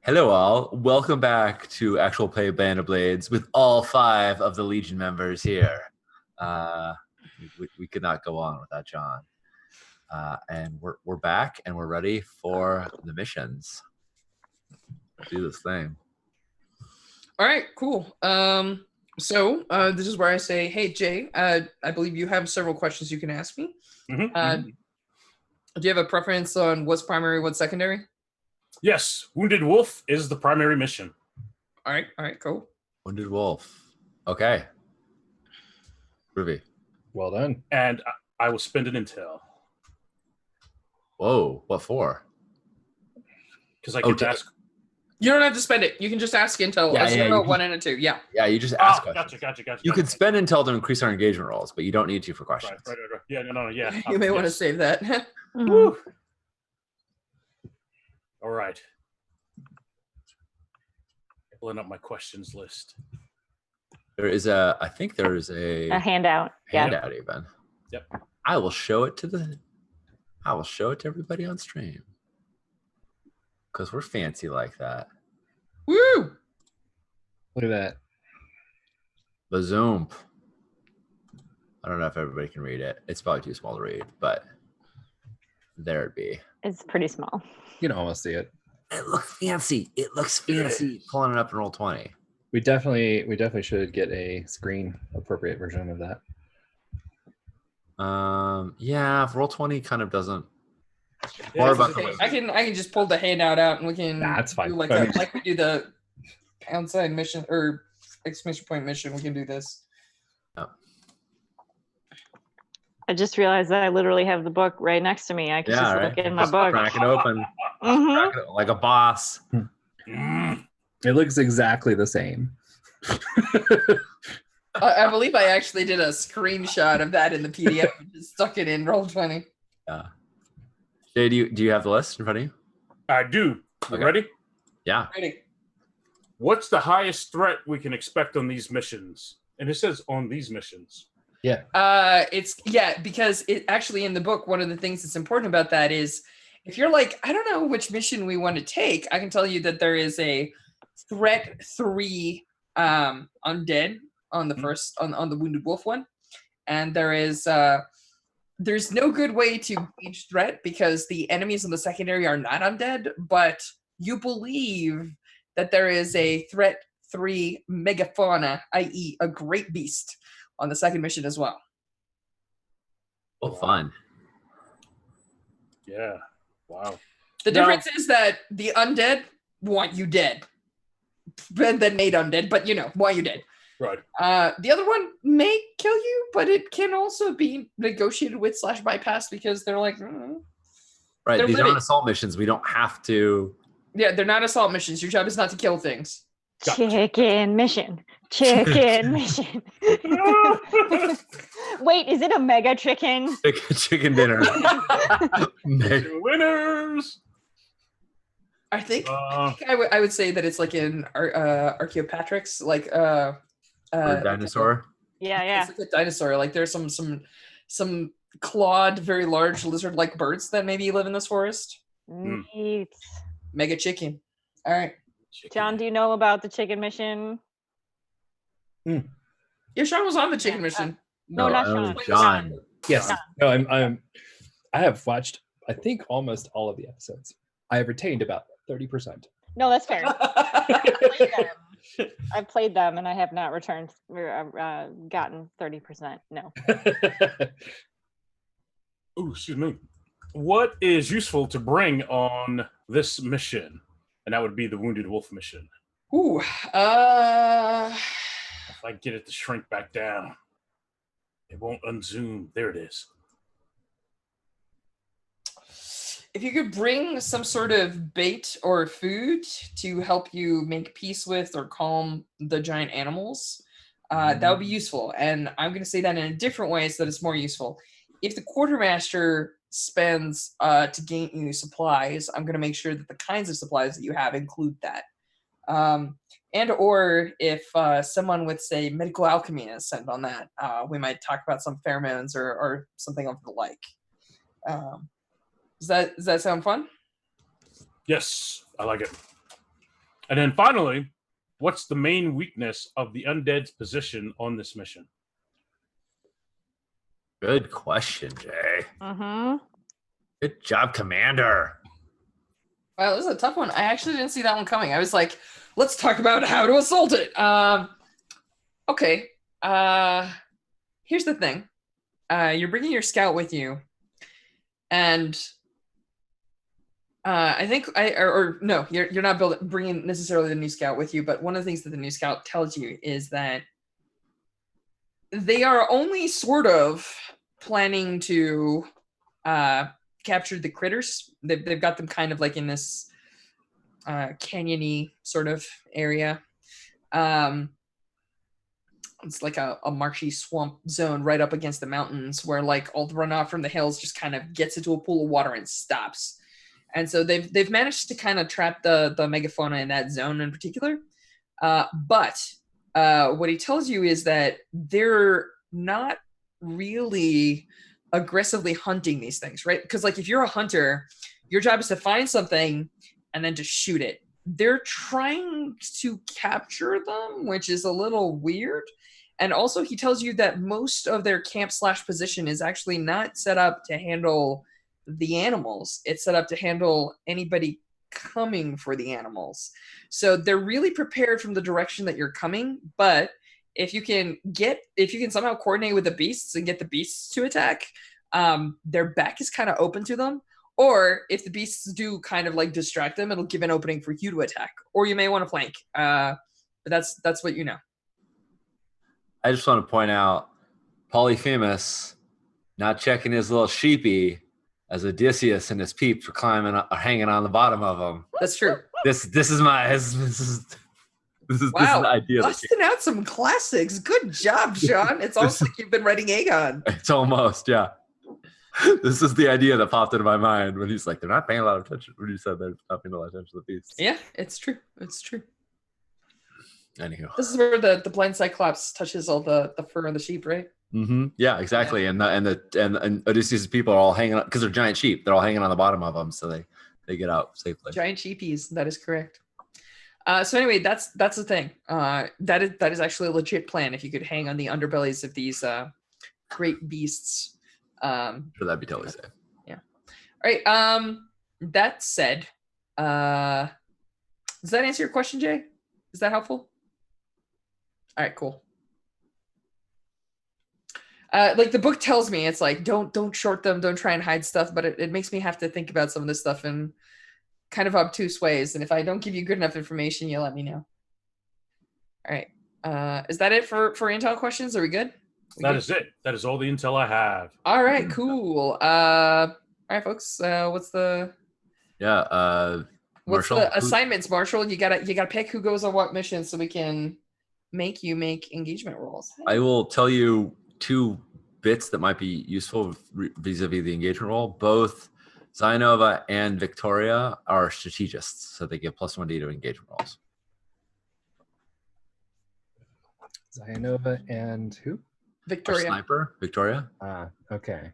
Hello, all. Welcome back to Actual Play Band of Blades with all 5 of the Legion members here. We could not go on without John. And we're back and we're ready for the missions. Let's do this thing. All right, cool. So this is where I say, hey, Jay, I believe you have several questions you can ask me. Do you have a preference on what's primary, what's secondary? Yes, Wounded Wolf is the primary mission. All right, cool. Wounded Wolf. Okay. Ruby. Well done. And I will spend an intel. Whoa, what for? Because I get to ask. You don't have to spend it. You can just ask intel. Yeah, 1 and a 2. Yeah. Yeah, you just ask questions. Gotcha. You can spend intel to increase our engagement rolls, but you don't need to for questions. Right. Yeah, no, yeah. You may want to save that. Woo. All right. Pulling up my questions list. I think there is a handout. Handout even. Yep. I will show it to everybody on stream. Because we're fancy like that. Woo! Look at that. The Zoom. I don't know if everybody can read it. It's probably too small to read, but there it be. It's pretty small. You can almost see it. It looks fancy. Pulling it up in Roll20. We definitely should get a screen appropriate version of that. Yeah, Roll20 kind of doesn't. Yeah, I can just pull the handout out and we can. That's fine. Do like we do the pound sign mission or exclamation point mission. We can do this. I just realized that I literally have the book right next to me. I can just look in my book. Crack it open. Crack it like a boss. It looks exactly the same. I believe I actually did a screenshot of that in the PDF and just stuck it in Roll20. Yeah. Jay, do you have the list in front of you? I do. You ready? Yeah. Ready. What's the highest threat we can expect on these missions? And it says on these missions. Yeah. Because it actually in the book, one of the things that's important about that is if you're like, I don't know which mission we want to take, I can tell you that there is a threat 3 undead on the first on the Wounded Wolf one. And there's no good way to gauge threat because the enemies on the secondary are not undead, but you believe that there is a threat 3 megafauna, i.e. a great beast, on the second mission as well. Oh, fun. Yeah. Wow. The difference is that the undead want you dead. Then made undead, but want you dead. Right. The other one may kill you, but it can also be negotiated with / bypassed because they're like, right. These aren't assault missions. We don't have to. Yeah, they're not assault missions. Your job is not to kill things. Chicken mission. Chicken mission. Wait, is it a mega chicken? Chicken dinner. Winners. I think I would say that it's like in Archaeopteryx, like dinosaur. Yeah. It's like a dinosaur. Like there's some clawed, very large lizard-like birds that maybe live in this forest. Neat. Mega chicken. All right. John, do you know about the chicken mission? Yeah, Sean was on the chicken mission. No, not Sean. John. Yes. No, I have watched I think almost all of the episodes. I have retained about 30%. No, that's fair. I've played them and I have not returned gotten 30%. No. Oh, excuse me. What is useful to bring on this mission? And that would be the Wounded Wolf mission. Ooh. If I get it to shrink back down, it won't unzoom. There it is. If you could bring some sort of bait or food to help you make peace with or calm the giant animals, that would be useful. And I'm going to say that in a different way so that it's more useful. If the quartermaster spends to gain you supplies, I'm going to make sure that the kinds of supplies that you have include that. And or if someone with, say, medical alchemy is sent on that, we might talk about some pheromones or something of the like. Does that sound fun? Yes, I like it. And then finally, what's the main weakness of the undead's position on this mission? Good question, Jay. Mm-hmm. Good job, Commander. Wow, this is a tough one. I actually didn't see that one coming. I was like, let's talk about how to assault it. Okay. Here's the thing. You're bringing your scout with you, and I think no, you're not bringing necessarily the new scout with you. But one of the things that the new scout tells you is that they are only sort of planning to capture the critters. They've got them kind of like in this canyony sort of area. It's like a marshy swamp zone right up against the mountains where like all the runoff from the hills just kind of gets into a pool of water and stops. And so they've managed to kind of trap the megafauna in that zone in particular. But what he tells you is that they're not really aggressively hunting these things, right? Because like if you're a hunter, your job is to find something and then to shoot it. They're trying to capture them, which is a little weird. And also he tells you that most of their camp / position is actually not set up to handle the animals. It's set up to handle anybody coming for the animals. So they're really prepared from the direction that you're coming, but if you can somehow coordinate with the beasts and get the beasts to attack, their back is kind of open to them. Or if the beasts do kind of like distract them, it'll give an opening for you to attack. Or you may want to flank. But that's what you know. I just want to point out Polyphemus not checking his little sheepy as Odysseus and his peeps are hanging on the bottom of him. That's true. This is Wow, the idea. busting out some classics. Good job, Sean. It's almost like you've been writing Aegon. It's almost, yeah. This is the idea that popped into my mind when he's like, they're not paying a lot of attention. When you said they're not paying a lot of attention to the beasts. Yeah, it's true. It's true. Anywho. This is where the blind Cyclops touches all the fur of the sheep, right? Mm-hmm. Yeah, exactly. Yeah. And Odysseus' people are all hanging on because they're giant sheep. They're all hanging on the bottom of them, so they get out safely. Giant sheepies. That is correct. So anyway, that's the thing. That is actually a legit plan. If you could hang on the underbellies of these great beasts. Sure, that'd be totally safe. Yeah. All right. That said, does that answer your question, Jay? Is that helpful? All right, cool. Like the book tells me, it's like don't short them, don't try and hide stuff, but it makes me have to think about some of this stuff in kind of obtuse ways. And if I don't give you good enough information, you let me know. All right. Is that it for intel questions? Are we good? That is it. That is all the intel I have. All right, cool. All right, folks. What's the Marshall? the assignments, Marshall? You gotta pick who goes on what mission so we can make engagement rolls. I will tell you 2 bits that might be useful vis-a-vis the engagement roll. Both Zionova and Victoria are strategists, so they get +1D to engagement rolls. Zionova and who? Victoria. Our sniper, Victoria. Okay.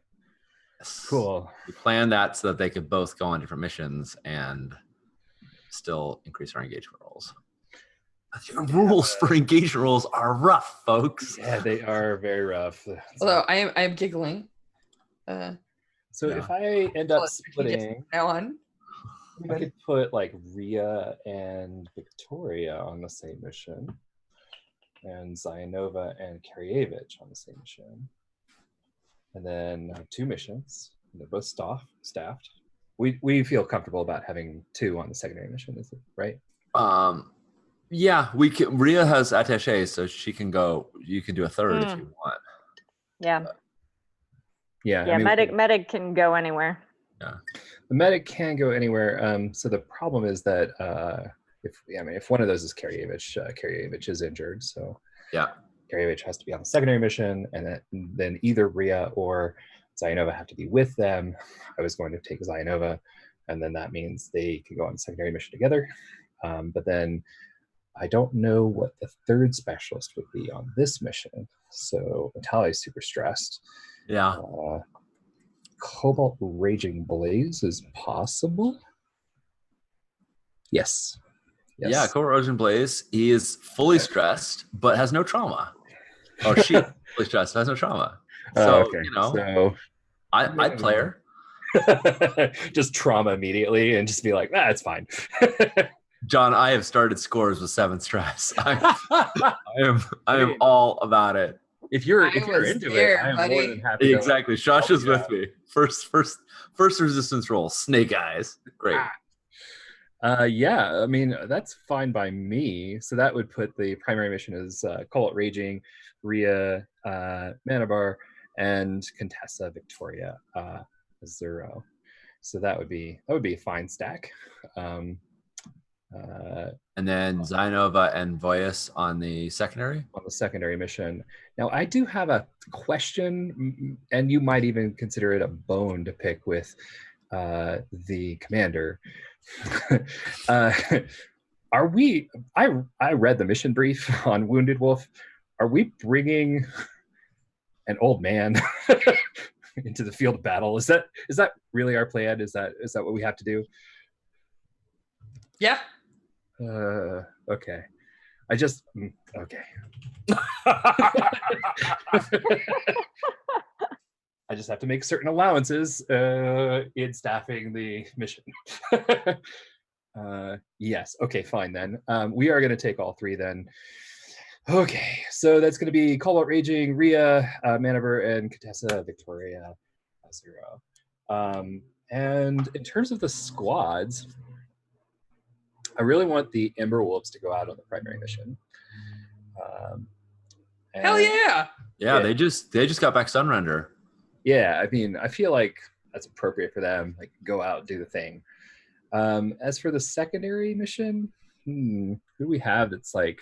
Yes. Cool. We planned that so that they could both go on different missions and still increase our engagement rolls. The rules for engagement rolls are rough, folks. Yeah, they are very rough. Although I am giggling. So if I end up splitting, now on, I could put like Rhea and Victoria on the same mission, and Zionova and Karyevich on the same mission, and then I have 2 missions. They're both staffed. We feel comfortable about having 2 on the secondary mission, is it right? Yeah, we can. Rhea has attaché, so she can go. You can do a 3rd if you want. Yeah. Yeah. Yeah. I mean, medic can go anywhere. Yeah. The medic can go anywhere. So the problem is that if one of those is Karyevich, Karyevich is injured. So yeah, Karyevich has to be on the secondary mission, and then either Rhea or Zionova have to be with them. I was going to take Zionova, and then that means they can go on the secondary mission together. But then I don't know what the 3rd specialist would be on this mission. So Natalia is super stressed. Yeah. Cobalt Raging Blaze is possible. Yes. Yes. Yeah, Cobalt Raging Blaze. He is fully stressed, but has no trauma. Or she fully stressed, has no trauma. So, Okay. you know, So I'd play her. just trauma immediately and just be like, it's fine. John, I have started scores with 7 stress. I am all about it. If you're I was into there, it, I am more buddy. than happy to Exactly. Shosh is yeah. with me. First resistance roll. Snake eyes. Great. Yeah, I mean, that's fine by me. So that would put the primary mission as Cobalt Raging, Rhea, Manabar, and Contessa Victoria as 0. So that would be a fine stack. And then Zainova and Voyus on the secondary. On the secondary mission. Now, I do have a question, and you might even consider it a bone to pick with the commander. Are we? I read the mission brief on Wounded Wolf. Are we bringing an old man into the field of battle? Is that really our plan? Is that what we have to do? Yeah. Okay. Okay. I just have to make certain allowances in staffing the mission. Yes. Okay, fine then. We are going to take all 3 then. Okay, so that's going to be Cobalt Raging, Rhea, Manaber, and Contessa Victoria 0. And in terms of the squads, I really want the Ember Wolves to go out on the primary mission. Hell yeah. Yeah, they just got back Sunrender. Yeah, I mean, I feel like that's appropriate for them. Like, go out, do the thing. As for the secondary mission, who do we have that's like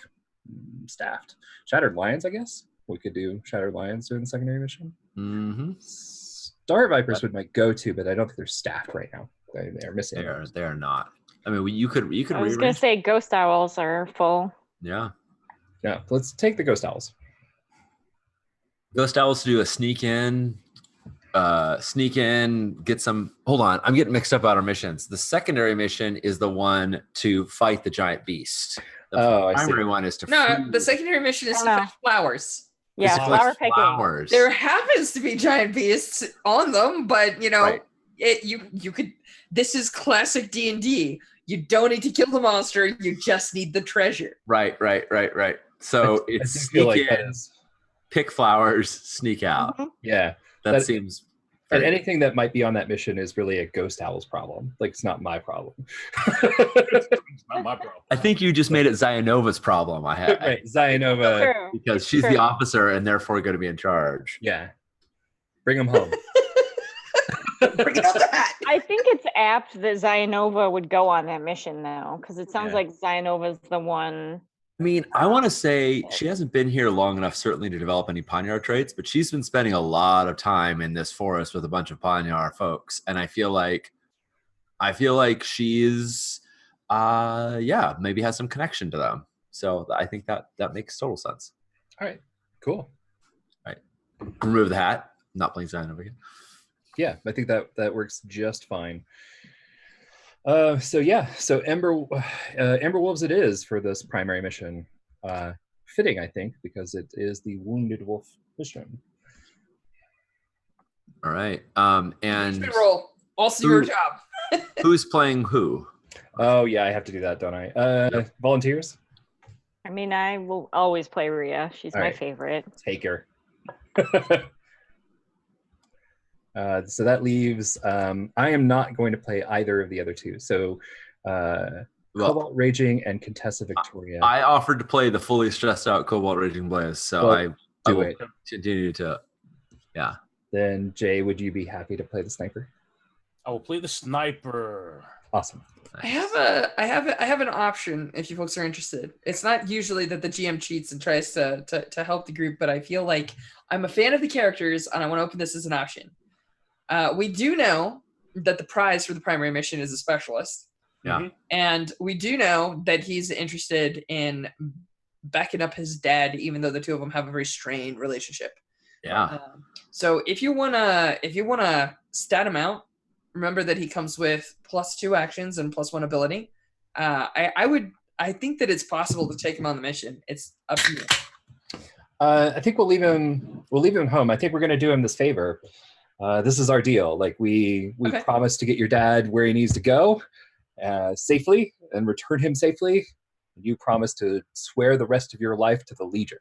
staffed? Shattered Lions, I guess. We could do Shattered Lions during the secondary mission. Mm-hmm. Star Vipers would my go-to, but I don't think they're staffed right now. They're missing. They are not. I mean, you could. I was going to say Ghost Owls are full. Yeah. Yeah, let's take the Ghost Owls. Ghost Owls to do a sneak in, get some. Hold on, I'm getting mixed up about our missions. The secondary mission is the one to fight the giant beast. The primary one is to. The secondary mission is to find flowers. Yeah, flower picking. Flowers. There happens to be giant beasts on them, but Right. you could. This is classic D&D. You don't need to kill the monster. You just need the treasure. Right. So it's I do feel sneak like in, pick flowers, sneak out. Mhm. Yeah. That seems. And anything that might be on that mission is really a Ghost Owl's problem. Like, it's not my problem. It's not my problem. I think you just made it Zionova's problem. Right, Zainova. True. Because she's the officer and therefore going to be in charge. Yeah. Bring them home. Bring it up the hat. I think it's apt that Zayanova would go on that mission now, because it sounds like Zayanova's the one. I mean, I want to say she hasn't been here long enough, certainly, to develop any Panyar traits, but she's been spending a lot of time in this forest with a bunch of Panyar folks, and I feel like she's, maybe has some connection to them. So I think that makes total sense. All right. Cool. All right. Remove the hat. I'm not playing Zainova again. Yeah, I think that works just fine. So Ember Wolves it is for this primary mission. Fitting, I think, because it is the Wounded Wolf mission. All right. And Roll. Also your job. Who's playing who? Oh yeah, I have to do that, don't I? Volunteers? I mean, I will always play Rhea. She's All my right. favorite. Take her. So that leaves, I am not going to play either of the other two. So Cobalt Raging and Contessa Victoria. I offered to play the fully stressed out Cobalt Raging Blaze, so Well, I do will it. continue to. Yeah. Then Jay, would you be happy to play the sniper? I will play the sniper. Awesome. I have an option if you folks are interested. It's not usually that the GM cheats and tries to help the group, but I feel like I'm a fan of the characters and I want to open this as an option. We do know that the prize for the primary mission is a specialist. Yeah. And we do know that he's interested in backing up his dad, even though the two of them have a very strained relationship. Yeah. So if you wanna stat him out, remember that he comes with +2 actions and +1 ability. I I think that it's possible to take him on the mission. It's up to you. I think we'll leave him. We'll leave him home. I think we're going to do him this favor. This is our deal. Like we Okay. promise to get your dad where he needs to go safely and return him safely. You promise to swear the rest of your life to the Legion.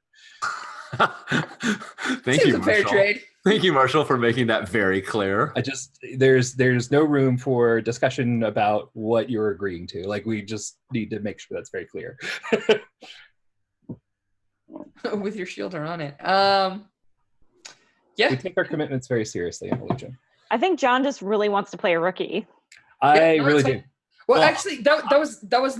Thank Seems you, a fair Marshall. trade. Thank you, Marshall, for making that very clear. I just there's no room for discussion about what you're agreeing to. Like we just need to make sure that's very clear. With your shield on it. We Yeah. take our commitments very seriously in the Legion. I think John just really wants to play a rookie. I no, really it's do. Well, Well- actually, that was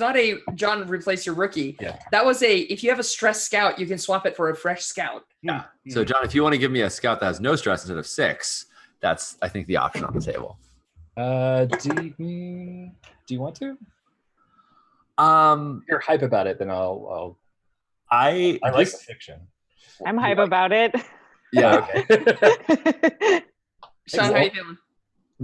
not a John replace your rookie. Yeah. That was a if you have a stress scout, you can swap it for a fresh scout. Yeah. So, John, if you want to give me a scout that has no stress instead of 6, that's, I think, the option on the table. Do you want to? If you're hype about it, then I'll I I like the fiction. I'm hype about it. yeah. Okay. Sean, how you feeling?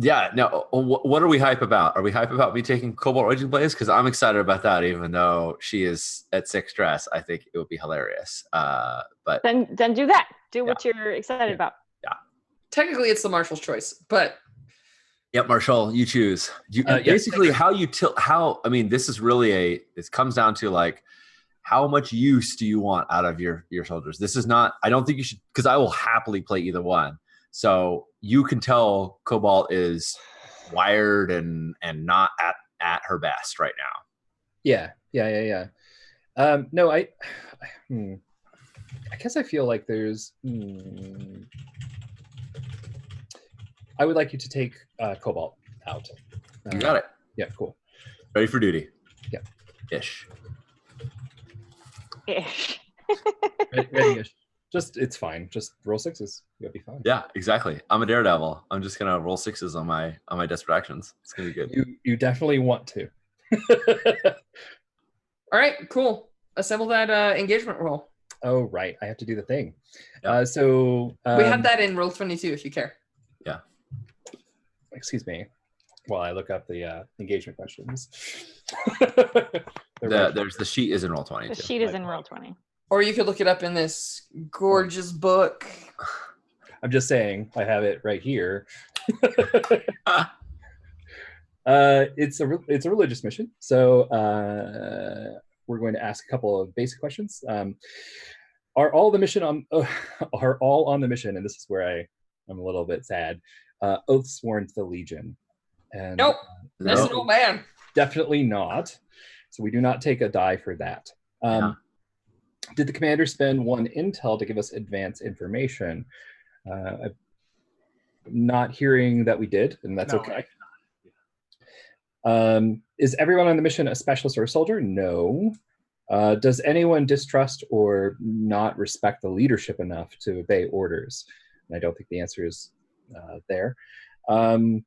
Yeah, no. What are we hype about? Are we hype about me taking Cobalt Raging Blaze? Because I'm excited about that, even though she is at 6 stress. I think it would be hilarious. But then do that. Do what you're excited about. Technically, it's the Marshall's choice, but yeah, Marshall, you choose. You Yes. basically how you tilt. How I mean, this is really this comes down to like how much use do you want out of your soldiers? This is not. I don't think you should because I will happily play either one. So you can tell Cobalt is wired and not at her best right now. Yeah. No, I guess I feel like there's. I would like you to take Cobalt out. You got it. Yeah, cool. Ready for duty. Yeah. Ish. Ish. Ready-ish. It's fine. Just roll 6s. You'll be fine. Yeah, exactly. I'm a daredevil. I'm just gonna roll 6s on my desperate actions. It's gonna be good. You definitely want to. all right, cool. Assemble that engagement roll. Oh right, I have to do the thing. Yeah. We have that in roll 22 if you care. Excuse me, while I look up the engagement questions. There's the sheet is in roll 20. The too. sheet is in roll 20. Or you could look it up in this gorgeous book. I'm just saying, I have it right here. It's a religious mission, so we're going to ask a couple of basic questions. Are all on the mission? And this is where I'm a little bit sad. Oaths sworn to the Legion. And Nope. No. That's an old man. definitely not. So we do not take a die for that. Did the commander spend 1 intel to give us advance information? I'm not hearing that we did, and that's No, okay. Is everyone on the mission a specialist or a soldier? No. Does anyone distrust or not respect the leadership enough to obey orders? And I don't think the answer is there. Do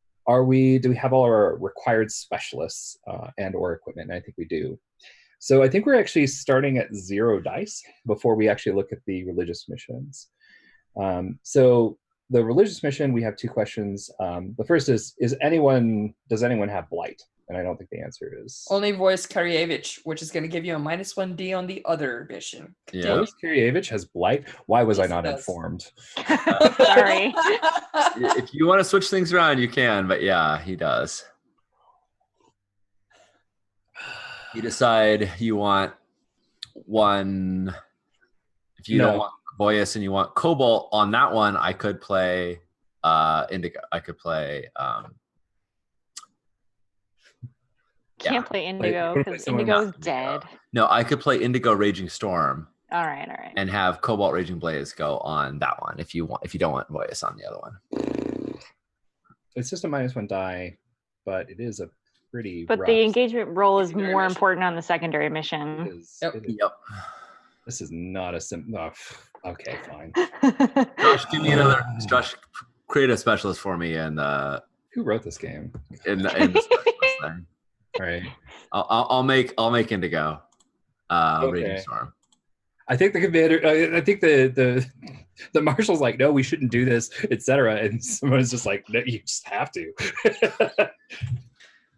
we have all our required specialists and or equipment? And I think we do. So I think we're actually starting at 0 dice before we actually look at the religious missions. So the religious mission, we have 2 questions. The first is does anyone have blight? And I don't think the answer is. Only voice Karyevich, which is going to give you a -1D on the other mission. Yeah. Boris Kiryevich has blight? Why was Yes, I not he does. informed? Sorry. If you want to switch things around, you can, but yeah, he does. You decide you want one. If you don't No. want Boyus and you want Cobalt on that one, I could play Indigo. I could play Can't play Indigo Wait, because someone Indigo's else. dead. no, I could play Indigo Raging Storm All right. and have Cobalt Raging Blaze go on that one if you don't want Boyus on the other one. It's just a -1 die, but it is a pretty But rough. the engagement roll is Secondary more mission. important on the secondary It mission. is- Yep. it is- Yep. This is not a okay, fine. Josh, give me another. Josh, create a specialist for me and Who wrote this game? in the specialist thing. All right. I'll make Indigo. Raging Okay. Storm. I think the commander. I think the marshal's like, no, we shouldn't do this, etc. And someone's just like, no, you just have to.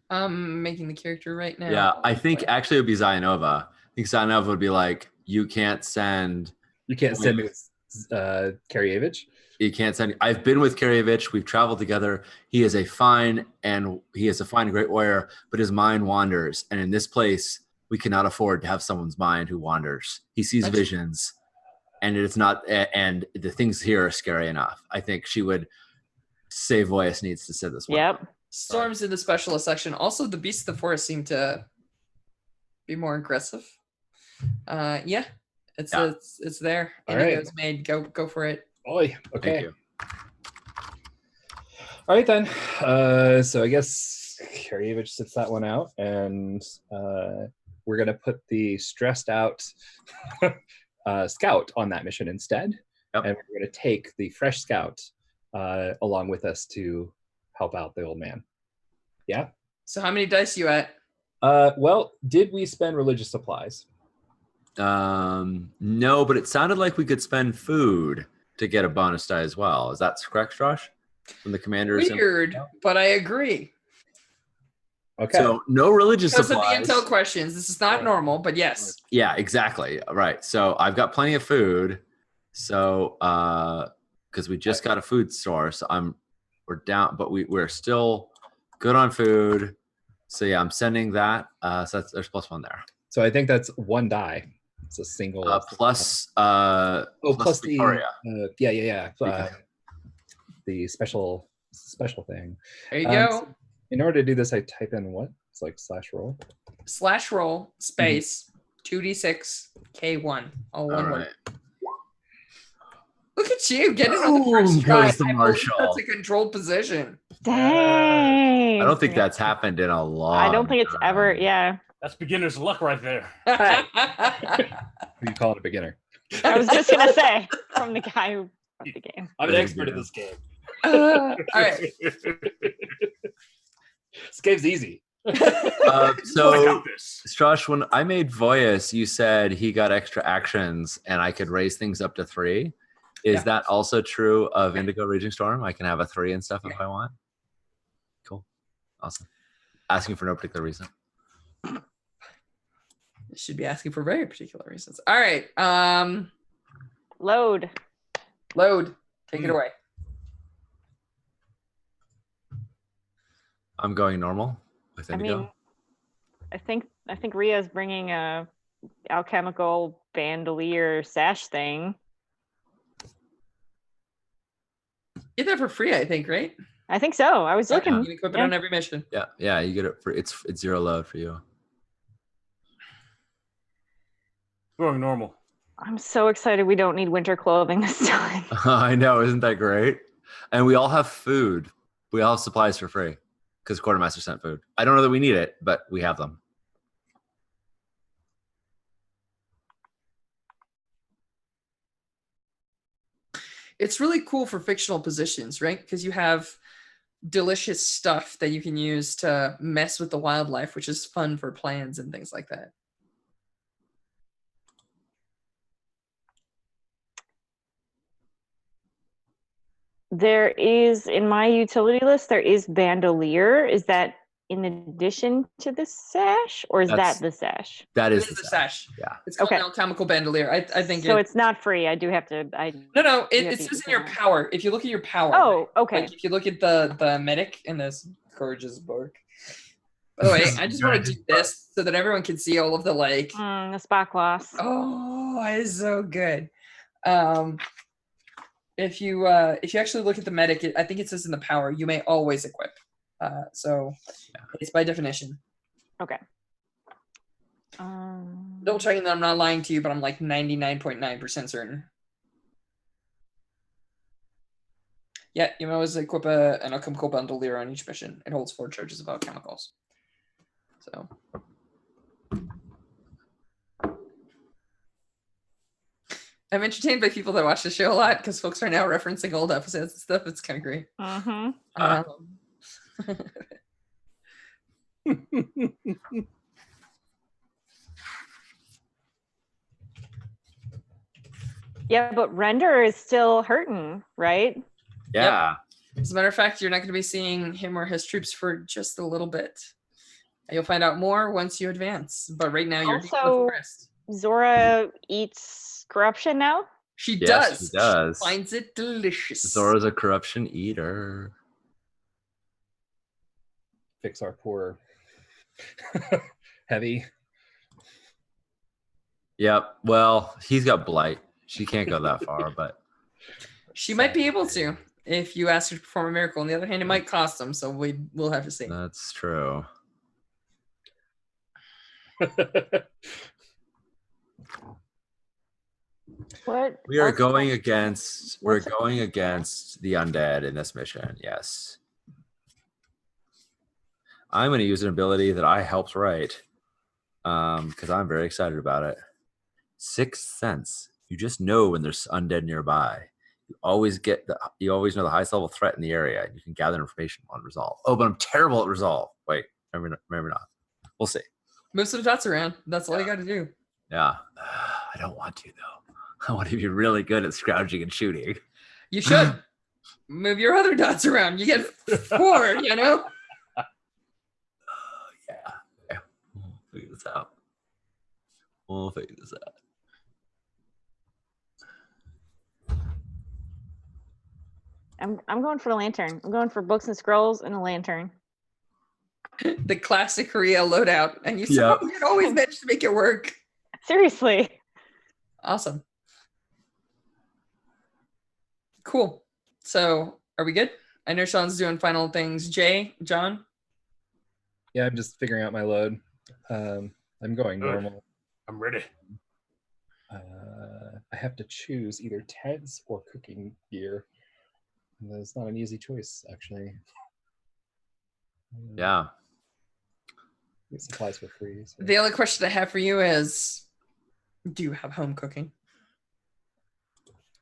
I'm making the character right now. Yeah, I think actually it would be Zayanova. I think Zayanova would be like, you can't send me with Karyevich. You can't send. I've been with Karyevich. We've traveled together. He is a fine great warrior, but his mind wanders. And in this place, we cannot afford to have someone's mind who wanders. He sees visions, and it's not. And the things here are scary enough. I think she would say Voyas needs to sit this one. Yep. Storm's in the specialist section. Also, the beasts of the forest seem to be more aggressive. Yeah, it's there. All Indigo's right. made. Go for it. Oi, okay. Thank you. All right then. So I guess Karyevich sits that one out, and we're gonna put the stressed out scout on that mission instead, and we're gonna take the fresh scout along with us to help out the old man. Yeah. So how many dice you at? Well, did we spend religious supplies? No, but it sounded like we could spend food to get a bonus die as well. Is that correct, Josh? From the commanders. Weird, but I agree. Okay. So no religious Because supplies. of the intel questions, this is not normal, but yes. Yeah, exactly. Right. So I've got plenty of food. So because we just got a food store, so we're down, but we're still good on food. So yeah, I'm sending that. So there's +1 there. So I think that's 1 die. It's a single plus plus Victoria. The special thing. There you go. So in order to do this, I type in what? It's like /roll. /roll space 2d6 K1. All one word. Look at you getting on the first try. Goes the Marshall. That's a controlled position. Dang. I don't think that's happened in a long I don't think it's time. ever. Yeah. That's beginner's luck right there. Who you call it a beginner? I was just gonna say from the guy who won the game. I'm an expert at this game. All right. This game's easy. So, Strash, when I made Voyas, you said he got extra actions and I could raise things up to 3. Is that also true of Indigo Raging Storm? I can have a 3 and stuff if I want. Cool. Awesome. Asking for no particular reason. Should be asking for very particular reasons. All right. Load. Take it away. I'm going normal with Indigo. I mean, I think Ria's bringing a alchemical bandolier sash thing. Get that for free, I think, right? I think so. I was looking. You can equip it on every mission. Yeah, you get it for it's 0 load for you. Going normal. I'm so excited we don't need winter clothing this time. I know, isn't that great? And we all have food. We all have supplies for free because Quartermaster sent food. I don't know that we need it, but we have them. It's really cool for fictional positions, right? Because you have delicious stuff that you can use to mess with the wildlife, which is fun for plans and things like that. There is, in my utility list, there is bandolier. Is that in addition to the sash, or is that the sash? That is the sash. Yeah. It's called an alchemical bandolier. I think so. It's not free. I do have to. No. It says in your power. If you look at your power. Oh, okay. Like if you look at the medic in this gorgeous book. By the way, I just want to do this so that everyone can see all of the the spot gloss. Oh, it's so good. If you actually look at the medic, I think it says in the power, you may always equip. So it's by definition. Okay. Double checking that I'm not lying to you, but I'm like 99.9% certain. Yeah, you may always equip an alchemical bandolier on each mission. It holds 4 charges of alchemicals. So. I'm entertained by people that watch the show a lot because folks are now referencing old episodes and stuff. It's kind of great. Yeah, but Render is still hurting, right? Yeah. Yep. As a matter of fact, you're not going to be seeing him or his troops for just a little bit. You'll find out more once you advance. But right now, you're deep in the Also, forest. Zora eats corruption now. She Yes, does. she does. She finds it delicious. Zora's a corruption eater. Fix our poor heavy. Yep. Well, he's got blight. She can't go that far, but She might be able to if you ask her to perform a miracle. On the other hand, it might cost them, so we'll have to see. that's true. What? We are else- going against What's it- the undead in this mission. Yes. I'm going to use an ability that I helped write because I'm very excited about it. Sixth Sense. You just know when there's undead nearby. You always know the highest level threat in the area. You can gather information on resolve. Oh, but I'm terrible at resolve. Wait, maybe not. We'll see. Move some dots around. That's all you got to do. Yeah. I don't want to though. I want to be really good at scrounging and shooting. You should move your other dots around. You get 4, you know? Yeah. We'll figure this out. I'm going for the lantern. I'm going for books and scrolls and a lantern. The classic Korea loadout. And you Yep. you'd always manage to make it work. Seriously. Awesome. Cool. So are we good? I know Sean's doing final things. Jay, John? Yeah, I'm just figuring out my load. I'm going Good. normal. I'm ready. I have to choose either tents or cooking gear. And that's not an easy choice, actually. Yeah. Get supplies for free. So. The only question I have for you is, do you have home cooking?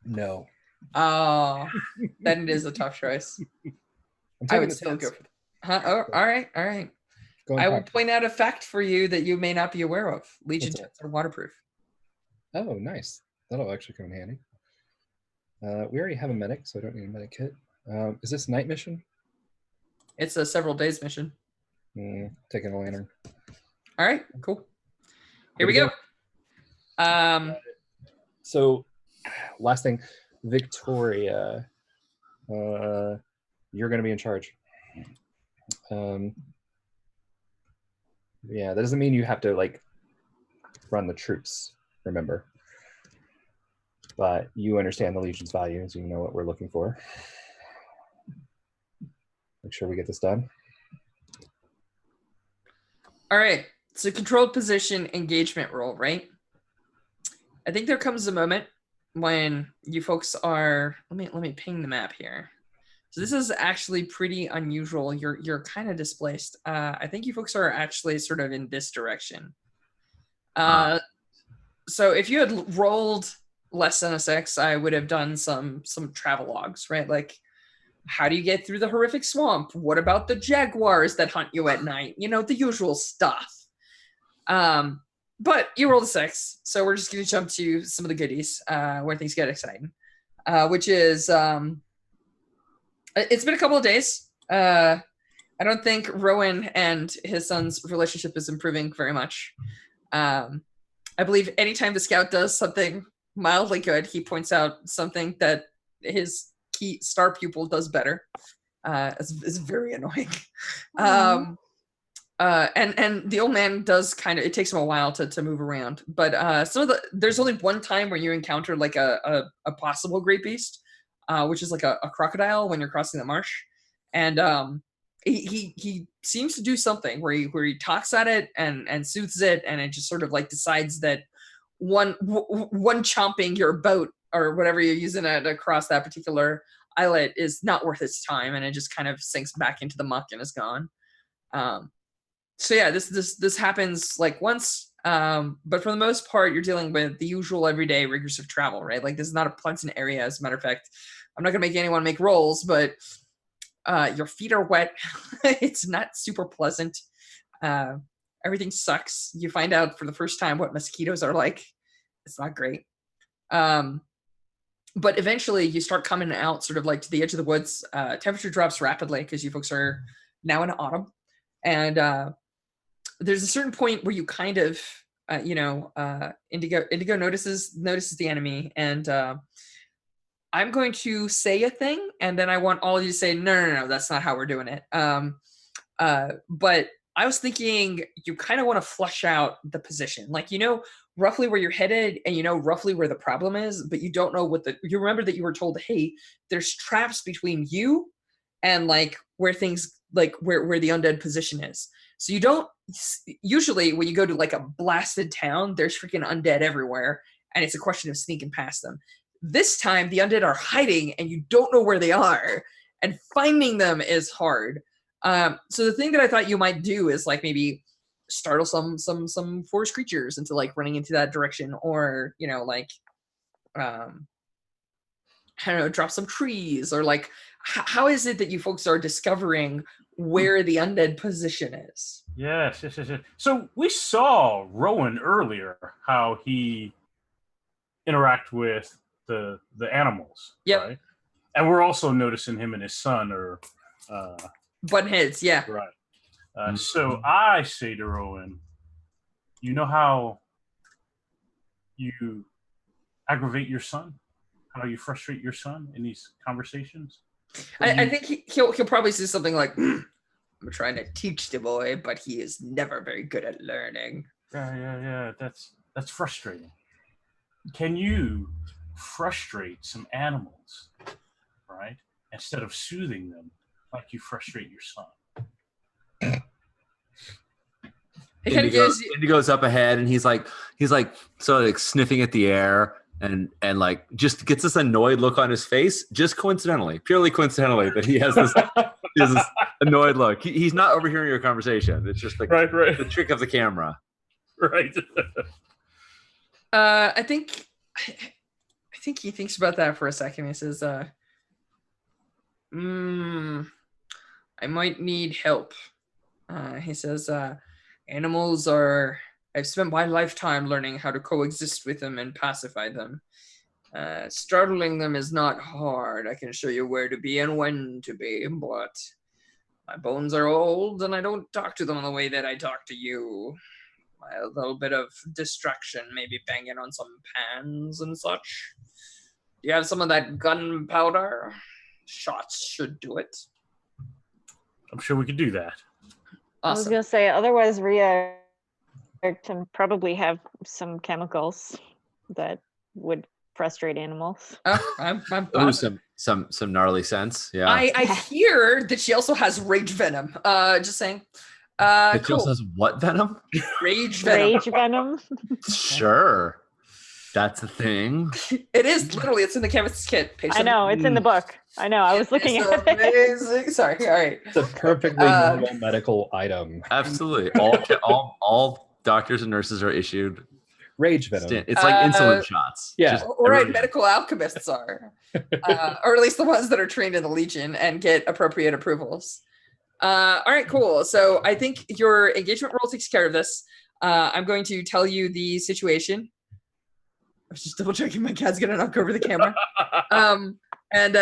No. Oh, then it is a tough choice. I'm I taking would the still tents. go for Huh? Oh, all right. Going I will practical. point out a fact for you that you may not be aware of. Legion What's that? tents are waterproof. Oh, nice. That'll actually come in handy. We already have a medic, so I don't need a medic kit. Is this night mission? It's a several days mission. Taking a lantern. All right, cool. Here Here we we go. So, last thing, Victoria, you're going to be in charge. Yeah, that doesn't mean you have to like run the troops. Remember, but you understand the Legion's values. You know what we're looking for. Make sure we get this done. All right, so controlled position engagement role, right? I think there comes a moment when you folks are. Let me ping the map here. So this is actually pretty unusual. You're kind of displaced. I think you folks are actually sort of in this direction. So if you had rolled less than a 6, I would have done some travel logs, right? Like, how do you get through the horrific swamp? What about the jaguars that hunt you at night? You know, the usual stuff. But you rolled a 6, so we're just going to jump to some of the goodies where things get exciting, which is it's been a couple of days. I don't think Rowan and his son's relationship is improving very much. I believe anytime the scout does something mildly good, he points out something that his key star pupil does better. It's very annoying. And the old man does it takes him a while to move around. But there's only one time where you encounter like a possible great beast, which is like a crocodile when you're crossing the marsh. And he seems to do something where he talks at it and soothes it, and it just sort of like decides that one chomping your boat or whatever you're using to cross that particular islet is not worth its time, and it just kind of sinks back into the muck and is gone. So yeah, this happens like once, but for the most part, you're dealing with the usual everyday rigors of travel, right? Like, this is not a pleasant area. As a matter of fact, I'm not gonna make anyone make rolls, but your feet are wet. It's not super pleasant. Everything sucks. You find out for the first time what mosquitoes are like. It's not great. But eventually you start coming out sort of like to the edge of the woods. Temperature drops rapidly because you folks are now in autumn. And there's a certain point where you kind of Indigo notices the enemy, and I'm going to say a thing, and then I want all of you to say no, that's not how we're doing it. But I was thinking you kind of want to flush out the position, like roughly where you're headed, and roughly where the problem is, but you don't know you remember that you were told, hey, there's traps between you and like where things like where the undead position is. So you don't usually, when you go to like a blasted town, there's freaking undead everywhere, and it's a question of sneaking past them. This time the undead are hiding and you don't know where they are, and finding them is hard. So the thing that I thought you might do is like maybe startle some forest creatures into like running into that direction, or I don't know, drop some trees, or like how is it that you folks are discovering where the undead position is? Yes. So we saw Rowan earlier, how he interact with the animals. Yep. Right? And we're also noticing him and his son are button heads. Yeah. Right. So I say to Rowan, you know how you aggravate your son? How you frustrate your son in these conversations? I think he'll probably say something like, I'm trying to teach the boy, but he is never very good at learning. Yeah. That's frustrating. Can you frustrate some animals, right? Instead of soothing them like you frustrate your son. Indigo's up ahead, and he's like sort of like sniffing at the air, and like just gets this annoyed look on his face, just purely coincidentally, that he has this, this annoyed look. He's not overhearing your conversation. It's just like right. the trick of the camera. Right. I think he thinks about that for a second. He says, I might need help. He says, animals I've spent my lifetime learning how to coexist with them and pacify them. Startling them is not hard. I can show you where to be and when to be, but my bones are old and I don't talk to them the way that I talk to you. A little bit of distraction, maybe banging on some pans and such. Do you have some of that gunpowder? Shots should do it. I'm sure we could do that. Awesome. I was going to say, otherwise Rhea can probably have some chemicals that would frustrate animals. Some gnarly scents. Yeah. I hear that she also has rage venom. Just saying. It Cool. just has what venom? Rage venom. Rage venom. Sure. That's a thing. It is literally. It's in the chemist's kit. Page I know, it's in the book. I know, I was looking at it. Amazing. Sorry. All right. It's a perfectly normal medical item. Absolutely. All doctors and nurses are issued Rage venom. It's like insulin shots. Yeah. Just All right, everybody- medical alchemists are, or at least the ones that are trained in the Legion and get appropriate approvals. All right, cool. So I think your engagement roll takes care of this. I'm going to tell you the situation. I was just double checking my cat's gonna knock over the camera. And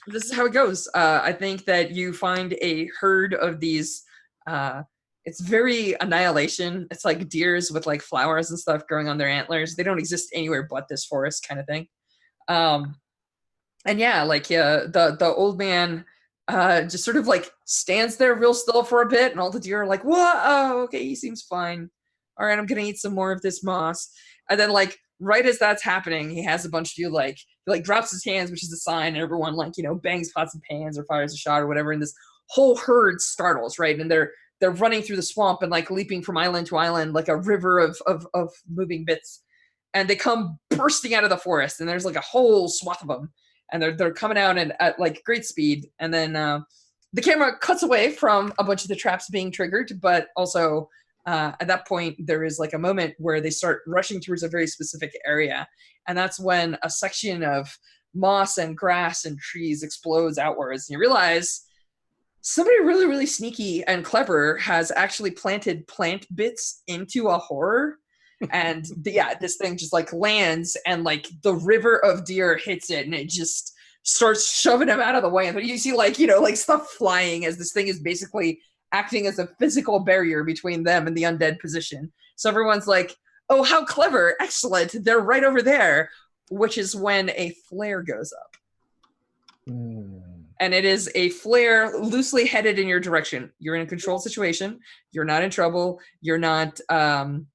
this is how it goes. I think that you find a herd of these. It's very Annihilation. It's like deers with like flowers and stuff growing on their antlers. They don't exist anywhere but this forest, kind of thing. And yeah, the old man just sort of like stands there real still for a bit, and all the deer are like, "What? Oh, okay, he seems fine. All right, I'm gonna eat some more of this moss." And then like right as that's happening, he has a bunch of you he drops his hands, which is a sign, and everyone bangs pots and pans or fires a shot or whatever, and this whole herd startles, right? And they're running through the swamp and like leaping from island to island like a river of moving bits, and they come bursting out of the forest, and there's like a whole swath of them, and they're coming out at like great speed. And then the camera cuts away from a bunch of the traps being triggered, but also at that point there is like a moment where they start rushing towards a very specific area, and that's when a section of moss and grass and trees explodes outwards, and you realize somebody really, really sneaky and clever has actually planted plant bits into a horror. And this thing just like lands, and like the river of deer hits it, and it just starts shoving him out of the way. And you see like stuff flying as this thing is basically acting as a physical barrier between them and the undead position. So everyone's like, oh, how clever, excellent, they're right over there, which is when a flare goes up. And it is a flare loosely headed in your direction. You're in a controlled situation. You're not in trouble. You're not in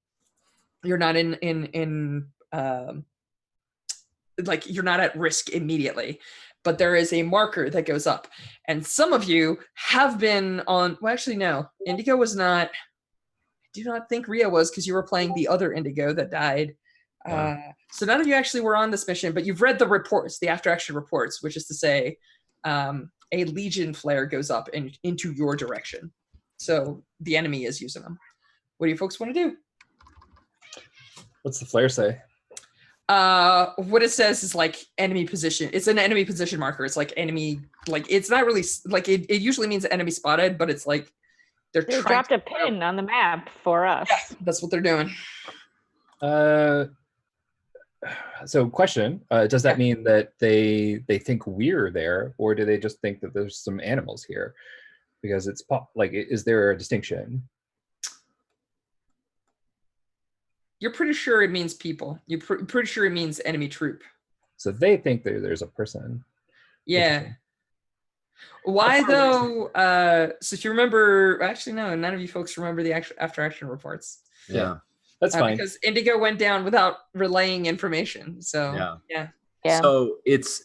like you're not at risk immediately. But there is a marker that goes up. And some of you have been on, well, actually, no. Indigo was not, I do not think Ria was, because you were playing the other Indigo that died. So none of you actually were on this mission, but you've read the reports, the after action reports, which is to say a Legion flare goes up into your direction. So the enemy is using them. What do you folks want to do? What's the flare say? What it says is like enemy position. It's an enemy position marker. It's like enemy, like it's not really like it usually means enemy spotted, but it's like they dropped a pin on the map for us. Yeah, that's what they're doing. So question, does that mean that they think we're there, or do they just think that there's some animals here? Because it's like, is there a distinction? You're pretty sure it means people. You're pretty sure it means enemy troop. So they think there's a person. Yeah. Why though? So if you remember, actually no, none of you folks remember the after action reports. Yeah. That's fine. Because Indigo went down without relaying information. So yeah. So it's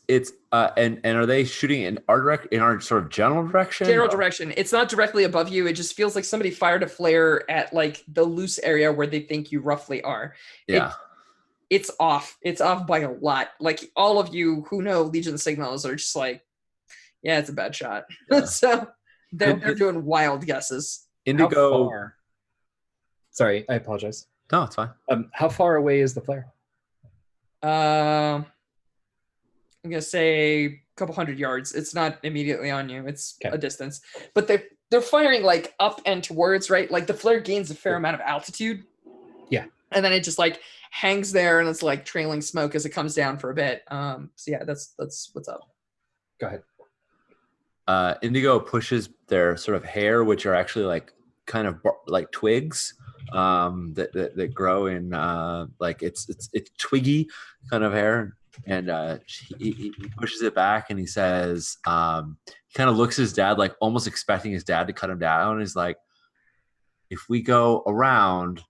and are they shooting in our sort of general direction? General direction. It's not directly above you. It just feels like somebody fired a flare at like the loose area where they think you roughly are. Yeah. It's off. It's off by a lot. Like all of you who know Legion signals are just like, yeah, it's a bad shot. Yeah. So they're doing wild guesses. Indigo. Sorry, I apologize. No, it's fine. How far away is the flare? I'm gonna say a couple hundred yards. It's not immediately on you. It's a distance, but they're firing like up and towards, right? Like the flare gains a fair amount of altitude. Yeah, and then it just like hangs there, and it's like trailing smoke as it comes down for a bit. So yeah, that's what's up. Go ahead. Indigo pushes their sort of hair, which are actually like kind of like twigs that grow in like it's twiggy kind of hair. And he pushes it back and he says, he kind of looks at his dad, like almost expecting his dad to cut him down. And he's like, if we go around,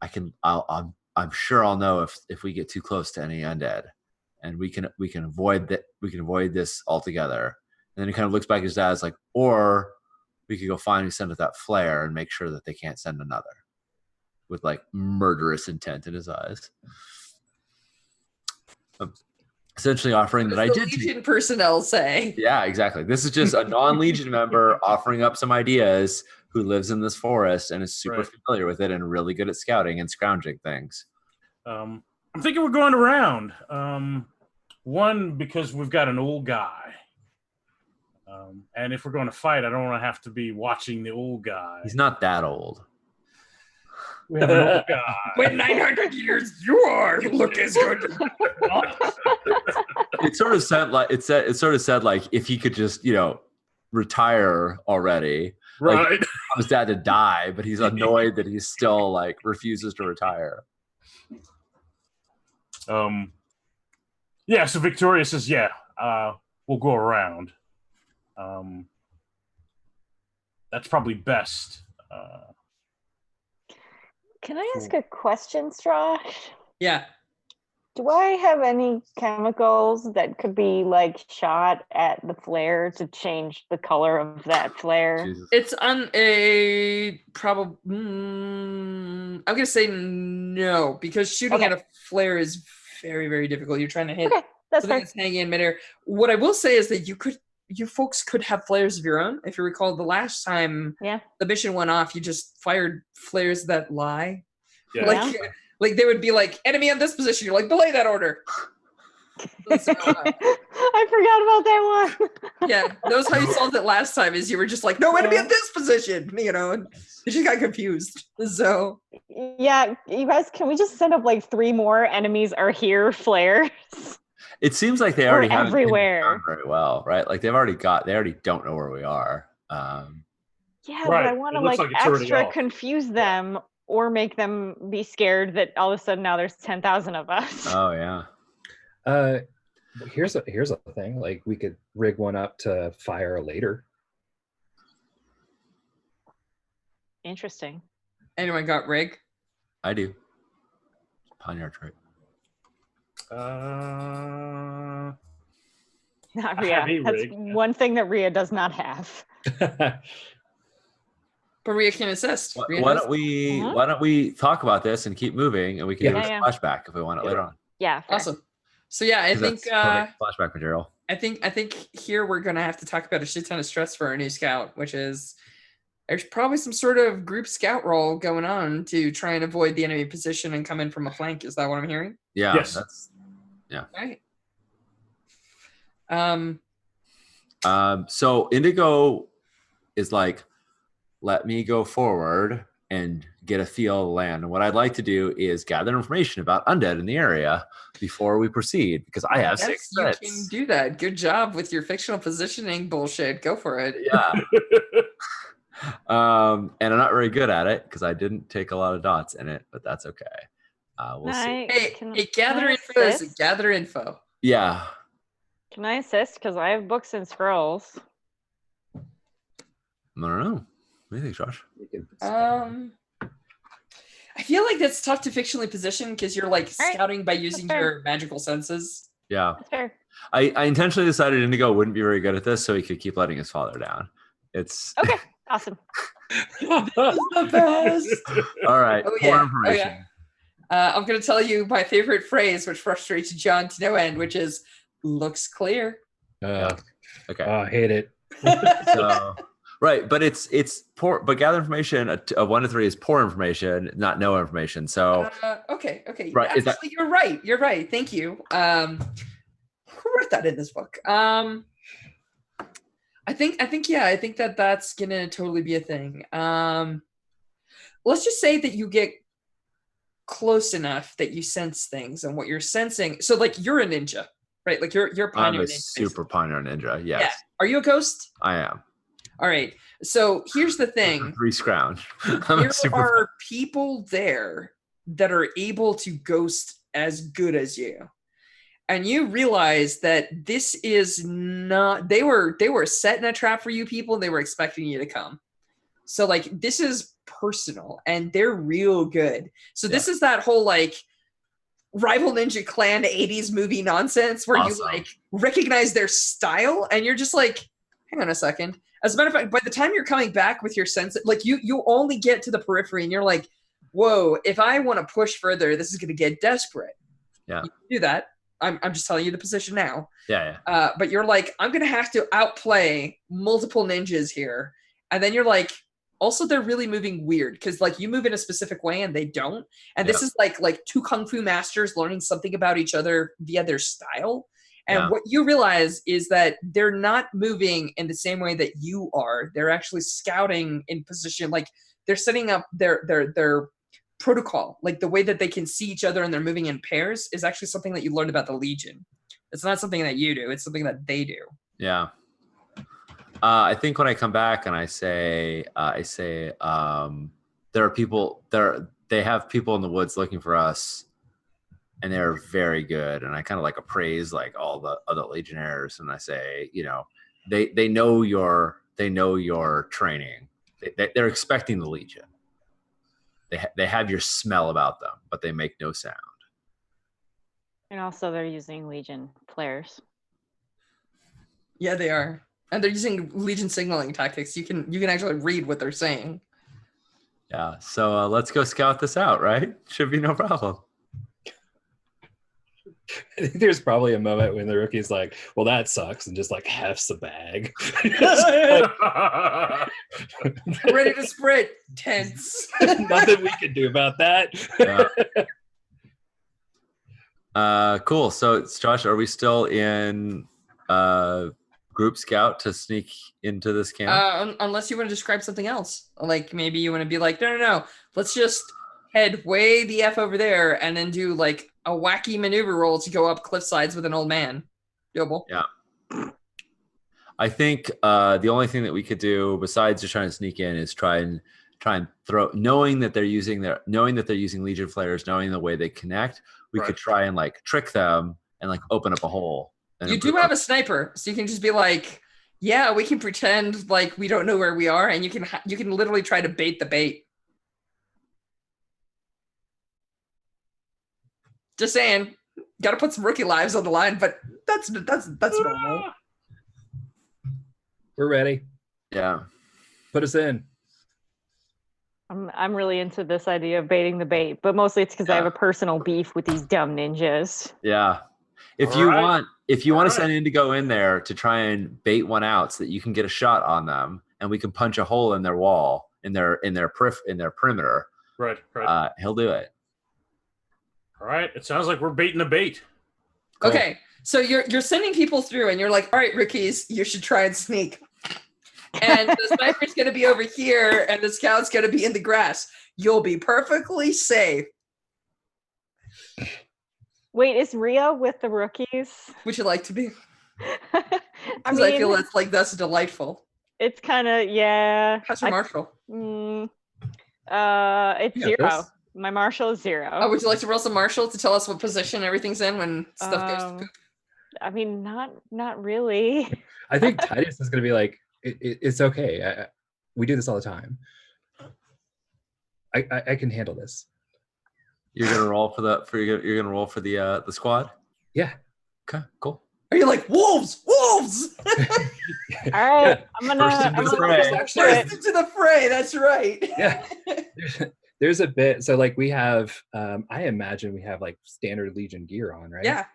I'm sure I'll know if we get too close to any undead, and we can avoid that. We can avoid this altogether. And then he kind of looks back at his dad's like, or we could go find and send it that flare and make sure that they can't send another, with like murderous intent in his eyes. Essentially offering that I did. Legion personnel say. Yeah, exactly. This is just a non-Legion member offering up some ideas who lives in this forest and is super familiar with it and really good at scouting and scrounging things. I'm thinking we're going around. One, because we've got an old guy. And if we're going to fight, I don't want to have to be watching the old guy. He's not that old. We have an old guy. When 900 years you are, look as good. It sort of said like like if he could just retire already. Right. Like, his dad to die, but he's annoyed that he still like refuses to retire. Yeah. So Victoria says, "Yeah, we'll go around. That's probably best." Can I ask a question, Strash? Yeah. Do I have any chemicals that could be like shot at the flare to change the color of that flare? Jesus. It's on a probably. I'm gonna say no, because shooting at a flare is very, very difficult. You're trying to hit that's something that's hanging in midair. What I will say is that you folks could have flares of your own. If you recall, the last time the mission went off, you just fired flares that lie. Yeah. Like they would be like, enemy on this position. You're like, belay that order. I forgot about that one. Yeah, that was how you solved it last time. Is you were just like, no enemy at this position. And you just got confused. So yeah, you guys, can we just send up like 3 more enemies are here flares? It seems like they already have everywhere very well, right? Like they already don't know where we are. Yeah, Right, but I want it to looks like like it's already extra off. confuse them or make them be scared that all of a sudden now there's 10,000 of us. Oh yeah. Here's a thing. Like we could rig one up to fire later. Interesting. Anyone got rig? I do. Pioneer trait. Not I Rhea. have a That's rig. one thing that Rhea does not have. But Rhea can assist. Rhea Why knows. don't we Mhm. why don't we talk about this and keep moving, and we can do Yeah, a yeah. flashback if we want it later on. Yeah. Fair. Awesome. So yeah, I 'Cause think that's perfect flashback material. I think here we're gonna have to talk about a shit ton of stress for our new scout, which is there's probably some sort of group scout role going on to try and avoid the enemy position and come in from a flank. Is that what I'm hearing? Yeah, Yes. that's Right. so Indigo is like, let me go forward and get a feel of the land. And what I'd like to do is gather information about undead in the area before we proceed, because I have Yes, 6 you threats. can do that. Good job with your fictional positioning bullshit. Go for it. Yeah. And I'm not very good at it because I didn't take a lot of dots in it, but that's okay. We'll see. Hey, gather can I info is assist? gather info. Yeah. Can I assist? Because I have books and scrolls. I don't know. What do you think, Josh? I feel like that's tough to fictionally position because you're like All right. scouting by using fair. your magical senses. Yeah. That's fair. I intentionally decided Indigo wouldn't be very good at this so he could keep letting his father down. It's Okay. Awesome. The best. all right. Oh, More yeah. information. I'm going to tell you my favorite phrase, which frustrates John to no end, which is looks clear. Okay. I hate it. So right, but it's poor. But gather information. A 1 to 3 is poor information, not no information. So Okay. Right, is Actually, that- you're right. Thank you. Who wrote that in this book? I think that that's gonna totally be a thing. Let's just say that you get close enough that you sense things, and what you're sensing. So, like, you're a ninja, right? Like, you're a I'm pioneer a ninja. super pioneer ninja. Yes, Yeah. Are you a ghost? I am. All right. So here's the thing. 3 scrounge. I'm There a super. are people there that are able to ghost as good as you. And you realize that this is not they were setting a trap for you people. They were expecting you to come. So like this is personal and they're real good. So this is that whole like rival ninja clan 80s movie nonsense where you like recognize their style and you're just like, hang on a second. As a matter of fact, by the time you're coming back with your sense, like you only get to the periphery and you're like, whoa, if I want to push further, this is going to get desperate. Yeah. You can do that. I'm just telling you the position now. Yeah. But you're like, I'm going to have to outplay multiple ninjas here. And then you're like, also, they're really moving weird because like you move in a specific way and they don't. And this is like 2 kung fu masters learning something about each other via their style. And what you realize is that they're not moving in the same way that you are. They're actually scouting in position. Like they're setting up their protocol. Like the way that they can see each other and they're moving in pairs is actually something that you learned about the Legion. It's not something that you do. It's something that they do. Yeah. I think when I come back and I say there are people there. They have people in the woods looking for us. And they're very good. And I kind of like appraise like all the other legionnaires. And I say, you know, they know your training. They're expecting the Legion. They have your smell about them, but they make no sound. And also they're using Legion flares. Yeah, they are. And they're using Legion signaling tactics. You can actually read what they're saying. Yeah. So let's go scout this out, right? Should be no problem. I think there's probably a moment when the rookie's like, well, that sucks, and just like hefts a bag. Ready to sprint. Tense. Nothing we can do about that. Cool. So Josh, are we still in group scout to sneak into this camp? Unless you want to describe something else. Like maybe you want to be like, no. Let's just head way the F over there and then do like a wacky maneuver roll to go up cliff sides with an old man. Doable. Yeah. I think the only thing that we could do besides just trying to sneak in is try and throw, knowing that they're using Legion flares, knowing the way they connect, we could try and like trick them and like open up a hole. You do have a sniper, so you can just be like, yeah, we can pretend like we don't know where we are, and you can literally try to bait the bait. Just saying, got to put some rookie lives on the line, but that's normal. We're ready. Yeah. Put us in. I'm really into this idea of baiting the bait, but mostly it's because I have a personal beef with these dumb ninjas. Yeah. If you want to send Indigo in there to try and bait one out so that you can get a shot on them, and we can punch a hole in their wall in their perimeter. Right. He'll do it. All right. It sounds like we're baiting the bait. Cool. Okay. So you're sending people through, and you're like, all right, rookies, you should try and sneak. And the sniper's going to be over here, and the scout's going to be in the grass. You'll be perfectly safe. Wait, is Ria with the rookies? Would you like to be? I mean, I feel that's delightful. It's kind of, yeah. How's your marshal? It's 0. My marshal is 0. Oh, would you like to roll some marshal to tell us what position everything's in when stuff goes to poop? I mean, not really. I think Titus is going to be like, it's okay. We do this all the time. I can handle this. You're gonna roll for the squad. Yeah. Okay. Cool. Are you like wolves? Wolves! All right. Yeah. I'm gonna First into the fray. That's right. Yeah. There's a bit. So like we have, I imagine we have like standard Legion gear on, right? Yeah.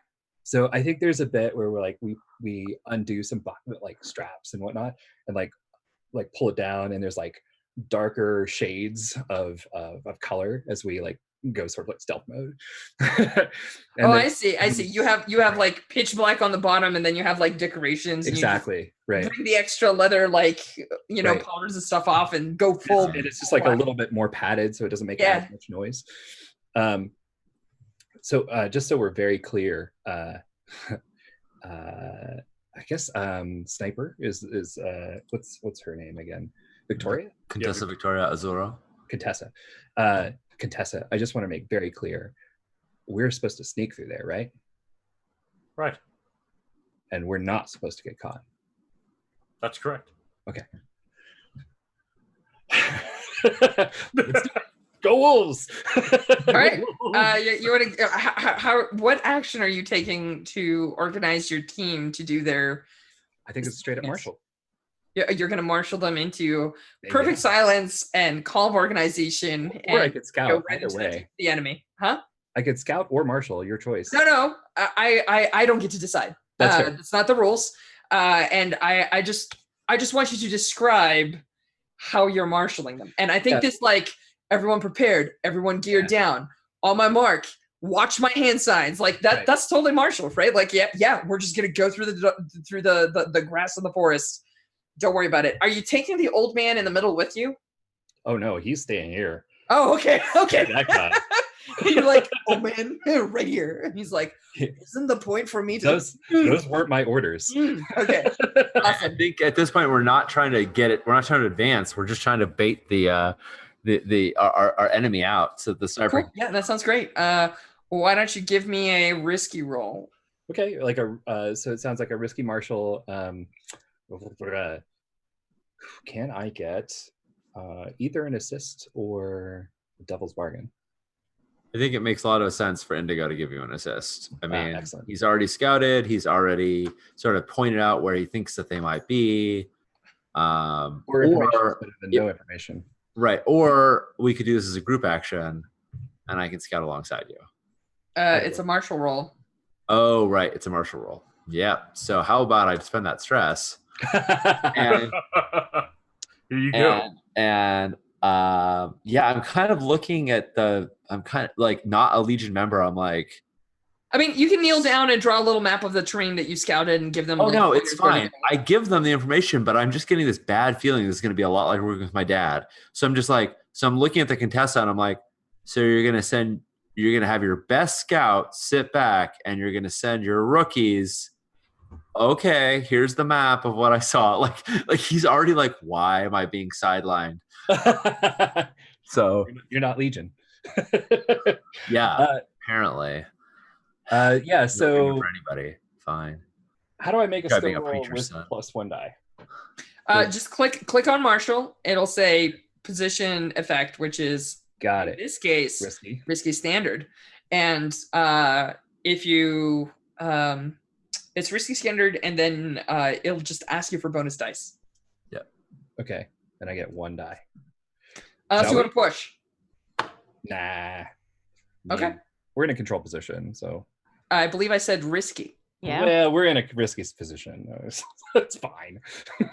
So I think there's a bit where we're like we undo some like straps and whatnot, and like pull it down, and there's like darker shades of color as we like go sort of like stealth mode. I see. You have like pitch black on the bottom, and then you have like decorations. And exactly. Right. Bring the extra leather, like powders and stuff off, and go full. And it's just like a little bit more padded, so it doesn't make as much noise. So just so we're very clear, I guess Sniper is what's her name again? Victoria? Contessa Victoria Azuro. Contessa. Contessa, I just want to make very clear, we're supposed to sneak through there, right? Right. And we're not supposed to get caught. That's correct. Okay. Go Wolves! All right. You want to? How? What action are you taking to organize your team to do their? I think it's straight up martial. You're going to marshal them into perfect silence and calm organization. Or I could scout either way. The enemy, huh? I could scout or marshal, your choice. No. I don't get to decide. That's not the rules. And I just want you to describe how you're marshaling them. And I think this like everyone prepared, everyone geared down, on my mark, watch my hand signs, like that. Right. That's totally martial, right? Like we're just gonna go through the grass of the forest. Don't worry about it. Are you taking the old man in the middle with you? Oh no, he's staying here. Oh, okay. That guy. You're like, oh man, right here. And he's like, isn't the point for me to? Those weren't my orders. Okay. Awesome. I think at this point we're not trying to get it. We're not trying to advance. We're just trying to bait our enemy out. So the sniper. Cool. Yeah, that sounds great. Why don't you give me a risky roll? Okay, like so it sounds like a risky martial. Can I get either an assist or a devil's bargain? I think it makes a lot of sense for Indigo to give you an assist. I mean, excellent. He's already scouted. He's already sort of pointed out where he thinks that they might be. Or information better than no information. Right. Or we could do this as a group action, and I can scout alongside you. It's a martial roll. Oh, right. It's a martial roll. Yeah. So how about I spend that stress? And here you go. And I'm kind of looking at I'm kind of like not a Legion member. I'm like, I mean, you can kneel down and draw a little map of the terrain that you scouted and give them. Oh no, it's fine. I give them the information, but I'm just getting this bad feeling this is going to be a lot like working with my dad. So I'm just like, I'm looking at the Contessa and I'm like, so you're going to have your best scout sit back and you're going to send your rookies okay, here's the map of what I saw. Like he's already like, why am I being sidelined? So You're not Legion. yeah, apparently. Yeah. No anger So for anybody. Fine. how do I make a Try skill being a roll preacher's with son. +1 die? Just click on Marshall. It'll say position effect, which is Got in it. this case Risky. standard. And if you it's risky standard, and then it'll just ask you for bonus dice. Okay. Then I get 1 die. So you want to push? Nah. Okay. We're in a control position, so. I believe I said risky. Yeah. Well, we're in a risky position. It's fine.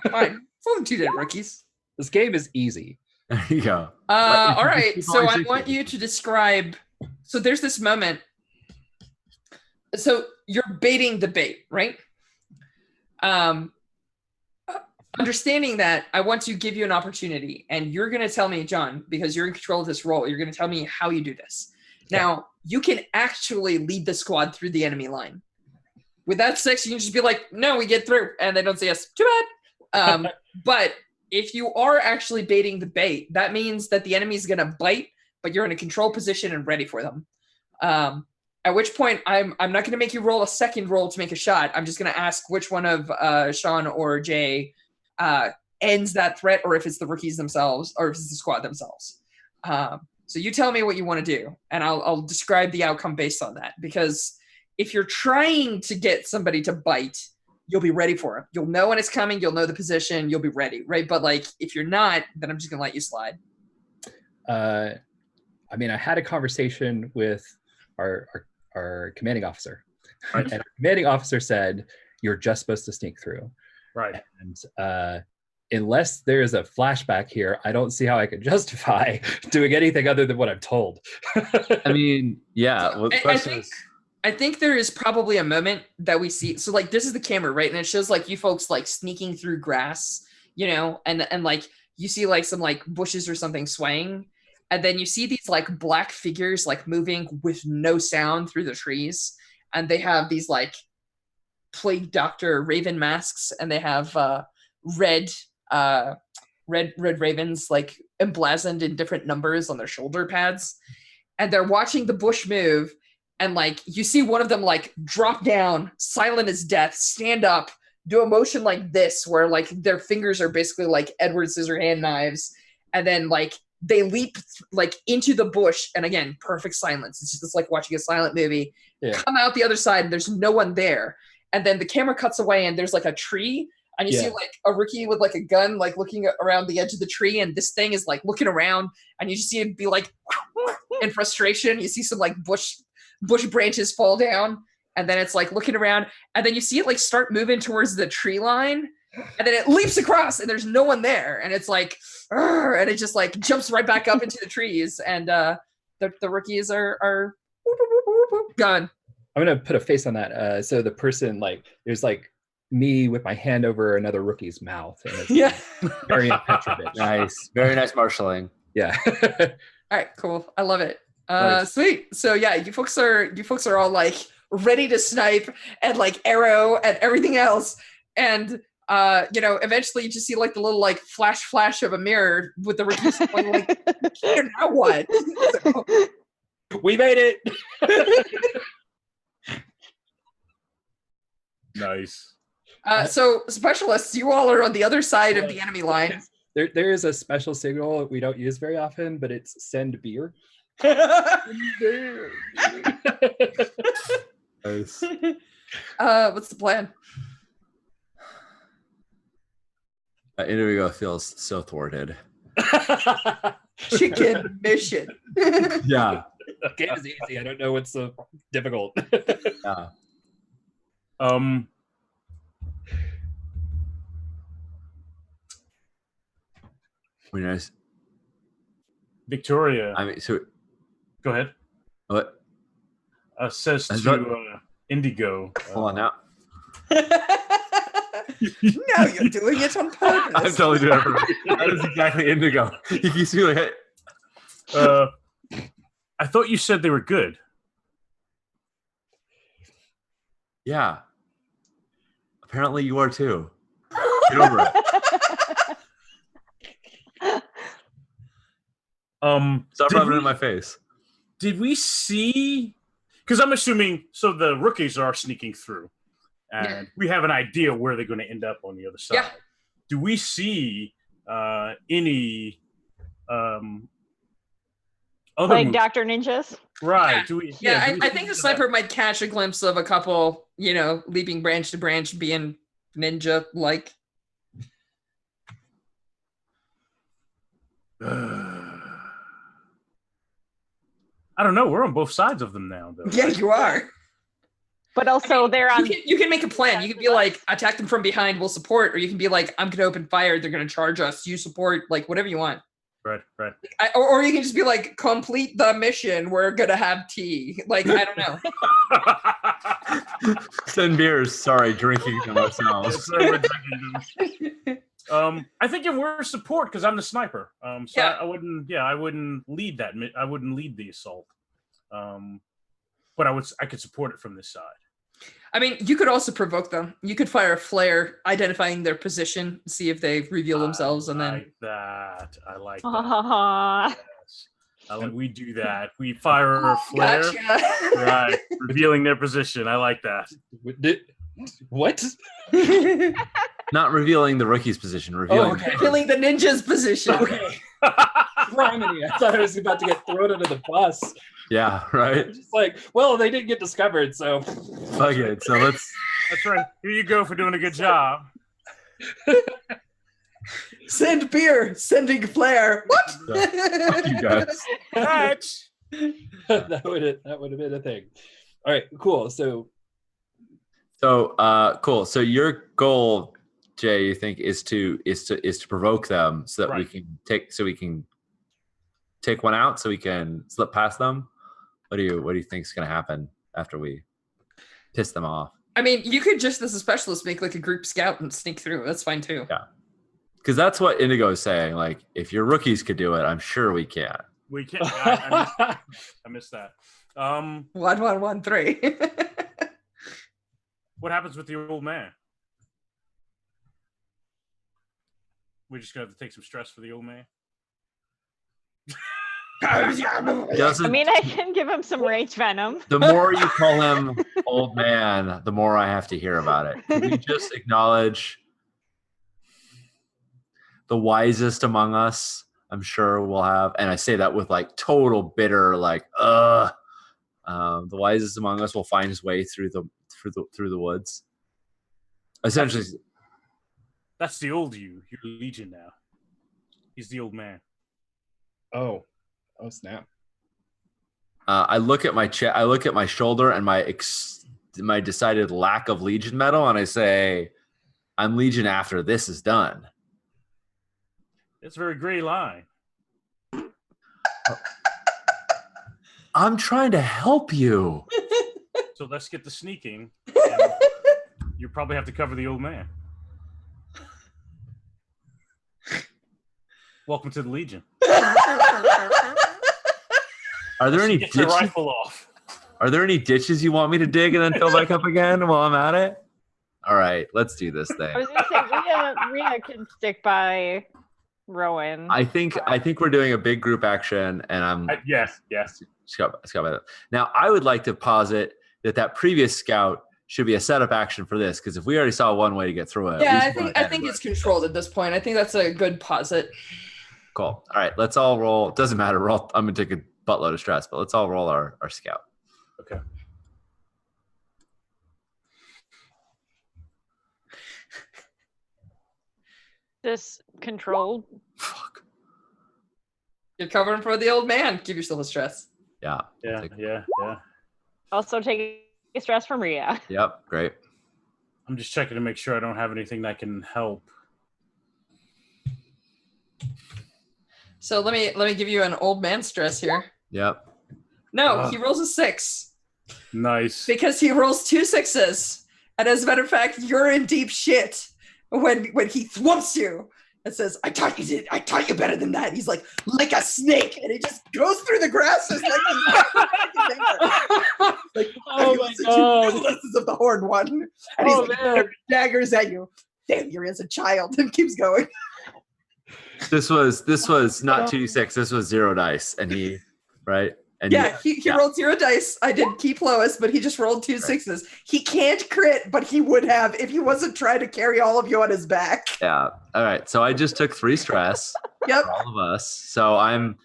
Fine. It's only 2 dead rookies. This game is easy. There you go. All right. Keep So on I shooting. want you to describe. So there's this moment. So you're baiting the bait, right? Understanding that, I want to give you an opportunity, and you're going to tell me, John, because you're in control of this role, you're going to tell me how you do this. Okay. Now, you can actually lead the squad through the enemy line. With that 6, you can just be like, no, we get through, and they don't say yes. Too bad. But if you are actually baiting the bait, that means that the enemy is going to bite, but you're in a control position and ready for them. At which point, I'm not going to make you roll a second roll to make a shot. I'm just going to ask which one of Sean or Jay ends that threat, or if it's the rookies themselves, or if it's the squad themselves. So you tell me what you want to do, and I'll describe the outcome based on that. Because if you're trying to get somebody to bite, you'll be ready for it. You'll know when it's coming. You'll know the position. You'll be ready, right? But like, if you're not, then I'm just gonna let you slide. I mean, I had a conversation with our commanding officer, Right. and our commanding officer said, "You're just supposed to sneak through." Right. And unless there is a flashback here, I don't see how I could justify doing anything other than what I'm told. I mean, yeah. So Well, the question is, I think there is probably a moment that we see. So like, this is the camera, right? And it shows like you folks like sneaking through grass, you know, and like you see like some like bushes or something swaying. And then you see these like black figures like moving with no sound through the trees. And they have these like plague doctor raven masks, and they have red ravens like emblazoned in different numbers on their shoulder pads. And they're watching the bush move. And like, you see one of them like drop down, silent as death, stand up, do a motion like this, where like their fingers are basically like Edward Scissorhand knives. And then like they leap like into the bush. And again, perfect silence. It's just like watching a silent movie. Yeah. Come out the other side and there's no one there. And then the camera cuts away and there's like a tree. And you see like a rookie with like a gun, like looking around the edge of the tree. And this thing is like looking around, and you just see it be like in frustration. You see some like bush branches fall down, and then it's like looking around, and then you see it like start moving towards the tree line, and then it leaps across, and there's no one there, and it's like, and it just like jumps right back up into the trees, and the rookies are gone. I'm gonna put a face on that. So the person, like, there's like me with my hand over another rookie's mouth, and it's Yeah. very Petrovich. nice, very nice marshalling. Yeah. All right, cool. I love it. Nice. Sweet. So yeah, you folks are all like ready to snipe and like arrow and everything else. And you know, eventually you just see like the little like flash of a mirror with the rookies going like, here, now what? So, We made it. Nice. so specialists, you all are on the other side of the enemy line. There is a special signal we don't use very often, but it's send beer. Nice. What's the plan? Indigo feels so thwarted. Chicken mission. Yeah. Game is easy. I don't know what's so difficult. Yeah. Very nice. Victoria, I mean, so go ahead. what? Says That's to Indigo. Hold on now. No, you're doing it on purpose. I'm totally doing it. That is exactly Indigo. He keeps me like, I thought you said they were good. yeah. Apparently you are too. Get over it. Stop rubbing it in my face. Did we see? Because I'm assuming so the rookies are sneaking through, and we have an idea where they're going to end up on the other side. Yeah. Do we see any other Like moves? Dr. Ninjas? Right. Yeah. Do we? Yeah, do we I see think the that? sniper might catch a glimpse of a couple, leaping branch to branch, being ninja-like. I don't know. We're on both sides of them now, though. Yeah, you are. But also they're on. You can make a plan. You can be like, attack them from behind, we'll support. Or you can be like, I'm going to open fire. They're going to charge us. You support, like, whatever you want. Right. Or you can just be like, complete the mission. We're going to have tea. Like, I don't know. Send beers. Sorry, drinking them ourselves. So we're drinking them. I think we're support because I'm the sniper. So Yeah. I wouldn't lead that. I wouldn't lead the assault. But I could support it from this side. I mean, you could also provoke them. You could fire a flare, identifying their position, see if they reveal themselves, and then. I like that. Aw. Yes. We do that. We fire a flare. Gotcha. Right. Revealing their position. I like that. What? Not revealing the rookie's position. Revealing. okay. Revealing the ninja's position. Okay. Criminy. I thought I was about to get thrown under the bus. Yeah. Right. Just like, well, they didn't get discovered, so. Fuck it. So let's. That's right. Here you go for doing a good job. Send beer, sending flare. What? Fuck you guys. Catch. that would have been a thing. All right, cool. So Cool. So your goal, Jay, you think is to provoke them so that Right. we can take one out, so we can slip past them. What do you think is going to happen after we piss them off? I mean, you could just, as a specialist, make like a group scout and sneak through. That's fine too. Yeah. Because that's what Indigo is saying. Like, if your rookies could do it, I'm sure we can. We can't. I missed that. 1113. What happens with the old man? We're just gonna have to take some stress for the old man. I mean, I can give him some rage venom. The more you call him old man, the more I have to hear about it. Can we just acknowledge the wisest among us? I'm sure we'll have, and I say that with like total bitter, like, the wisest among us will find his way through the woods. Essentially, That's the old you. You're Legion now. He's the old man. oh snap. I look at my I look at my shoulder and my decided lack of Legion metal, and I say, I'm Legion after this is done. It's a very gray line. I'm trying to help you. So let's get the sneaking. And you probably have to cover the old man. Welcome to the Legion. Are there any Get your ditches? rifle off. Are there any ditches you want me to dig and then fill back up again while I'm at it? All right, let's do this I thing. was gonna say Rhea can stick by Rowan. I think we're doing a big group action, and I'm Yes. scout by that. Now, I would like to posit that previous scout should be a setup action for this, because if we already saw one way to get through it, Yeah, we I think it's controlled at this point. I think that's a good posit. cool. All right, let's all roll. It doesn't matter. I'm gonna take a buttload of stress, but let's all roll our scout. Okay. This controlled. Fuck. You're covering for the old man. Give yourself a stress. Yeah. Yeah. Also take a stress from Rhea. Yep. Great. I'm just checking to make sure I don't have anything that can help. So let me give you an old man stress here. Yep. No, he rolls a 6 Nice. because he rolls 2 6s, and as a matter of fact, you're in deep shit when he thwumps you and says, "I taught you better than that." He's like a snake, and he just goes through the grasses like, Oh my god. lessons of the horned one. And he's like, daggers at you. Failure as a child, and keeps going. This was not 2d6. This was 0 dice, and he right. And he rolled 0 dice. I did keep lowest, but he just rolled 2 sixes. He can't crit, but he would have if he wasn't trying to carry all of you on his back. Yeah. All right. So I just took 3 stress. Yep. For all of us. So I'm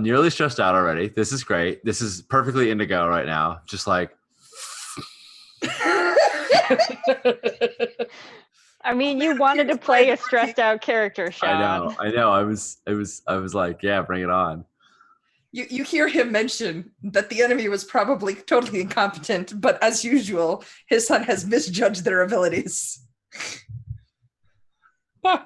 nearly stressed out already. This is great. This is perfectly indigo right now. Just like. I mean, you wanted to play a stressed out character, Sean. I know. I was like, yeah, bring it on. You hear him mention that the enemy was probably totally incompetent, but as usual, his son has misjudged their abilities. Oh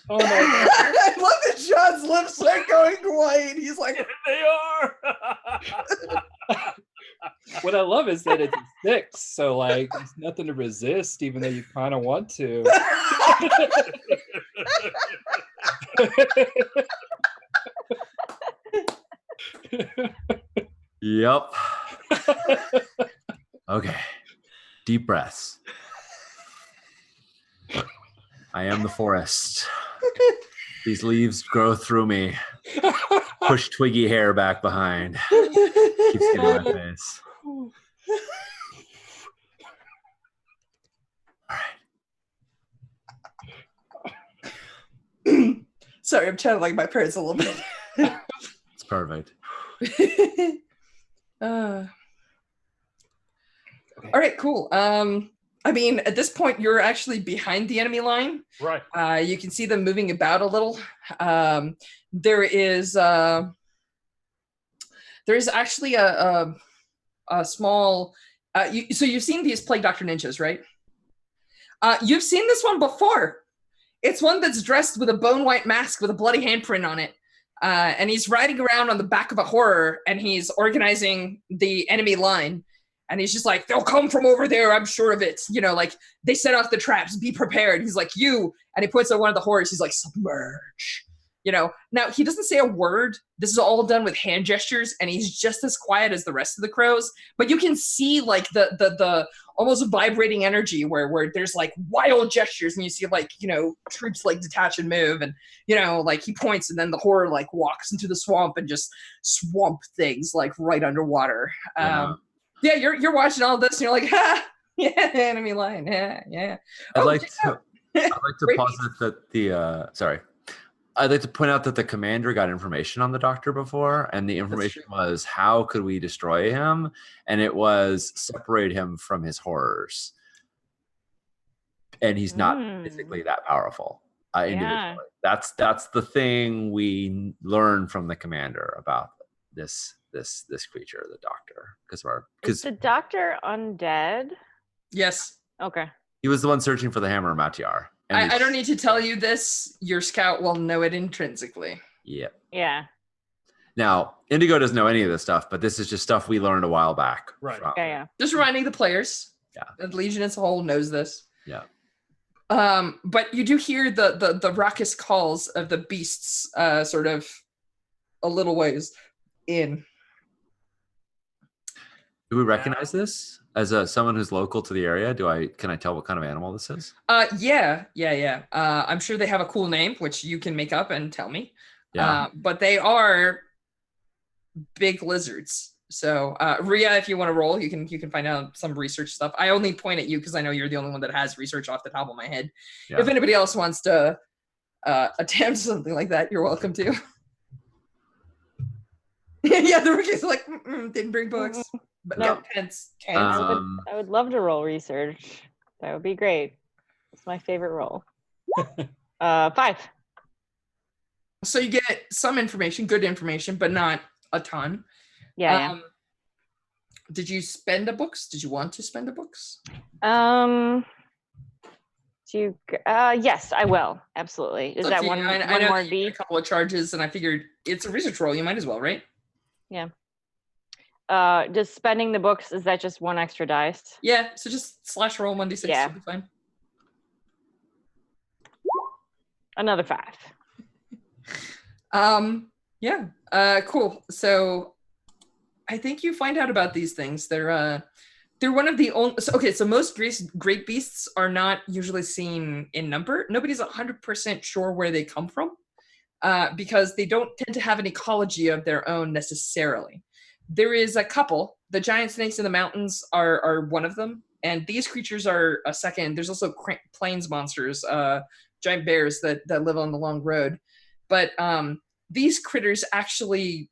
my God. I love that Sean's lips are going white. He's like, They are. What I love is that it's a 6, so like there's nothing to resist, even though you kind of want to. Yep. Okay. Deep breaths. I am the forest. These leaves grow through me. Push twiggy hair back behind. Keeps getting in my face. All right. Sorry, I'm chatting like my parents a little bit. It's perfect. All right, cool. I mean, at this point, you're actually behind the enemy line. Right. You can see them moving about a little. There is actually a small. So you've seen these Plague Doctor ninjas, right? You've seen this one before. It's one that's dressed with a bone white mask with a bloody handprint on it. And he's riding around on the back of a horror, and he's organizing the enemy line. And he's just like, they'll come from over there, I'm sure of it. You know, like, they set off the traps, be prepared. He's like, you. And he points at one of the horrors. He's like, submerge. You know, now he doesn't say a word. This is all done with hand gestures, and he's just as quiet as the rest of the crows. But you can see like the almost vibrating energy where there's like wild gestures, and you see like, you know, troops like detach and move, and you know, like he points, and then the horror like walks into the swamp and just swamp things like right underwater. Yeah, you're watching all this, and you're like, ha, yeah, enemy line, yeah. I'd like to posit that the sorry. I'd like to point out that the commander got information on the doctor before, and the information was how could we destroy him, and it was separate him from his horrors. And he's not physically that powerful individually. That's the thing we learned from the commander about this creature, the doctor, is the doctor undead? Yes. Okay. He was the one searching for the hammer of Matiar. I don't need to tell you this. Your scout will know it intrinsically. Yep. Yeah. Now, Indigo doesn't know any of this stuff, but this is just stuff we learned a while back. Right. Yeah. Just reminding the players. Yeah. The Legion as a whole knows this. Yeah. But you do hear the raucous calls of the beasts sort of a little ways in. Do we recognize this as someone who's local to the area? Can I tell what kind of animal this is? Yeah. I'm sure they have a cool name, which you can make up and tell me. Yeah. But they are big lizards. So, Ria, if you want to roll, you can find out some research stuff. I only point at you because I know you're the only one that has research off the top of my head. Yeah. If anybody else wants to attempt something like that, you're welcome to. Yeah, the rookie's like, didn't bring books. But no, pens. I would love to roll research. That would be great. It's my favorite roll. 5. So you get some information, good information, but not a ton. Yeah. Did you spend a books? Did you want to spend a books? Yes, I will. Absolutely. Is that one more D? A couple of charges, and I figured it's a research roll. You might as well, right? Yeah. Just spending the books, is that just one extra dice? Yeah, so just slash roll 1d6. Yeah. Should be fine. Another 5. Yeah. Cool. So I think you find out about these things. They're They're one of the only. So most great beasts are not usually seen in number. Nobody's 100% sure where they come from, because they don't tend to have an ecology of their own necessarily. There is a couple. The giant snakes in the mountains are one of them, and these creatures are a second. There's also plains monsters, giant bears that live on the long road, but these critters actually.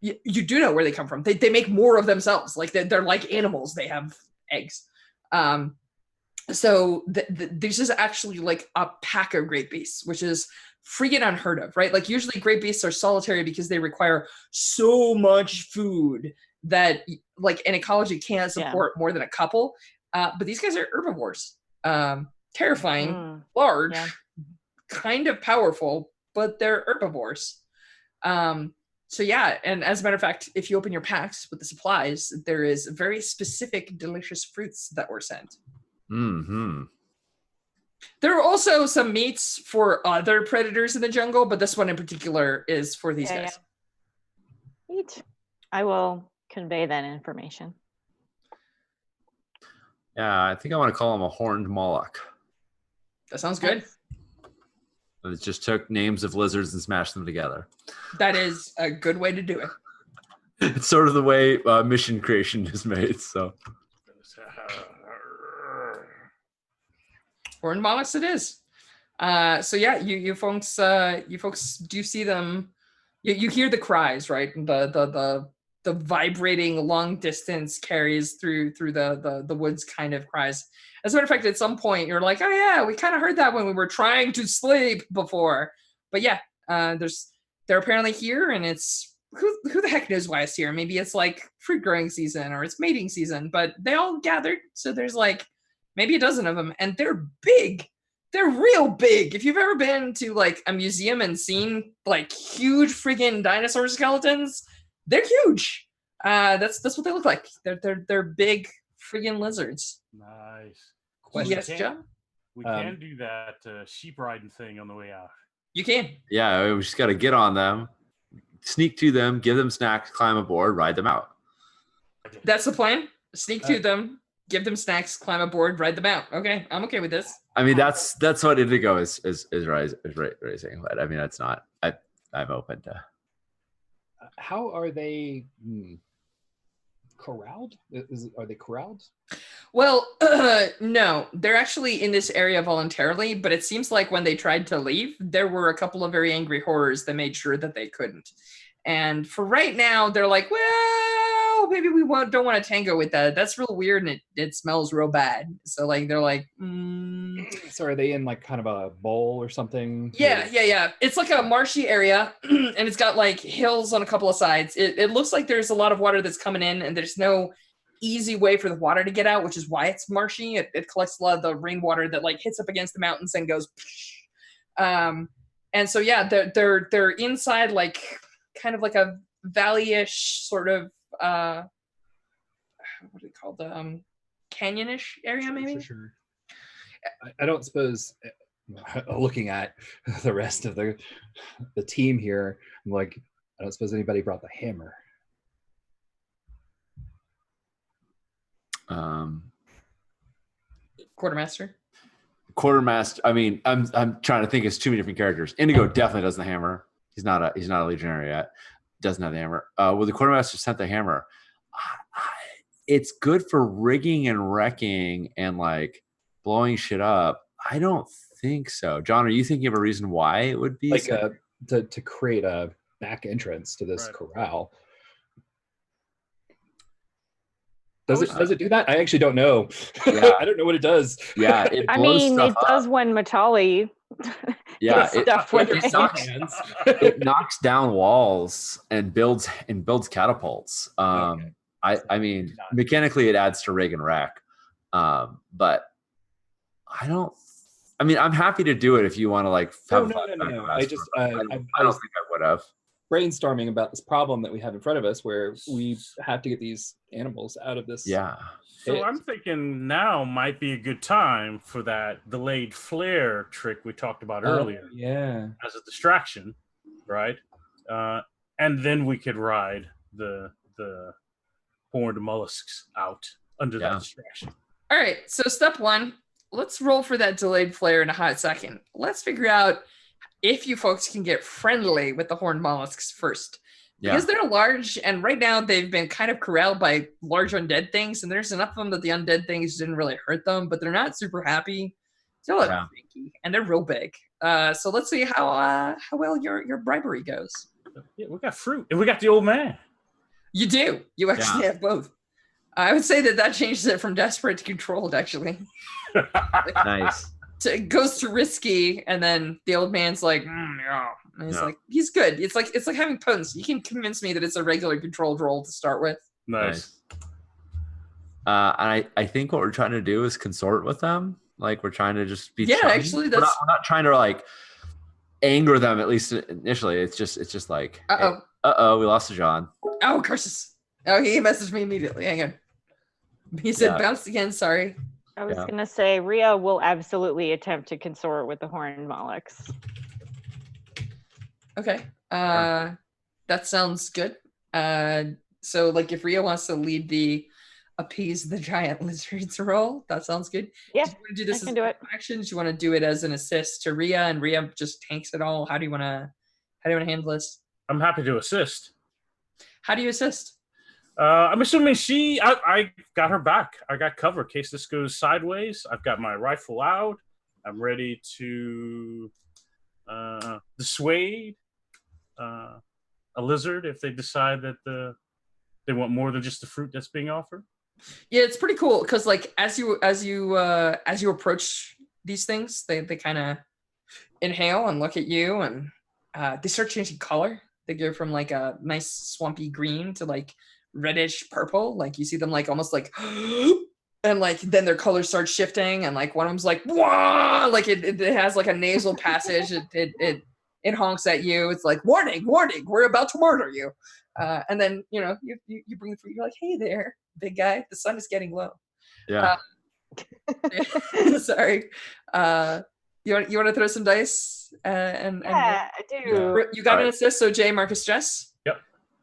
You do know where they come from. They make more of themselves. Like they're like animals. They have eggs. So this is actually like a pack of great beasts, which is freaking unheard of, right? Like usually great beasts are solitary because they require so much food that like an ecology can't support more than a couple. But these guys are herbivores. Terrifying, large, kind of powerful, but they're herbivores. So yeah, and as a matter of fact, if you open your packs with the supplies, there is very specific delicious fruits that were sent. Mm-hmm. There are also some meats for other predators in the jungle, but this one in particular is for these guys. Yeah. Neat. I will convey that information. Yeah, I think I want to call him a horned Moloch. That sounds good. It just took names of lizards and smashed them together. That is a good way to do it. It's sort of the way mission creation is made. So, horned Molochs it is. So yeah, you folks do see them. You hear the cries, right? The vibrating long distance carries through the woods kind of cries. As a matter of fact, at some point you're like, oh yeah, we kind of heard that when we were trying to sleep before. But yeah, they're apparently here, and it's who the heck knows why it's here. Maybe it's like fruit growing season or it's mating season, but they all gathered. So there's like maybe a dozen of them, and they're big. They're real big. If you've ever been to like a museum and seen like huge freaking dinosaur skeletons, they're huge. That's what they look like. They're big freaking lizards. Nice. Yes, John? We can do that sheep riding thing on the way out. You can. Yeah, we just got to get on them, sneak to them, give them snacks, climb aboard, ride them out. That's the plan. Sneak to them, give them snacks, climb aboard, ride them out. Okay, I'm okay with this. I mean, that's what Indigo is raising. But I mean, that's not. I'm open to. How are they corralled? Are they corralled? Well, no, they're actually in this area voluntarily, but it seems like when they tried to leave, there were a couple of very angry horrors that made sure that they couldn't. And for right now, they're like, well, maybe we don't want to tango with that. That's real weird, and it smells real bad. So like they're like, So are they in like kind of a bowl or something? Yeah. It's like a marshy area, and it's got like hills on a couple of sides. It looks like there's a lot of water that's coming in, and there's no easy way for the water to get out, which is why it's marshy. It collects a lot of the rainwater that like hits up against the mountains and goes. And so yeah, they're inside like kind of like a valley-ish sort of what do they call the canyon-ish area maybe. Sure. I don't suppose, looking at the rest of the team here, I'm like, I don't suppose anybody brought the hammer. Quartermaster. I mean, I'm trying to think. It's too many different characters. Indigo definitely doesn't the hammer. He's not a legionary yet. Doesn't have the hammer. Well, the quartermaster sent the hammer. It's good for rigging and wrecking and like blowing shit up. I don't think so. John, are you thinking of a reason why it would be like to create a back entrance to this corral? Does it do that? I actually don't know. Yeah. I don't know what it does. Yeah, it blows stuff it does up. when Matali it knocks down walls and builds catapults. Okay. I mean, mechanically it adds to rig and rack, but I'm happy to do it if you want to like. No. I don't think I would have. Brainstorming about this problem that we have in front of us, where we have to get these animals out of this. Yeah. So I'm thinking now might be a good time for that delayed flare trick we talked about earlier. Yeah. As a distraction, right? And then we could ride the horned mollusks out under Yeah. that distraction. All right. So step one, let's roll for that delayed flare in a hot second. Let's figure out if you folks can get friendly with the horned mollusks first. Because they're large, and right now they've been kind of corralled by large undead things, and there's enough of them that the undead things didn't really hurt them, but they're not super happy. They're a little cranky, and they're real big. So let's see how well your bribery goes. Yeah, we got fruit, and we got the old man. You do. You actually have both. I would say that changes it from desperate to controlled, actually. Nice. So it goes to risky, and then the old man's like, yeah. And he's like, he's good. It's like having potency. You can convince me that it's a regular controlled roll to start with. Nice. And I think what we're trying to do is consort with them. Like, we're trying to just be chummy. Actually, we're not trying to like anger them, at least initially. It's just like, we lost to John. Oh, curses. Oh, he messaged me immediately. Hang on. He said bounced again, sorry. I was gonna say Rhea will absolutely attempt to consort with the horned mollusks. Okay. That sounds good. So like if Rhea wants to lead the appease the giant lizards roll, that sounds good. Yeah, do you want to do this I can do it. Actions? Do you want to do it as an assist to Rhea, and Rhea just tanks it all? How do you want to handle this? I'm happy to assist. How do you assist? I'm assuming I got her back. I got cover in case this goes sideways. I've got my rifle out. I'm ready to dissuade a lizard if they decide that they want more than just the fruit that's being offered. Yeah, it's pretty cool because like as you approach these things, they kind of inhale and look at you, and they start changing color. They go from like a nice swampy green to like reddish purple. Like you see them like almost like and like then their colors start shifting, and like one of them's like wah, like it has like a nasal passage. It honks at you. It's like warning, we're about to murder you. And then you bring the fruit. You're like, hey there, big guy. The sun is getting low. Yeah. Sorry. You want to throw some dice? I do. You got an assist, so J, Marcus Stress. Yep.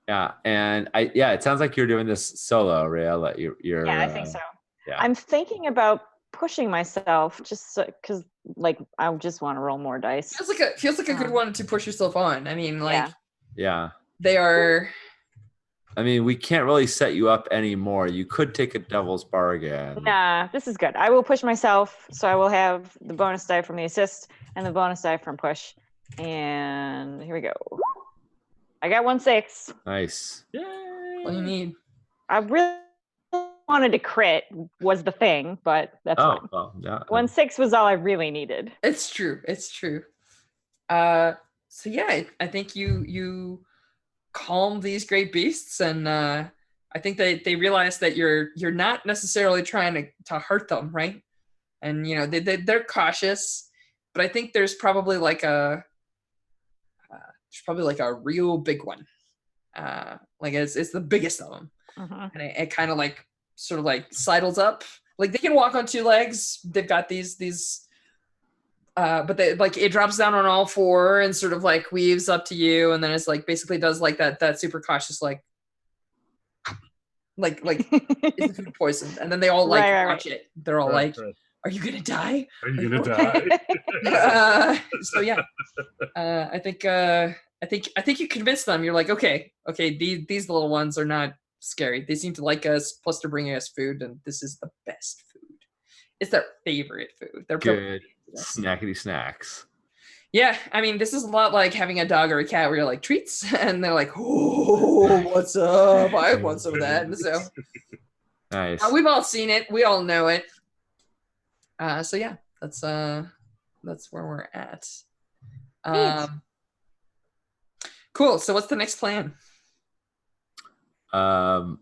Yeah, and it sounds like you're doing this solo, Rhea. You're. Yeah, I think so. Yeah. I'm thinking about pushing myself just because, like, I just want to roll more dice. Feels like a good one to push yourself on. I mean, like, yeah, they are. I mean, we can't really set you up anymore. You could take a devil's bargain. Nah, this is good. I will push myself, so I will have the bonus die from the assist and the bonus die from push. And here we go. I got 1-6. Nice. Yay! What do you need? I really wanted to crit was the thing, but that's fine. Well, yeah. 1-6 was all I really needed. It's true. So yeah, I think you calm these great beasts, and I think they realize that you're not necessarily trying to hurt them, right? And they're cautious, but I think there's probably like a real big one. Like it's the biggest of them, and it kind of like sort of like sidles up. Like they can walk on two legs. They've got these. But they like it drops down on all four and sort of like weaves up to you, and then it's like basically does like that super cautious like it's food poisoned, and then they all like watch it. They're all like, "Are you gonna die? Are you gonna die?" So yeah, I think you convinced them. You're like, okay, these little ones are not scary. They seem to like us. Plus, they're bringing us food, and this is the best food. It's their favorite food. They're good. Snackety snacks. Yeah, I mean, this is a lot like having a dog or a cat where you're like treats, and they're like, "Oh, what's up? I want some of that." And so, nice. We've all seen it. We all know it. So yeah, that's where we're at. Cool. So what's the next plan? Are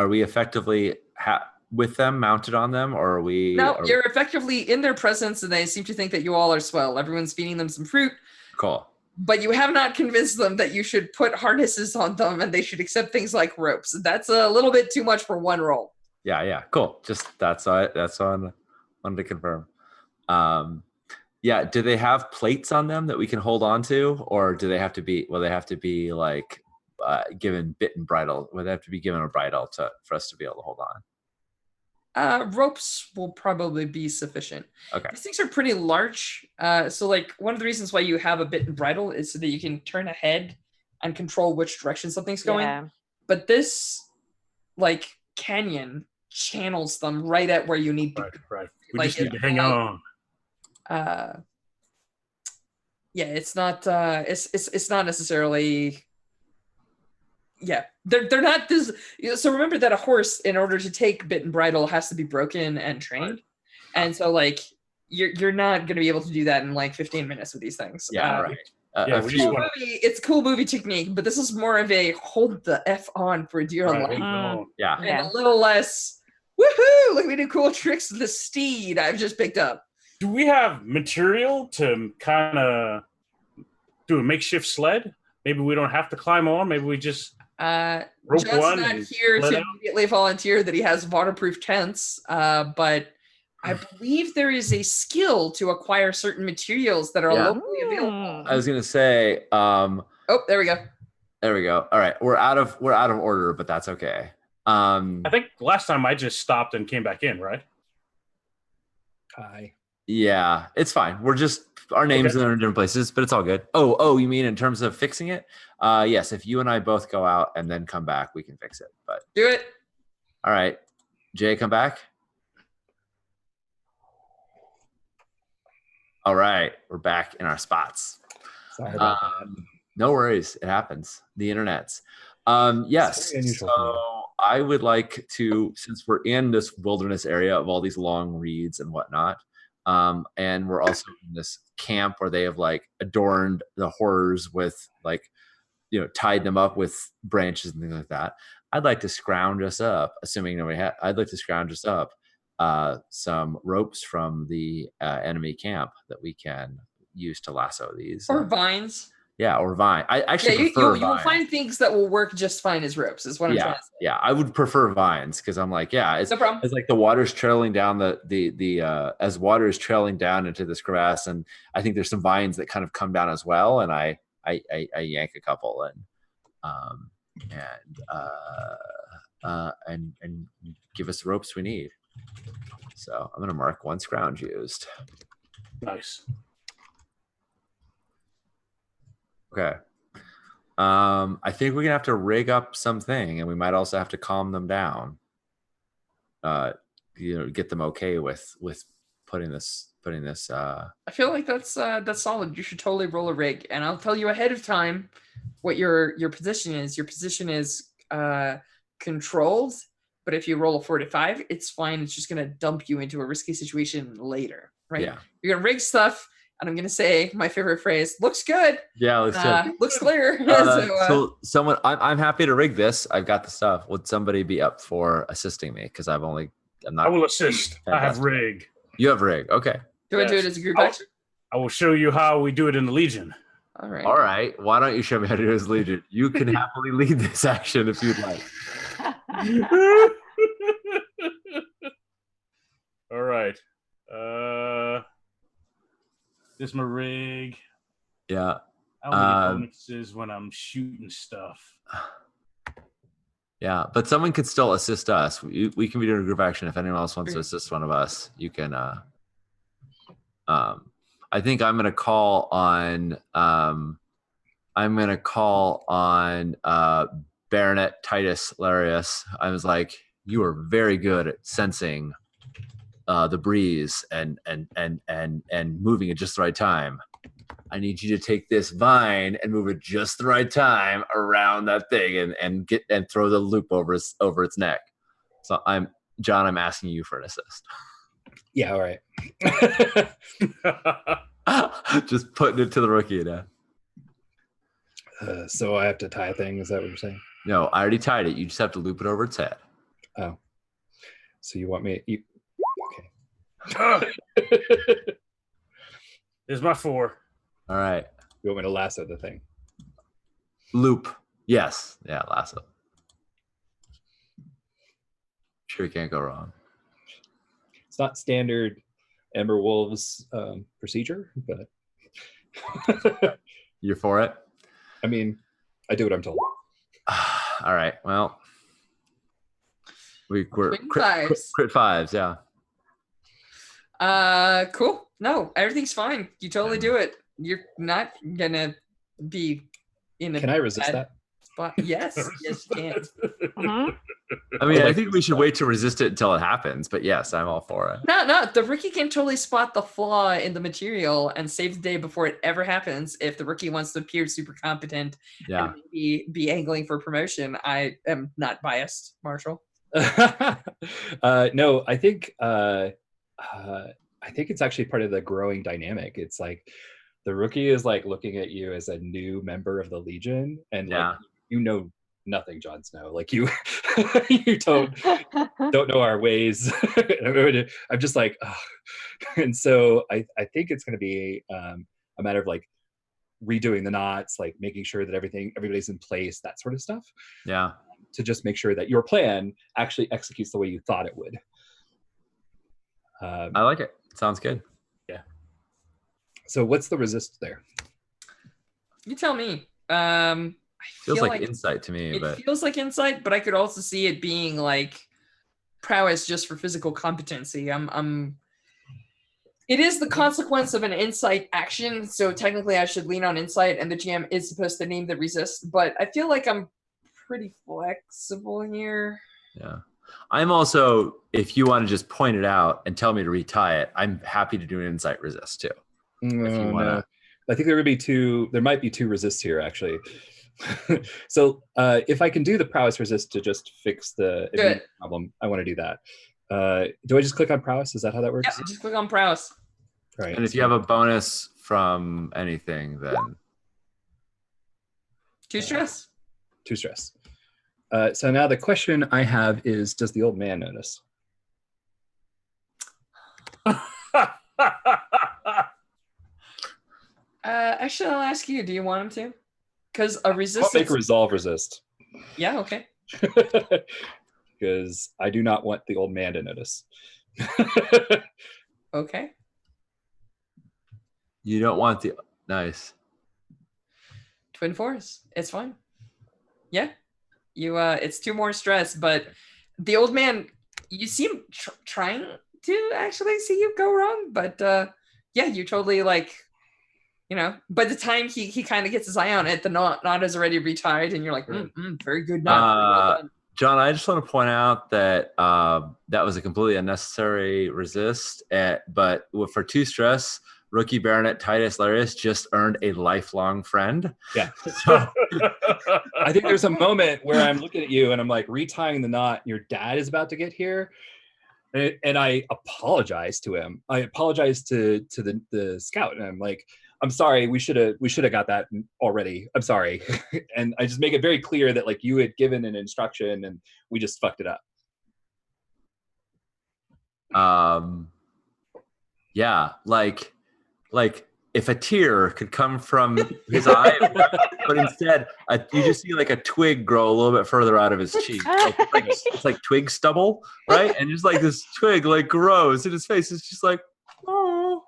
we effectively with them, mounted on them, or are we? No, you're effectively in their presence, and they seem to think that you all are swell. Everyone's feeding them some fruit. Cool. But you have not convinced them that you should put harnesses on them and they should accept things like ropes. That's a little bit too much for one roll. Yeah, cool. Just that's all I wanted to confirm. Yeah, do they have plates on them that we can hold on to, or do they have to be? Well, they have to be like given bit and bridle. Would they have to be given a bridle for us to be able to hold on? Ropes will probably be sufficient. Okay. These things are pretty large. So like one of the reasons why you have a bit and bridle is so that you can turn ahead and control which direction something's going. Yeah. But this like canyon channels them right at where you need to. Right. We Like, just need to hang like, on. Yeah, it's not it's not necessarily they're not this. So remember that a horse, in order to take bit and bridle, has to be broken and trained, and so like you're not going to be able to do that in like 15 minutes with these things. Right. It's cool movie technique, but this is more of a hold the F on for dear life, Yeah. and a little less woohoo! Like we do cool tricks with the steed I've just picked up. Do we have material to kind of do a makeshift sled? Maybe we don't have to climb on. Maybe we just rope John's one not and here let to out? immediately volunteer that he has waterproof tents, but I believe there is a skill to acquire certain materials that are locally available. I was gonna say. Oh, there we go. There we go. All right, we're out of order, but that's okay. I think last time I just stopped and came back in, right? Hi. Yeah, it's fine. We're just our names are in different places, but it's all good. Oh, you mean in terms of fixing it? Yes. If you and I both go out and then come back, we can fix it. But do it. All right, Jay, come back. All right, we're back in our spots. Sorry about that. No worries, it happens. The internet's. Yes. very unusual for me. So I would like to, since we're in this wilderness area of all these long reeds and whatnot, and we're also in this camp where they have like adorned the horrors with like, tied them up with branches and things like that. I'd like to scrounge us up, assuming nobody I'd like to scrounge us up some ropes from the enemy camp that we can use to lasso these. Or vines. Yeah, or vine. I actually prefer you will find things that will work just fine as ropes, is what I'm trying to say. Yeah, I would prefer vines because I'm like, it's no problem. It's like the water's trailing down the as water is trailing down into this grass, and I think there's some vines that kind of come down as well, and I yank a couple and give us the ropes we need. So I'm gonna mark one scrounge used. Nice. Okay. I think we're gonna have to rig up something, and we might also have to calm them down. Get them okay with putting this. I feel like that's solid. You should totally roll a rig, and I'll tell you ahead of time what your position is. Your position is controlled, but if you roll a 4 to 5, it's fine. It's just gonna dump you into a risky situation later, right? Yeah. You're gonna rig stuff. And I'm going to say my favorite phrase, looks good. Yeah, looks good. Looks clear. So someone, I'm happy to rig this. I've got the stuff. Would somebody be up for assisting me? Because I'm not. I will assist. Fantastic. I have rig. You have rig. Okay. Do I do it as a group action? I will show you how we do it in the Legion. All right. All right. Why don't you show me how to do it as Legion? You can happily lead this action if you'd like. All right. This is my rig. Yeah. I only get bonuses when I'm shooting stuff. Yeah, but someone could still assist us. We can be doing a group action. If anyone else wants to assist one of us, you can. I think I'm going to call on. Baronet Titus Larius. I was like, you are very good at sensing the breeze and moving at just the right time. I need you to take this vine and move it just the right time around that thing and throw the loop over its neck. So I'm asking you for an assist. Yeah, all right. Just putting it to the rookie now. So I have to tie a thing. Is that what you're saying? No, I already tied it. You just have to loop it over its head. Oh, so you want me? Okay. Here's my 4. All right. You want me to lasso the thing? Loop. Yes. Yeah, lasso. Sure, can't go wrong. It's not standard Ember Wolves procedure, but You're for it? I mean, I do what I'm told. All right. Well, we're Twin fives. crit fives, yeah. Cool. No, everything's fine. You totally do it. You're not gonna be in a Can I resist bad that? spot. Yes, yes, you can. Mhm. I mean, Or I like think we should wait to resist it until it happens. But yes, I'm all for it. No, the rookie can totally spot the flaw in the material and save the day before it ever happens. If the rookie wants to appear super competent Yeah. and maybe be angling for promotion, I am not biased, Marshall. No, I think it's actually part of the growing dynamic. It's like the rookie is like looking at you as a new member of the Legion, and Yeah. like you know nothing, Jon Snow. Like you you don't know our ways. I'm just like, ugh. And so I think it's going to be a matter of like redoing the knots, like making sure that everybody's in place, that sort of stuff. Yeah. To just make sure that your plan actually executes the way you thought it would. I like it. Sounds good. So what's the resist there? You tell me. I Feels feel like insight to me, it but feels like insight, but I could also see it being like prowess just for physical competency. It is the consequence of an insight action, so technically I should lean on insight, and the GM is supposed to name the resist, but I feel like I'm pretty flexible here. yeah. I'm also, if you want to just point it out and tell me to retie it, I'm happy to do an insight resist too. No. I think there might be two resists here actually. So if I can do the prowess resist to just fix the immediate problem, I want to do that. Do I just click on prowess? Is that how that works? Yeah, just click on prowess. Right. And if you have a bonus from anything, then 2 stress. 2 stress. So now the question I have is, does the old man notice? Actually, I'll ask you. Do you want him to? Because a I'll resistance. make a resolve resist. Yeah. Okay. Because I do not want the old man to notice. Okay. you don't want the nice. Twin force. It's fine. Yeah. You. It's 2 more stress, but the old man. You seem trying to actually see you go wrong, but yeah, you totally like. You know, by the time he kind of gets his eye on it, the knot is already retied, and you're like, very good knot. Well done. John, I just want to point out that that was a completely unnecessary resist. But for 2 stress, rookie Baronet Titus Larius just earned a lifelong friend. Yeah. So, I think there's a moment where I'm looking at you and I'm like retying the knot. Your dad is about to get here. And I apologize to him. I apologize to the scout. And I'm like, I'm sorry, we should have got that already. I'm sorry. And I just make it very clear that like you had given an instruction and we just fucked it up. Yeah, like if a tear could come from his eye, but instead you just see like a twig grow a little bit further out of his cheek. It's like twig stubble, right? And just like this twig like grows in his face. It's just like, oh.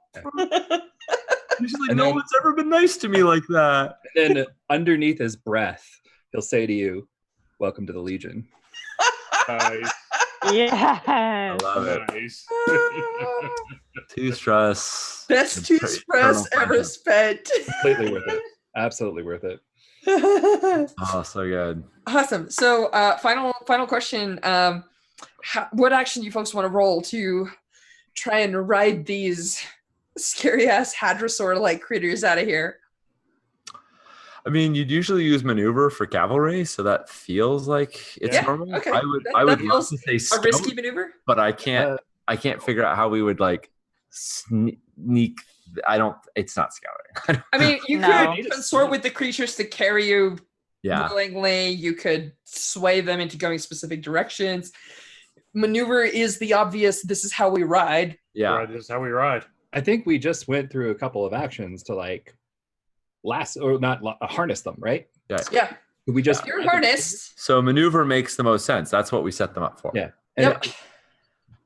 He's like, and no then, one's ever been nice to me like that. And then underneath his breath, he'll say to you, "Welcome to the Legion." Nice. Yeah. I love it. Nice. 2 stress. Best 2 stress ever spent. Completely worth it. Absolutely worth it. Oh, so good. Awesome. So, final question. What action do you folks want to roll to try and ride these scary ass hadrosaur like critters out of here? I mean, you'd usually use maneuver for cavalry, so that feels like it's normal. Okay. I would that love to say a scout, risky maneuver, but I can't figure out how we would like sneak. It's not scouting. I mean, you No. could consort with the creatures to carry you Yeah. willingly. You could sway them into going specific directions. Maneuver is the obvious, this is how we ride. Yeah. Right, this is how we ride. I think we just went through a couple of actions to like harness them, right? Yeah. We just You're harnessed. So maneuver makes the most sense. That's what we set them up for. Yeah. And Yep.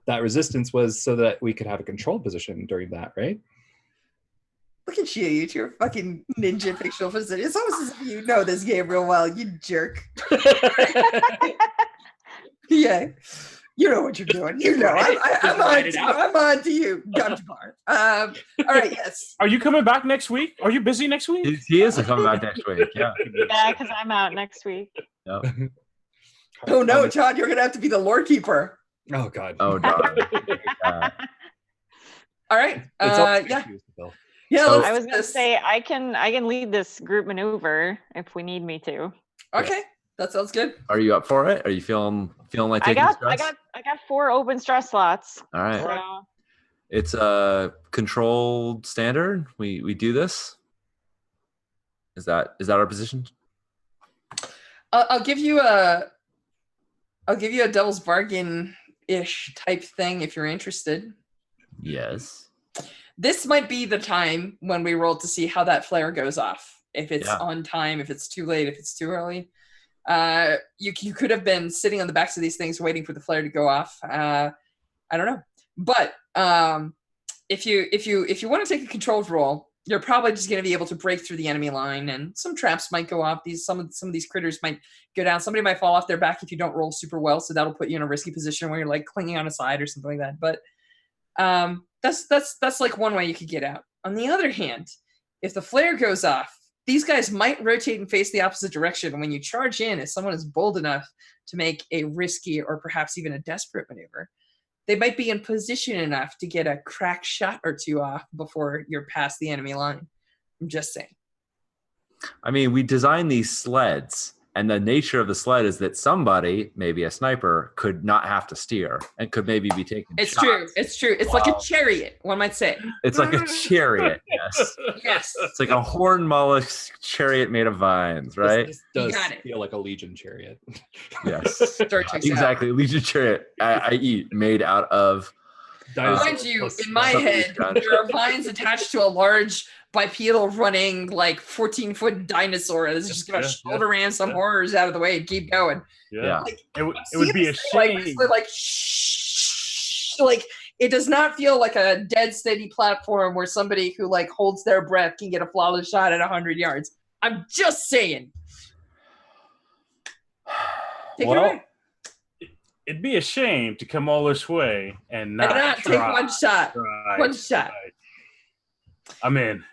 that resistance was so that we could have a control position during that, right? Look at you. You're a fucking ninja fictional facility. It's almost as if you know this game real well, you jerk. Yeah. You know what you're doing. You know. I'm on to you. I'm on to you, Gunjar. All right, yes. Are you coming back next week? Are you busy next week? He is coming back next week. Yeah. Yeah, because I'm out next week. Yep. Oh no, John, you're gonna have to be the lore keeper. Oh God. Oh darn. All right. It's all Yeah. Bill. Yeah. So- I was gonna say I can lead this group maneuver if we need me to. Okay, that sounds good. Are you up for it? Are you feeling like I taking got stress? 4 open stress slots. All right. So It's a controlled standard. We do this. Is that our position? I'll give you a devil's bargain ish type thing if you're interested. Yes. This might be the time when we roll to see how that flare goes off. If it's Yeah. on time, if it's too late, if it's too early. You could have been sitting on the backs of these things waiting for the flare to go off. I don't know, but if you want to take a controlled roll, you're probably just going to be able to break through the enemy line, and some traps might go off. Some of these critters might go down. Somebody might fall off their back if you don't roll super well, so that'll put you in a risky position where you're like clinging on a side or something like that. But that's like one way you could get out. On the other hand, if the flare goes off, these guys might rotate and face the opposite direction. When you charge in, if someone is bold enough to make a risky or perhaps even a desperate maneuver, they might be in position enough to get a crack shot or two off before you're past the enemy line. I'm just saying. I mean, we designed these sleds, and the nature of the sled is that somebody, maybe a sniper, could not have to steer and could maybe be taking It's shots. true. It's true. It's like a chariot, one might say. It's like a chariot. Yes. Yes. It's like a horn mollusk chariot made of vines, right? This does got it. feel like a Legion chariot. Yes. Start checks out. Exactly. Legion chariot, i.e., made out of. Mind you, in my head, there are vines attached to a large bipedal running like 14-foot dinosaur that's just gonna shoulder ram some horrors out of the way and keep going. Yeah. Like, It would be a like, shame. basically like shh, like it does not feel like a dead steady platform where somebody who like holds their breath can get a flawless shot at 100 yards. I'm just saying. Take it Well, away. It'd be a shame to come all this way and not take one shot. try, One shot. try. I'm in.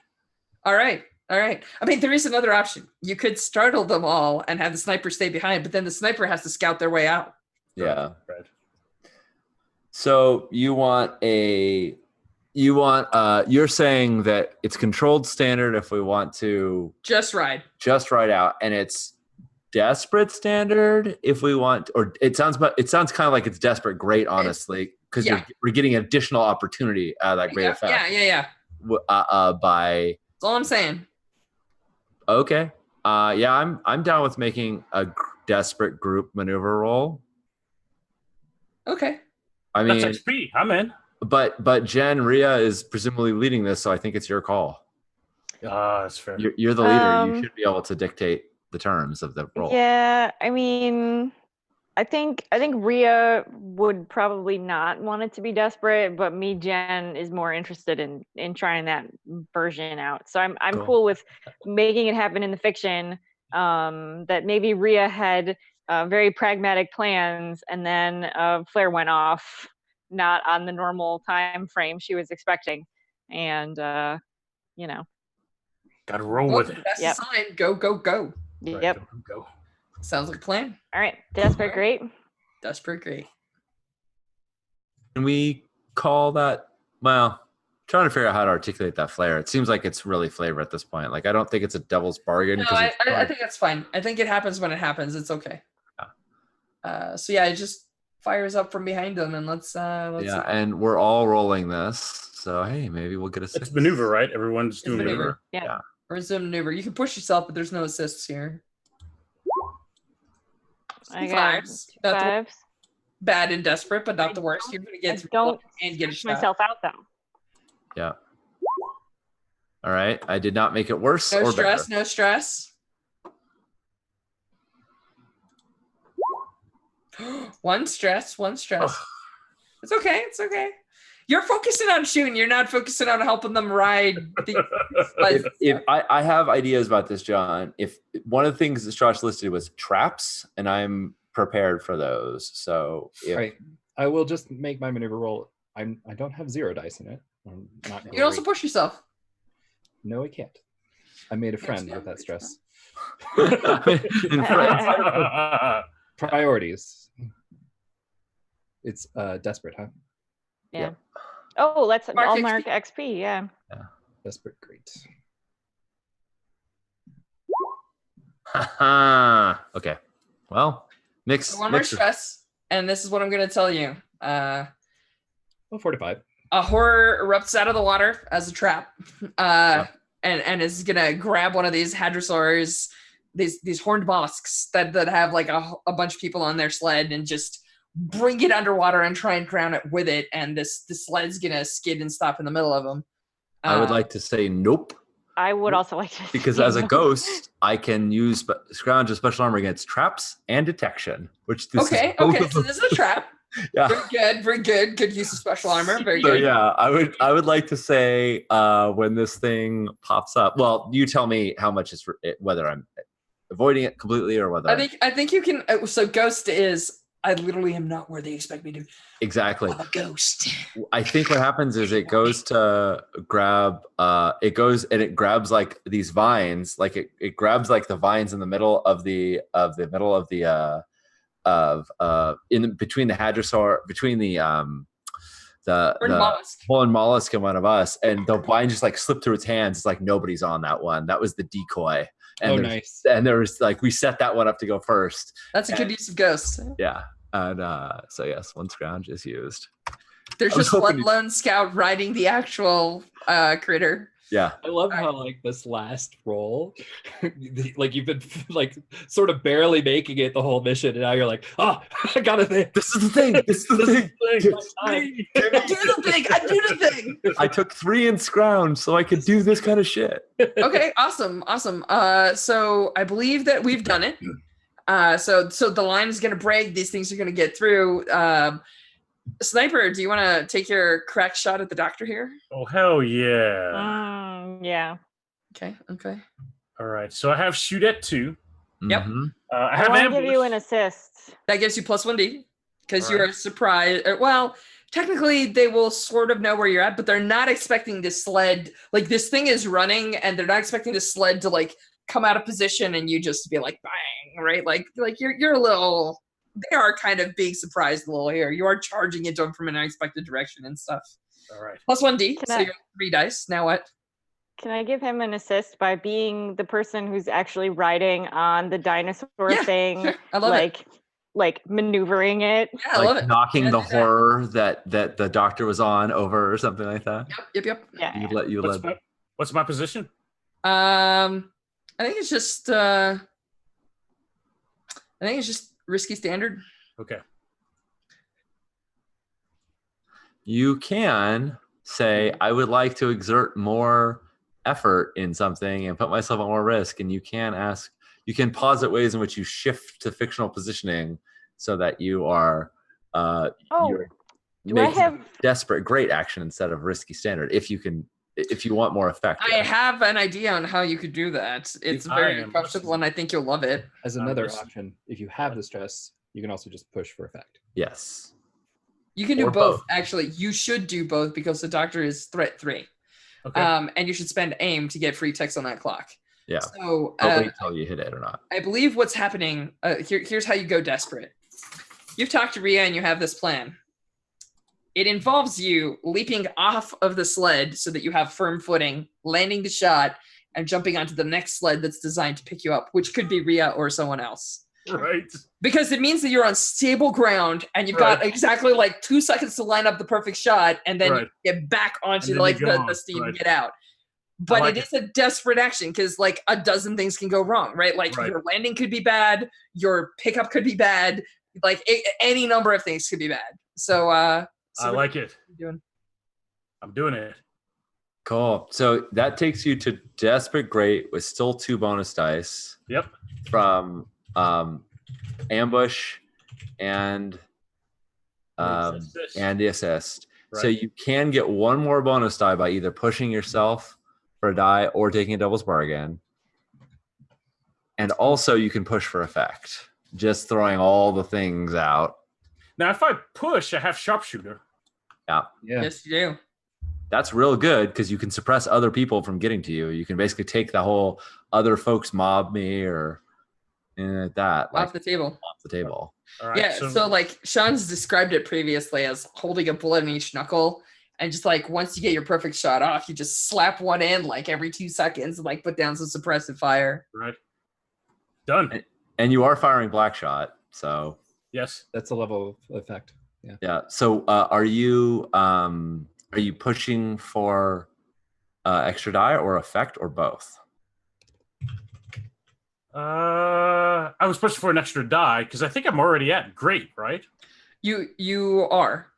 All right. I mean, there is another option. You could startle them all and have the sniper stay behind, but then the sniper has to scout their way out. Yeah. Right. So you're saying that it's controlled standard if we want to Just ride. ride out, and it's desperate standard if we want, or it sounds kind of like it's desperate great, honestly, because we're getting additional opportunity out of that great effect. Yeah. By That's all I'm saying. okay. I'm down with making a desperate group maneuver roll. Okay. I mean, That's XP. I'm in. but Jen, Rhea is presumably leading this, so I think it's your call. That's fair. You're the leader. You should be able to dictate the terms of the role. Yeah, I mean, I think Rhea would probably not want it to be desperate, but me, Jen, is more interested in trying that version out. So I'm cool with making it happen in the fiction. That maybe Rhea had very pragmatic plans, and then flare went off, not on the normal time frame she was expecting, and Got to roll with it. That's Yep. the sign. Go. Yep. Right, go. Sounds like a plan. All right, desperate, great. Desperate, great. Can we call that? Well, trying to figure out how to articulate that flare. It seems like it's really flavor at this point. Like I don't think it's a devil's bargain. No, I think that's fine. I think it happens when it happens. It's okay. So yeah, it just fires up from behind them, and let's and we're all rolling this. So hey, maybe we'll get a It's maneuver, right? Everyone's doing maneuver. Yeah. resume maneuver. You can push yourself, but there's no assists here. I got Fives. Not the- fives. bad and desperate, but not the worst. You're gonna I get through don't and get a push shot. myself out though. Yeah. All right. I did not make it worse No or stress. better. No stress. One stress. It's okay. It's okay. You're focusing on shooting. You're not focusing on helping them ride. If I have ideas about this, John. If one of the things that Josh listed was traps, and I'm prepared for those. So if Right. I will just make my maneuver roll. I don't have 0 dice in it. I'm not You can also push yourself. No, I can't. I made a friend with that stress. Priorities. It's desperate, huh? Yeah. Yep. Oh, let's Mark all XP. mark XP. Yeah. Desperate, great. Okay. Well, mix. So one more mix of- stress, and this is what I'm going to tell you. Well, 4 to 5. A horror erupts out of the water as a trap, and is going to grab one of these hadrosaurs, these horned mollusks that have like a bunch of people on their sled, and just bring it underwater and try and drown it with it. And this sled's going to skid and stop in the middle of them. I would like to say nope. I would also like to. Because say as a no. ghost, I can use scrounge of special armor against traps and detection. Which this Okay, is both okay, of so them. this is a trap. Yeah. Very good. Good use of special armor. Very So good. yeah, I would like to say when this thing pops up. Well, you tell me how much is whether I'm avoiding it completely or whether I think you can. So ghost is. I literally am not where they expect me to. exactly. I'm a ghost. I think what happens is it goes to grab it goes and it grabs like these vines, like it grabs like the vines in the middle of the in between the hadrosaur, between the mollusk. horned mollusk and one of us, and the vine just like slipped through its hands. It's like nobody's on that one. That was the decoy. And Nice. And there was like we set that one up to go first. That's a good use of ghost. Yeah. And so yes, one scrounge is used. There's I was just one hoping you- lone scout riding the actual critter. Yeah. I love how like this last roll, like you've been like sort of barely making it the whole mission, and now you're like, oh, I got a thing. This is the thing. This is the thing. I do the thing. I took 3 in scrounge so I could do this kind of shit. Okay, awesome. So I believe that we've done it. So the line is gonna break. These things are gonna get through. Sniper, do you want to take your crack shot at the doctor here? Oh, hell yeah. Yeah. Okay. All right. So I have shoot at 2. Yep. Mhm. I I have want to ambush. give you an assist. That gives you plus 1d because All you're surprised. Well, technically they will sort of know where you're at, but they're not expecting this sled. Like this thing is running, and they're not expecting the sled to like come out of position and you just be like bang, right? Like you're a little. They are kind of being surprised a little here. You are charging into them from an unexpected direction and stuff. All right. Plus 1d, Can so I- you're 3 dice. Now what? Can I give him an assist by being the person who's actually riding on the dinosaur Yeah, thing? Sure. I love it. Like maneuvering it. Yeah, I love Like it. knocking Yeah, the do that. horror that the doctor was on over or something like that. Yep. Yeah. You led. What's my position? I think it's just risky standard. Okay. You can say, I would like to exert more effort in something and put myself at more risk. And you can ask, you can posit ways in which you shift to fictional positioning so that you are you're do I making have- desperate great action instead of risky standard. If you want more effect. I have an idea on how you could do that. It's I very am- comfortable, and I think you'll love it. As another listen. option, if you have the stress, you can also just push for effect. Yes. You can do Or both. both. Actually, you should do both because the doctor is threat 3. Okay. And you should spend aim to get free text on that clock. Yeah. So But wait till you hit it or not. I believe what's happening. Here's how you go desperate. You've talked to Rhea and you have this plan. It involves you leaping off of the sled so that you have firm footing, landing the shot, and jumping onto the next sled that's designed to pick you up, which could be Rhea or someone else. Right. Because it means that you're on stable ground and you've got exactly like 2 seconds to line up the perfect shot, and then Right. you get back onto then like you go the on. steam Right. and get out. But like it is a desperate action because like a dozen things can go wrong, right? Like Right. your landing could be bad, your pickup could be bad, like any number of things could be bad. So I what like it. are you doing? I'm doing it. Cool. So that takes you to desperate great with still 2 bonus dice Yep. from ambush and Assist. the assist. So Right. you can get 1 more bonus die by either pushing yourself for a die or taking a devil's bargain. And also you can push for effect, just throwing all the things out. Now, if I push, I have sharpshooter. Yeah. Yes, you do. That's real good because you can suppress other people from getting to you. You can basically take the whole other folks mob me or anything like that. Off the table. Off the table. All right. Yeah, so like Sean's described it previously as holding a bullet in each knuckle, and just like once you get your perfect shot off, you just slap one in like every 2 seconds and like put down some suppressive fire. Right. Done. And you are firing black shot, so Yes. That's a level of effect. yeah. So are you pushing for extra die or effect or both? I was pushing for an extra die because I think I'm already at great, right? You are.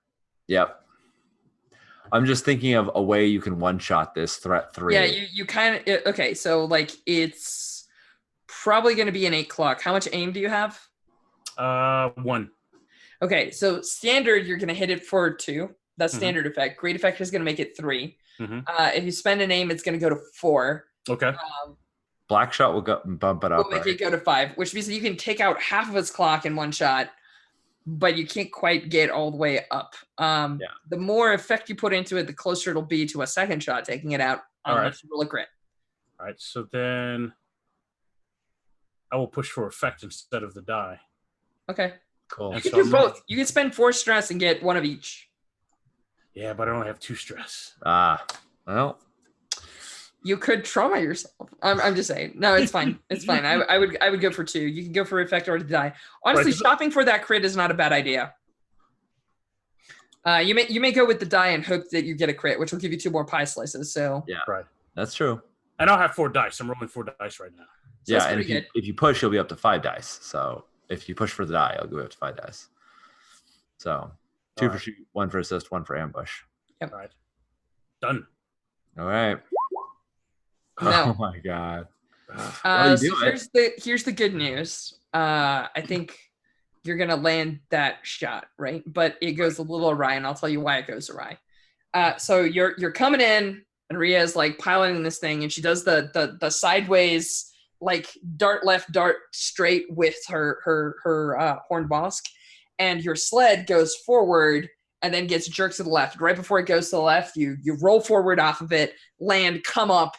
Yep. I'm just thinking of a way you can one-shot this threat 3. Yeah, you kind of okay. So like it's probably going to be an 8 clock. How much aim do you have? 1. Okay, so standard you're going to hit it for 2. That's standard effect. Great effect is going to make it 3. If you spend an aim, it's going to go to 4. Okay. Black shot will go bump it up. Will make it go to 5, which means that you can take out half of its clock in one shot, but you can't quite get all the way up. The more effect you put into it, the closer it'll be to a second shot taking it out unless you roll a crit. All right, so then I will push for effect instead of the die. Okay. Cool. You can do both. You can spend 4 stress and get 1 of each. Yeah, but I only have 2 stress. Well. You could trauma yourself. I'm just saying. No, it's fine. It's fine. I would go for 2. You can go for effect or the die. Honestly, shopping for that crit is not a bad idea. You may go with the die and hope that you get a crit, which will give you 2 more pie slices. So Yeah, right. That's true. And I'll have 4 dice. I'm rolling 4 dice right now. So yeah, and if you push, you'll be up to 5 dice. So if you push for the die, I'll go up to 5 dice. So 2 for shoot, 1 for assist, 1 for ambush. Yep. All right. Done. All right. No. Oh my god. So here's the good news. I think you're gonna land that shot, right? But it goes a little awry, and I'll tell you why it goes awry. So you're coming in, and Rhea's like piloting this thing, and she does the sideways like dart left, dart straight with her horned bosk, and your sled goes forward and then gets jerked to the left. Right before it goes to the left, you roll forward off of it, land, come up,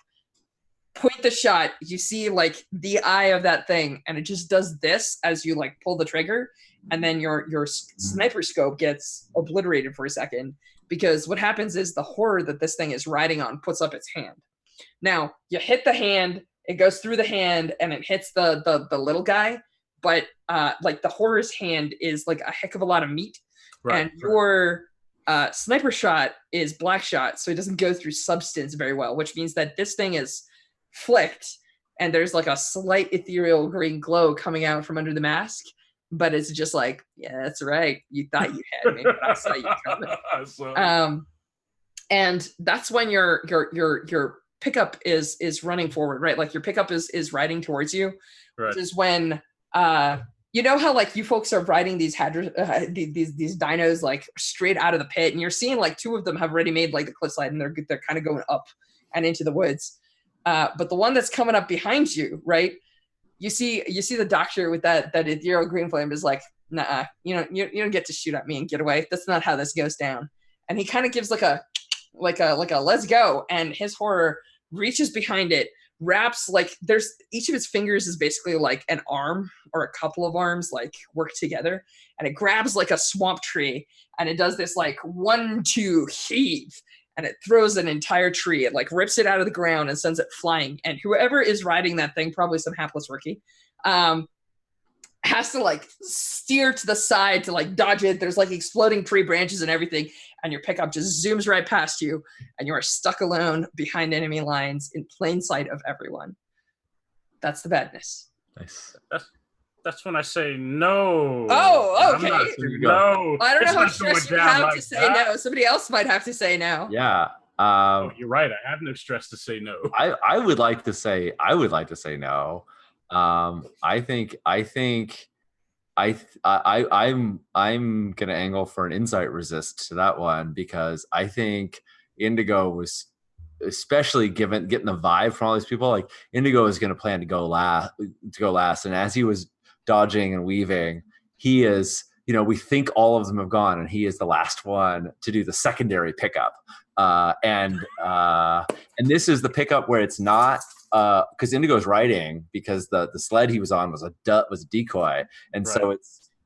point the shot. You see like the eye of that thing, and it just does this as you like pull the trigger, and then your sniper scope gets obliterated for a second, because what happens is the horror that this thing is riding on puts up its hand. Now you hit the hand, it goes through the hand, and it hits the little guy, but like the horror's hand is like a heck of a lot of meat. Right, and your sniper shot is black shot, so it doesn't go through substance very well, which means that this thing is flicked, and there's like a slight ethereal green glow coming out from under the mask, but it's just like, yeah, that's right. You thought you had me, but I saw you coming. And that's when your pickup is running forward, right? Like your pickup is riding towards you, right. Which is when you know how like you folks are riding these these dinos like straight out of the pit, and you're seeing like 2 of them have already made like the cliffside, and they're kind of going up and into the woods. But the one that's coming up behind you, right? You see the doctor with that ethereal green flame is like, nah, you don't get to shoot at me and get away. That's not how this goes down. And he kind of gives like a let's go, and his horror reaches behind it, wraps like there's each of its fingers is basically like an arm or a couple of arms like work together, and it grabs like a swamp tree, and it does this like 1-2 heave, and it throws an entire tree. It like rips it out of the ground and sends it flying, and whoever is riding that thing, probably some hapless rookie, has to like steer to the side to like dodge it. There's like exploding tree branches and everything, and your pickup just zooms right past you, and you are stuck alone behind enemy lines in plain sight of everyone. That's the badness. Nice. That's when I say no. Oh, okay. No. I don't know how much stress you have to say no. Somebody else might have to say no. Yeah. You're right. I have no stress to say no. I would like to say no. I'm gonna angle for an insight resist to that one, because I think Indigo was, especially getting the vibe from all these people, like Indigo is gonna plan to go last, and as he was dodging and weaving, he's we think all of them have gone, and he is the last one to do the secondary pickup. And this is the pickup where it's not because Indigo's writing because the sled he was on was a decoy, and so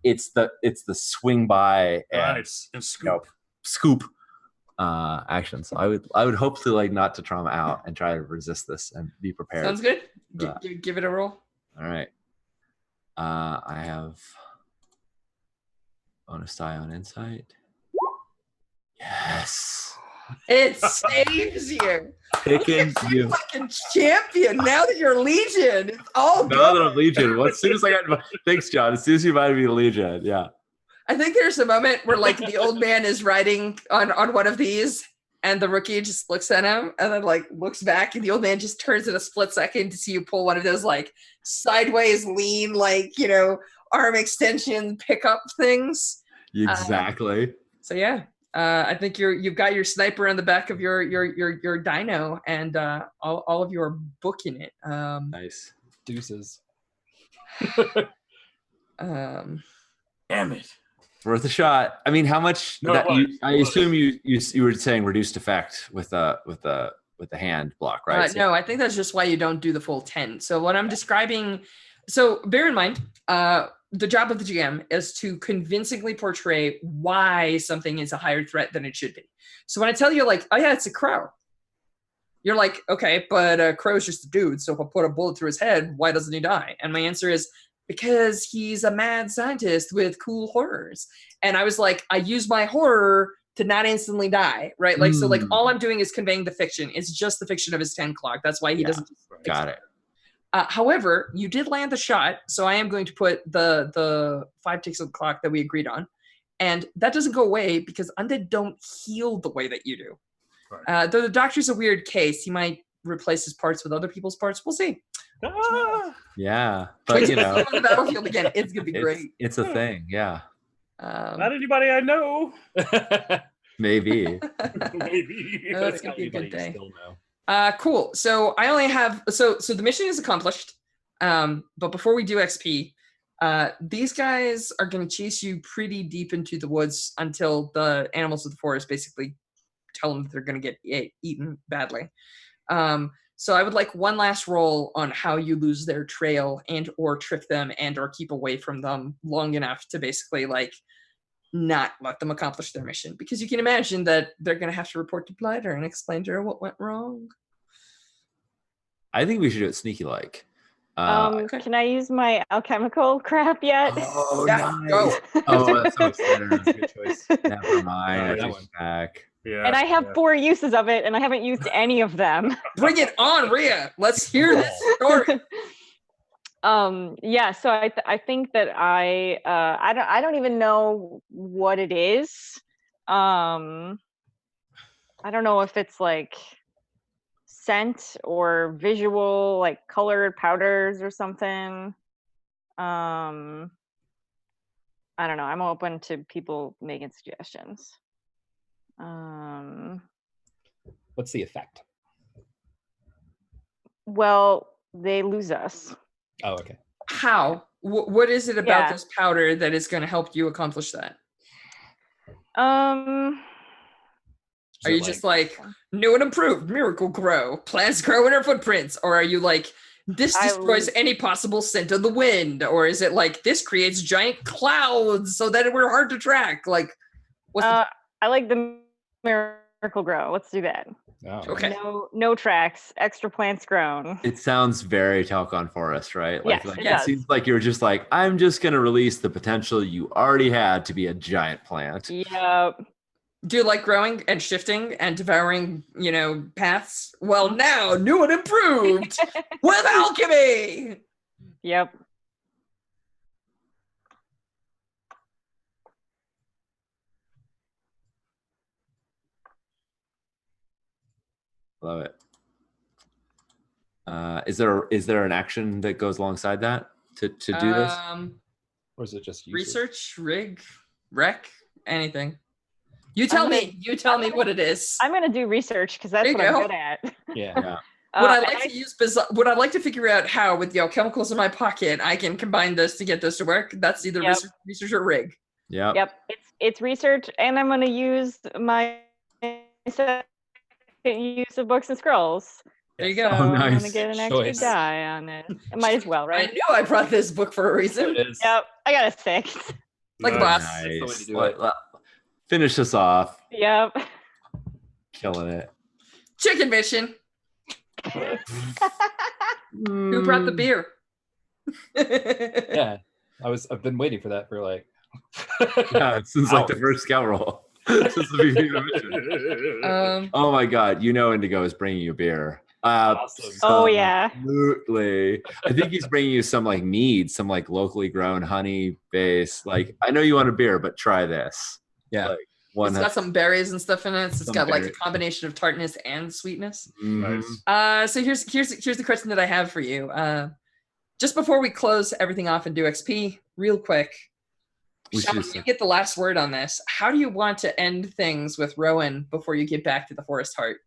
it's the swing by and scoop action. So I would hope to not to trauma out and try to resist this and be prepared. Sounds good. Give it a roll. All right. I have bonus die on insight. Yes. It saves you. Picking you. Fucking champion. Now that you're Legion, it's all good. Now that I'm Legion. Well, as soon as I got thanks, John. As soon as you invited me to Legion, yeah. I think there's a moment where the old man is riding on one of these, and the rookie just looks at him and then looks back, and the old man just turns in a split second to see you pull one of those sideways lean arm extension pickup things. Exactly. So yeah. I think you've got your sniper on the back of your dino, and all of you are booking it. Nice. Deuces. Damn it. Worth a shot. I mean, how much? I assume you were saying reduced effect with the hand block, right? No, I think that's just why you don't do the full 10. So what I'm describing. So bear in mind, the job of the GM is to convincingly portray why something is a higher threat than it should be. So when I tell you oh yeah, it's a crow, you're like, okay, but a crow's just a dude. So if I put a bullet through his head, why doesn't he die? And my answer is because he's a mad scientist with cool horrors. And I was like, I use my horror to not instantly die, right? So all I'm doing is conveying the fiction. It's just the fiction of his 10 clock. That's why he doesn't. Got it. However, you did land the shot, so I am going to put the 5 ticks of the clock that we agreed on, and that doesn't go away because undead don't heal the way that you do. Right. Though the doctor's a weird case, he might replace his parts with other people's parts. We'll see. Yeah, but on the battlefield again, it's gonna be great. It's a thing, yeah. Not anybody I know. Maybe. Maybe. It's gonna be a good day. Cool. So I only have so the mission is accomplished. But before we do XP, these guys are going to chase you pretty deep into the woods until the animals of the forest basically tell them that they're going to get eaten badly. So I would like one last roll on how you lose their trail and or trick them and or keep away from them long enough to basically not let them accomplish their mission, because you can imagine that they're going to have to report to Blighter and explain to her what went wrong. I think we should do it sneaky like. Can I use my alchemical crap yet? Oh, yeah, nice. go. Oh, that's so exciting. That's a good choice. Never mind. I take back. Yeah, and I have 4 uses of it, and I haven't used any of them. Bring it on, Rhea. Let's hear this story. Yeah, so I think that I don't even know what it is. I don't know if it's scent or visual, colored powders or something. I don't know. I'm open to people making suggestions. What's the effect? Well, they lose us. Oh, okay. How? What is it about this powder that is going to help you accomplish that? Are you just new and improved, miracle grow, plants grow in our footprints? Or are you this destroys any possible scent of the wind? Or is it this creates giant clouds so that we're hard to track? I like the miracle grow. Let's do that. Oh. Okay. No tracks, extra plants grown. It sounds very Talcon Forest, right? Yes, it seems like you're just I'm just going to release the potential you already had to be a giant plant. Yep. Do you like growing and shifting and devouring, paths? Well, now new and improved with alchemy. Yep. Love it. Is there an action that goes alongside that to do this? Or is it just research, rec, anything? You tell me what it is. I'm gonna do research because that's what I'm good at. Yeah. Would I like to figure out how, with the alchemicals in my pocket, I can combine this to get this to work? That's either research or rig. Yeah. Yep, it's research, and I'm going to use my second use of books and scrolls. There you So go. Oh, I'm going to nice get an extra choice. die on it. I might as well, I right? knew I brought this book for a reason. It is. Yep, I got a 6. Like a Nice. boss. That's the way to Nice. do it. Finish this off. Yep. Killing it. Chicken mission. Who brought the beer? Yeah, I've been waiting for that for like. Yeah, since like the hours. first scout roll. Since the beginning of the mission. Oh my God, Indigo is bringing you beer. Awesome. Oh, yeah. Absolutely. I think he's bringing you some like mead, some like locally grown honey base. Like, I know you want a beer, but try this. Yeah. Like, one It's got some berries and stuff in it. So it's Some got like a berries. combination of tartness and sweetness. Mhm. Nice. So here's the question that I have for you. Just before we close everything off and do XP, real quick, We Sean, should- you get the last word on this. How do you want to end things with Rowan before you get back to the Forest Heart?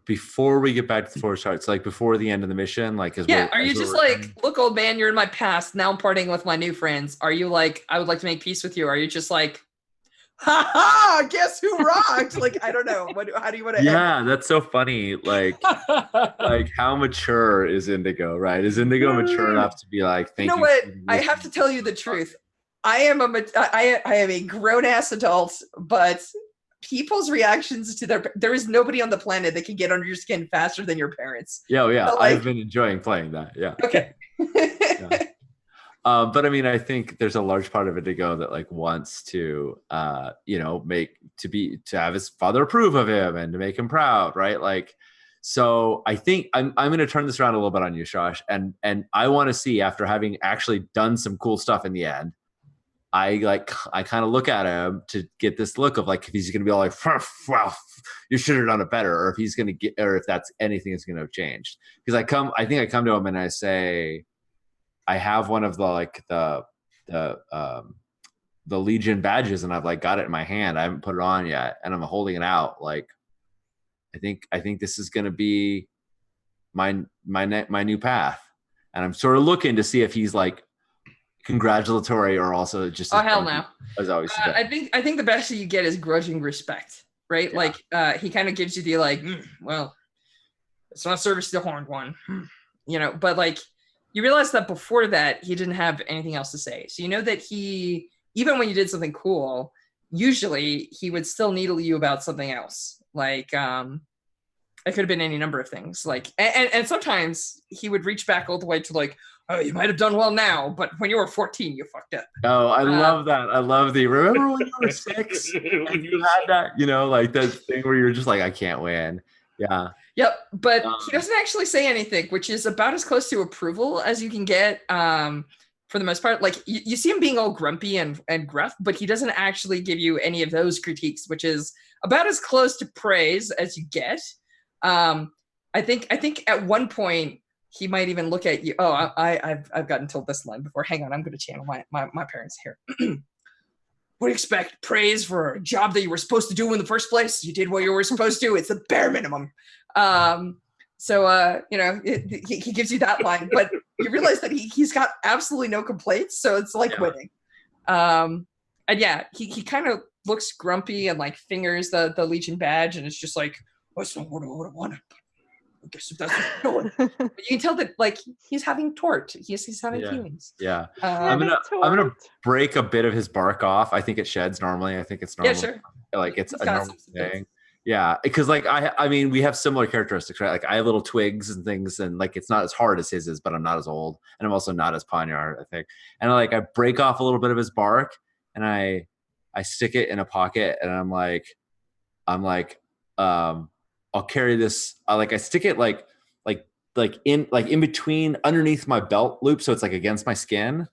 Before we get back to the Forest Hearts, like before the end of the mission, like Yeah, are you just like, look, old man, you're in my past. Now I'm partying with my new friends. Are you like, I would like to make peace with you? Are you just like, ha ha, guess who rocked? Like, I don't know. How do you want to end? Yeah, that's so funny. Like how mature is Indigo, right? Is Indigo mature enough to be like, thank You you? know what? for I have to tell you the truth. I am a grown ass adult, but people's reactions to there is nobody on the planet that can get under your skin faster than your parents. Yeah, yeah. But, like- I've been enjoying playing that. Yeah. Okay. But I mean, I think there's a large part of Indigo that like wants to, to have his father approve of him and to make him proud, right? Like, so I think I'm going to turn this around a little bit on you, Shosh, and I want to see, after having actually done some cool stuff in the end, I kind of look at him to get this look of like, if he's going to be all like, well, you should have done it better, or if he's going to get, or if that's anything that's going to have changed. Because I think I come to him and I say, I have one of the Legion badges, and I've like got it in my hand. I haven't put it on yet, and I'm holding it out. Like, I think this is going to be my new path, and I'm sort of looking to see if he's like congratulatory or also just. Oh hell no! As always, I think the best that you get is grudging respect, right? Yeah. Like he kind of gives you the like, well, it's not service to the horned one, but like. You realize that before that, he didn't have anything else to say. So you know that he, even when you did something cool, usually he would still needle you about something else. Like, it could have been any number of things. Like, and sometimes he would reach back all the way to like, oh, you might have done well now, but when you were 14, you fucked up. Oh, I love that. I love remember when you were 6 and you had that, like that thing where you're just like, I can't win. Yeah. Yep, but he doesn't actually say anything, which is about as close to approval as you can get for the most part. Like, you see him being all grumpy and gruff, but he doesn't actually give you any of those critiques, which is about as close to praise as you get. I think at one point, he might even look at you. Oh, I've gotten told this line before. Hang on, I'm going to channel my parents here. What do you expect? Praise for a job that you were supposed to do in the first place? You did what you were supposed to. It's the bare minimum. He gives you that line, but you realize that he's got absolutely no complaints. So it's like winning. And yeah, he kind of looks grumpy and like fingers the Legion badge, and it's just like, that's not what I wanted. I guess if that's what you're doing. But you can tell that like he's having tort. He's having feelings. Yeah. I'm gonna break a bit of his bark off. I think it sheds normally. I think it's normal. Yeah, sure. Like it's a normal thing. Yeah, because like I mean, we have similar characteristics, right? Like I have little twigs and things, and like it's not as hard as his is, but I'm not as old, and I'm also not as poniard, I think. And I break off a little bit of his bark, and I stick it in a pocket, and I'm like, I'll carry this. I stick it like in between underneath my belt loop, so it's like against my skin,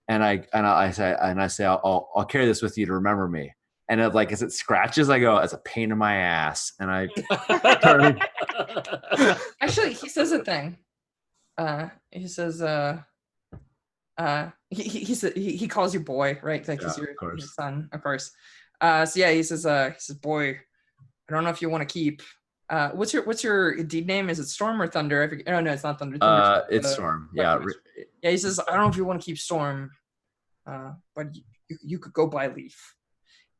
and I say I'll carry this with you to remember me. And as it scratches, I go, as a pain in my ass, and I turn. Actually, he says a thing. He says, he calls you boy, right? Like he's your son, of course. So yeah, he says, boy, I don't know if you want to keep. What's your deed name? Is it Storm or Thunder? Oh no, it's not Thunder. It's Storm. Yeah. Yeah, he says, I don't know if you want to keep Storm. but you could go by Leaf.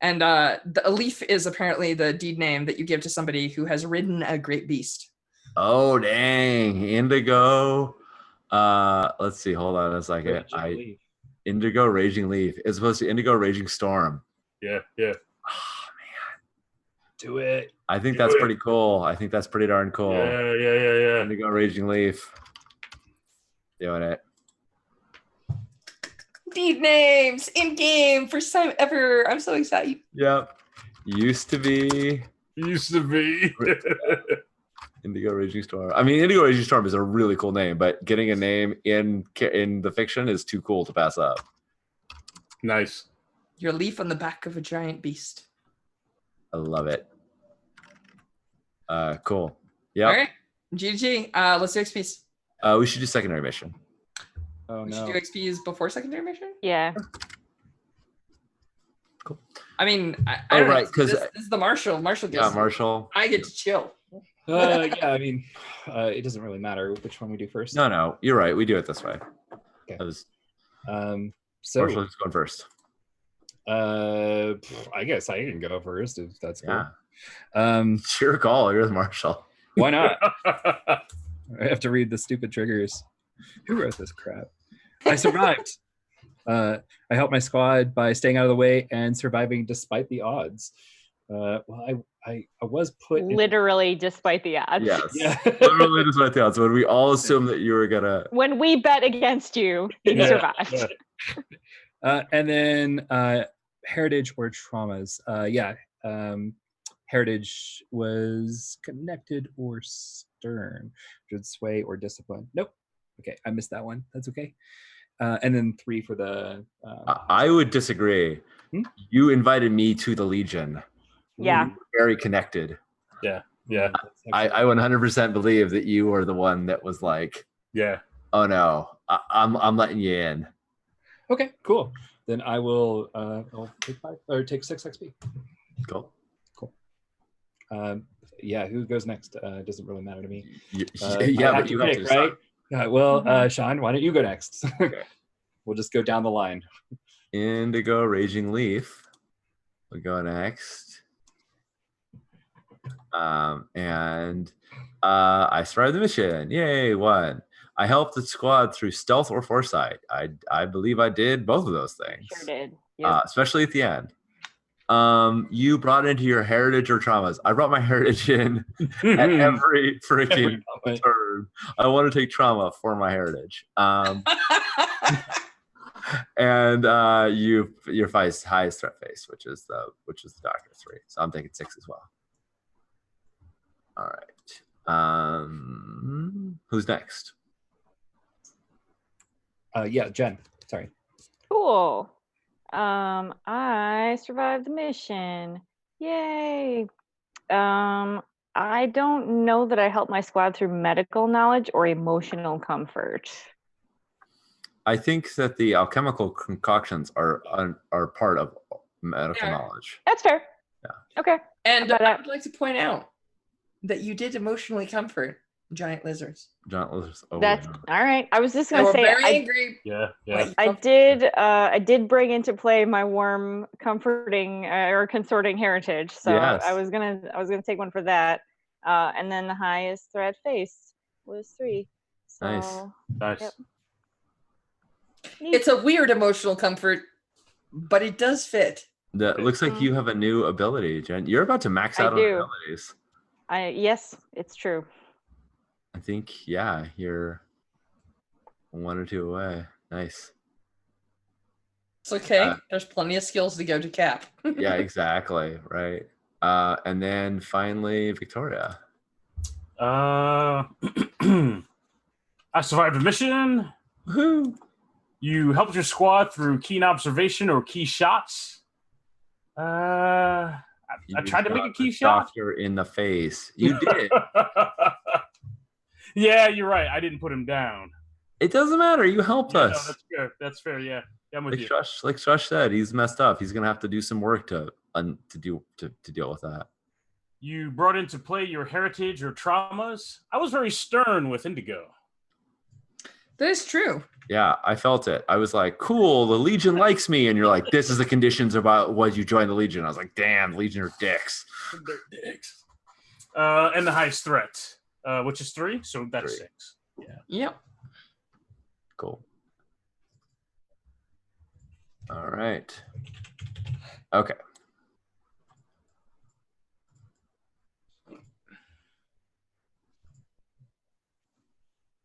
And a leaf is apparently the deed name that you give to somebody who has ridden a great beast. Oh dang, Indigo. Let's see. Hold on a second. Indigo Raging Leaf. It's supposed to be Indigo Raging Storm. Yeah. Oh man, Do it. I think that's pretty cool. I think that's pretty darn cool. Yeah. Indigo Raging Leaf. Doing it. Deed names in game first time ever. I'm so excited. Yep. Used to be Indigo Raging Storm. I mean, Indigo Raging Storm is a really cool name, but getting a name in the fiction is too cool to pass up. Nice. You're a leaf on the back of a giant beast. I love it. Cool. Yeah. All right. GG. Let's do XPs. We should do secondary mission. Oh We no. should do XPs before secondary mission? Yeah. Cool. I mean, I Oh, don't know. right, 'cause- this is the Marshall. Marshall gets Yeah, Marshall. I get to chill. Yeah, I mean, it doesn't really matter which one we do first. No, you're right. We do it this way. Okay. That was So Marshall's going first. I guess I can go first if that's cool. Yeah. Why Sure call. You're the Marshall. not? I have to read the stupid triggers. Who wrote this crap? I survived. I helped my squad by staying out of the way and surviving despite the odds. Well, I was put in- Literally, despite the odds. Yes. Yeah. Literally despite the odds. When we all assumed that you were gonna. When we bet against you, you Yeah, survived. yeah. And then heritage or traumas. Heritage was connected or stern. Should sway or discipline. Nope. Okay, I missed that one. That's okay. And then 3 for the. I would disagree. Hmm? You invited me to the Legion. Yeah. We were very connected. Yeah. I 100% believe that you were the one that was like, Yeah. oh no, I'm letting you in. Okay, cool. Then I will I'll take 5 or take 6 XP. Cool. Yeah, who goes next? Doesn't really matter to me. Yeah, I but you have pick, to right? decide. Sean, why don't you go next? Okay. We'll just go down the line. Indigo Raging Leaf. We go next. And I survived the mission. Yay, 1. I helped the squad through stealth or foresight. I believe I did both of those things. Sure did. Yep. Especially at the end. You brought into your heritage or traumas. I brought my heritage in at every freaking turn. I want to take trauma for my heritage. And your highest threat face, which is the Doctor 3. So I'm taking 6 as well. All right. Who's next? Yeah, Jen. Sorry. Cool. I survived the mission. Yay. I don't know that I helped my squad through medical knowledge or emotional comfort. I think that the alchemical concoctions are part of medical Yeah. knowledge. That's fair. Yeah. Okay. And How about I that? would like to point out that you did emotionally comfort giant lizards. John was That's all right. I was just They gonna were say very I angry. Yeah. but you I comforted did I did bring into play my warm comforting or consorting heritage. So Yes. I was gonna take one for that. And then the highest threat face was 3. So Nice. Nice. Yep. It's a weird emotional comfort, but it does fit. That looks like you have a new ability, Jen. You're about to max I out on do. abilities. Yes, it's true. I think, yeah, you're 1 or 2 away. Nice. It's okay. There's plenty of skills to go to cap. Yeah, exactly. Right. And then finally, Victoria. I survived a mission. Woohoo! You helped your squad through keen observation or key shots. I tried to make a key shot. Doctor in the face. You did. Yeah, you're right. I didn't put him down. It doesn't matter. You helped Yeah, no, us. that's fair. That's fair. Yeah, I'm with you. Like Strush said, he's messed up. He's gonna have to do some work to deal with that. You brought into play your heritage or traumas. I was very stern with Indigo. That is true. Yeah, I felt it. I was like, cool, the Legion likes me. And you're like, this is the conditions about what you join the Legion. I was like, damn, Legion are dicks. They're dicks. And the highest threat, which is 3, so that's 3. 6. Yeah. Yep. Cool. All right. Okay.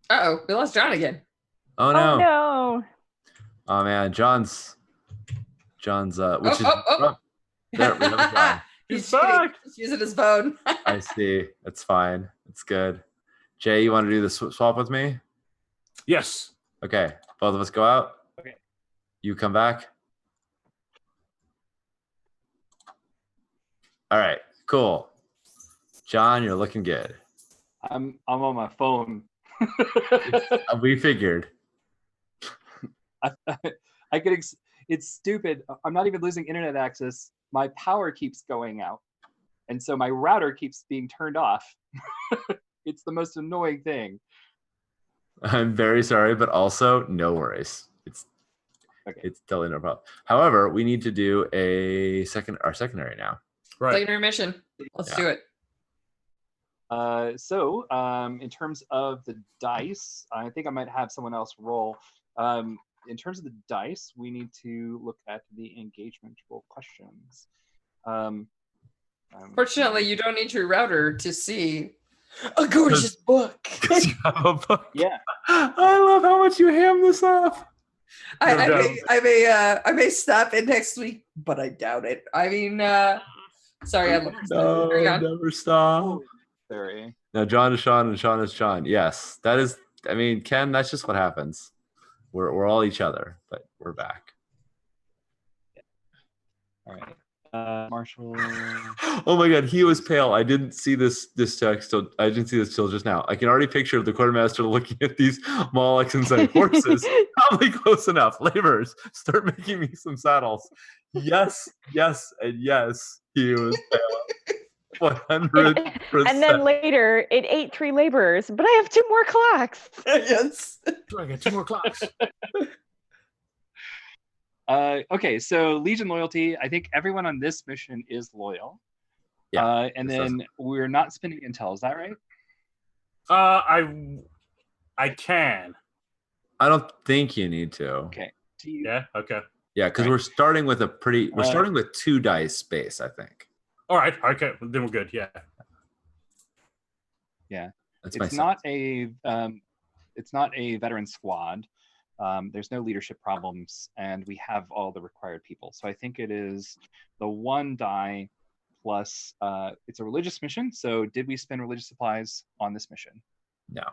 Uh-oh, we lost John again. Oh no. Oh no. Oh man, John's which Oh. there, we have John. He's back. He's using his phone. I see. It's fine. It's good. Jay, you want to do the swap with me? Yes. Okay. Both of us go out. Okay. You come back. All right. Cool. John, you're looking good. I'm on my phone. We figured. I could. It's stupid. I'm not even losing internet access. My power keeps going out, and so my router keeps being turned off. It's the most annoying thing. I'm very sorry, but also no worries. It's totally no problem. However, we need to do our secondary now. Right. Secondary mission. Let's do it. So in terms of the dice, I think I might have someone else roll. In terms of the dice, we need to look at the engagement roll questions. Fortunately, you don't need your router to see a gorgeous book. Yeah. I love how much you ham this up. I may stop in next week, but I doubt it. I mean, sorry, I No, never stop. Sorry. Now, John is Sean and Sean is John. Yes, that is. I mean, Ken, that's just what happens. We're all each other, but we're back. All right. Marshall. Oh my God, he was pale. I didn't see this text. I didn't see this till just now. I can already picture the quartermaster looking at these Molochs and saying, "Horses, probably close enough. Laborers, start making me some saddles." Yes, and yes. He was pale. 100%. And then later, it ate 3 laborers, but I have 2 more clocks. Yes. I got 2 more clocks. Okay, so Legion loyalty. I think everyone on this mission is loyal. Yeah. And then we're not spending intel. Is that right? I can. I don't think you need to. Okay. Do you? Yeah. Okay. Yeah, because Right. we're starting with we're starting with 2 dice space, I think. All right. Okay. Then we're good. Yeah. Yeah. That's It's not a veteran squad. There's no leadership problems, and we have all the required people. So I think it is the 1 die plus. It's a religious mission. So did we spend religious supplies on this mission? No.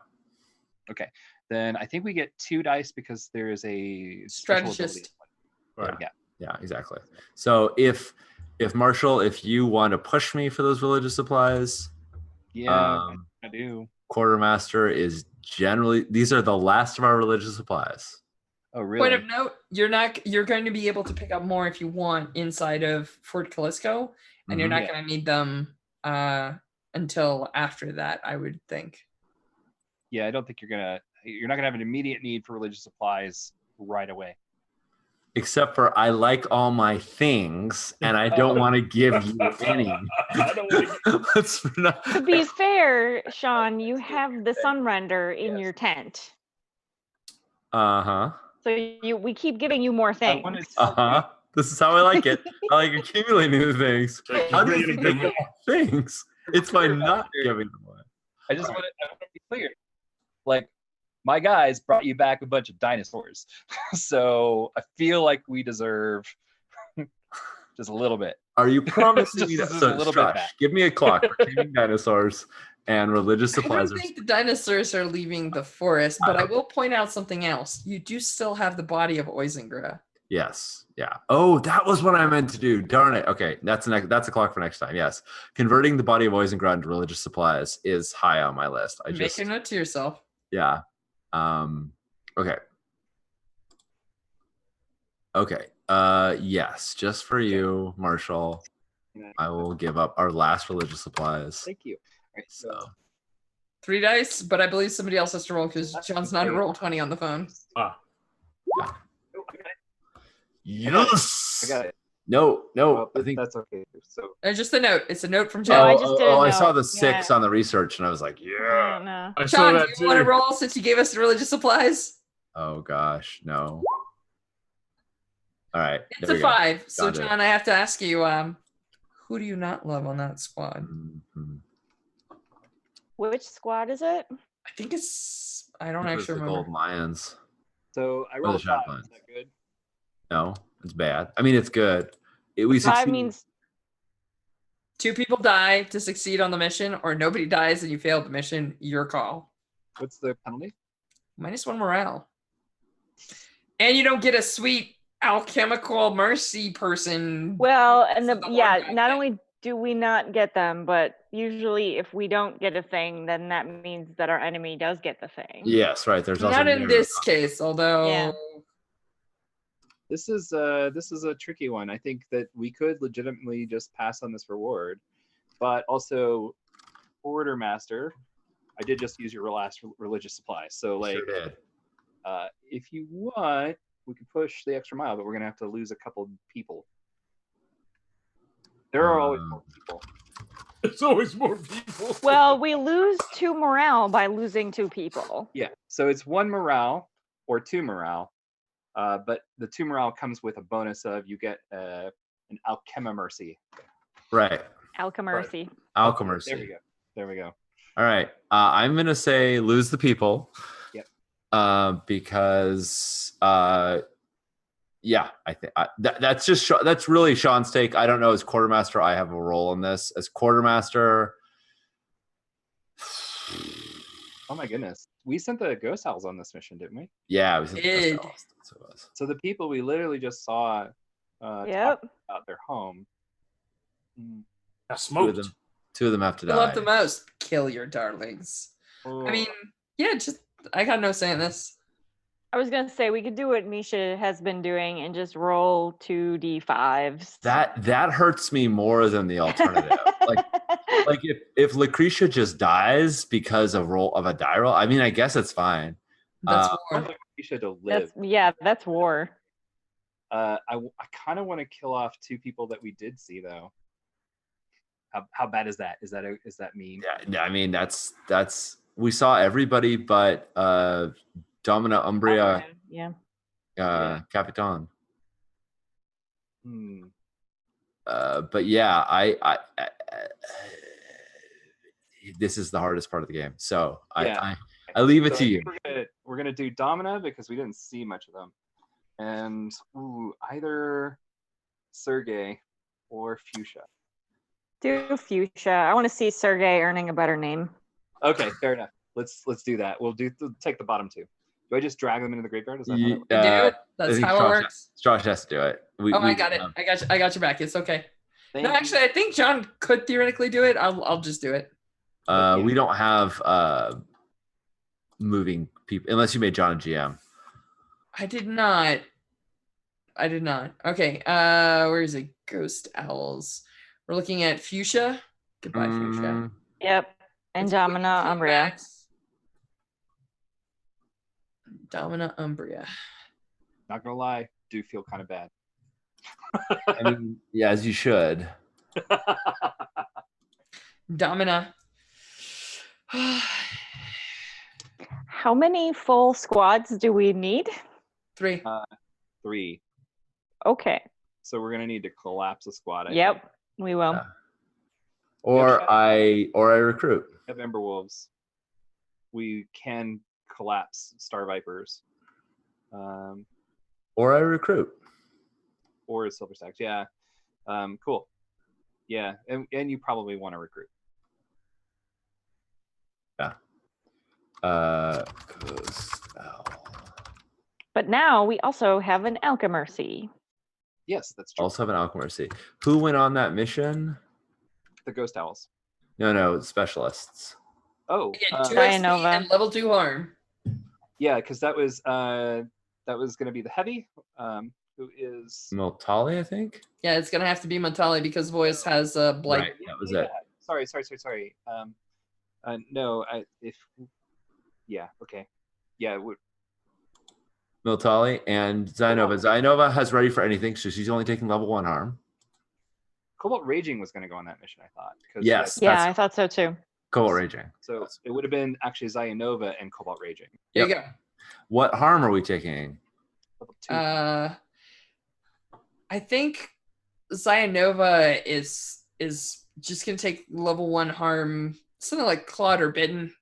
Okay. Then I think we get 2 dice because there is a special Strategist. ability. Yeah. Yeah, exactly. So if Marshall, if you want to push me for those religious supplies, Yeah, I do. Quartermaster is generally, these are the last of our religious supplies. Oh, really? Point of note, you're going to be able to pick up more if you want inside of Fort Callisto, and you're not going to need them until after that, I would think. Yeah, I don't think you're not gonna have an immediate need for religious supplies right away. Except for I like all my things and I don't want to give you any. To be fair, Sean, you have the sun render in your tent. Uh-huh. So we keep giving you more things. Uh-huh. This is how I like it. I like accumulating the things. How do you think more things? It's by not giving them away. I just want to be clear. Like, my guys brought you back a bunch of dinosaurs. So I feel like we deserve just a little bit. Are you promising me that? Just So, a little bit Strush, back. give me a clock for taming dinosaurs and religious I supplies. don't think the dinosaurs are leaving the forest, but I will point out something else. You do still have the body of Oizengra. Yes. Yeah. Oh, that was what I meant to do. Darn it. Okay. That's a clock for next time. Yes. Converting the body of Oizengrad into religious supplies is high on my list. Make a note to yourself. Yeah. Okay. Okay. Yes, just for you, Marshall, I will give up our last religious supplies. Thank you. All right, so 3 dice, but I believe somebody else has to roll because John's not roll 20 on the phone. Ah, Yes. I got it. No. Well, I think. that's okay. So Just a note. It's a note from No, John. I just did a I saw note. the 6 Yeah. on the research, and I was like, I yeah. don't know. I saw John, do that you want to too. roll since you gave us the religious supplies? Oh gosh, no. All right. It's there a we go. 5. So, Got it. John, I have to ask you, who do you not love on that squad? Mhm. Which squad is it? I think it's. I don't It was actually the remember. Gold Lions. I Or rolled the a 5. Shadow Is Lions. that good? No, it's bad. I mean, it's good. We 5 succeeded. means 2 people die to succeed on the mission, or nobody dies and you failed the mission. Your call. What's the penalty? -1 morale. And you don't get a sweet alchemical mercy person. well, and So the the yeah. Lord Not got only do we not get them, but usually if we don't get a thing, then that means that our enemy does get the thing. Yes, right. There's also Not in mirror this con- case, although. Yeah. This is a tricky one. I think that we could legitimately just pass on this reward, but also Quartermaster. I did just use your last religious supply, so like, Sure did. if you want, we could push the extra mile, but we're gonna have to lose a couple people. There are always more people. There's always more people. Well, we lose 2 morale by losing 2 people. Yeah, so it's 1 morale or 2 morale, but the 2 morale comes with a bonus of you get an alchemy mercy. Right. Alchemercy. Alchemercy. There we go. All right. I'm gonna say lose the people. Yep. Because yeah, I think that's just that's really Sean's take. I don't know. As quartermaster, I have a role in this. As quartermaster, Oh my goodness, we sent the ghost owls on this mission, didn't we? yeah, we said the Id. best else. That's what it was. So the people we literally just saw Yep. talk about their home. I Two of smoked. them. Two of them have to You die. love the most. Kill your darlings. I mean, yeah, just I got no say in this. I was gonna say we could do what Misha has been doing and just roll 2d5s. That hurts me more than the alternative. like if Lucretia just dies because of a die roll, I mean, I guess it's fine. That's I war. want Lucretia to live. That's war. I kind of want to kill off 2 people that we did see though. How bad is that? Is that mean? Yeah, I mean that's we saw everybody but Domina Umbria, Yeah. Capitan. Hmm. But yeah, I this is the hardest part of the game. So Yeah. I leave it So to I you. think we're gonna do Domina because we didn't see much of them, and either Sergey or Fuchsia. Do Fuchsia. I want to see Sergey earning a better name. Okay, fair enough. Let's do that. We'll take the bottom 2. Do I just drag them into the graveyard? Is that how that works? I do it. I That's think how it works. Josh has to do it. I got it. I got your back. It's okay. Thank No, you. actually, I think John could theoretically do it. I'll just do it. We don't have moving people unless you made John a GM. I did not. Okay. Where is it? Ghost owls. We're looking at Fuchsia. Goodbye, Fuchsia. Yep. And It's Domina Queen Umbria. Max. Domina Umbria. Not gonna lie, do feel kind of bad. I mean, yeah, as you should. Domina. How many full squads do we need? 3. 3. Okay. So we're gonna need to collapse a squad. I Yep. think. We will. Yeah. Or I recruit. We have Ember Wolves. We can collapse Star Vipers. Or I recruit. Or Silver Stacks. Yeah. Cool. Yeah, and you probably want to recruit. Yeah. Ghost Owl. But now we also have an Alchemercy. Yes, that's true. Also have an Alchemercy. Who went on that mission? The Ghost Owls. No, specialists. Oh, You get 2 Dianova. XP and level 2 harm. yeah, because that was going to be the heavy, who is Multali, I think. Yeah, it's gonna have to be Matali because Voice has a blight. Right, that was it. Sorry. No, okay. Yeah, Miltali and Zainova. Zainova has ready for anything, so she's only taking level 1 harm. Cobalt Raging was going to go on that mission, I thought. Yes. Yeah, I thought so too. Cobalt Raging. So it would have been actually Zainova and Cobalt Raging. There you go. What harm are we taking? Level 2. I think Zayanova is just gonna take level 1 harm, something like clawed or bitten.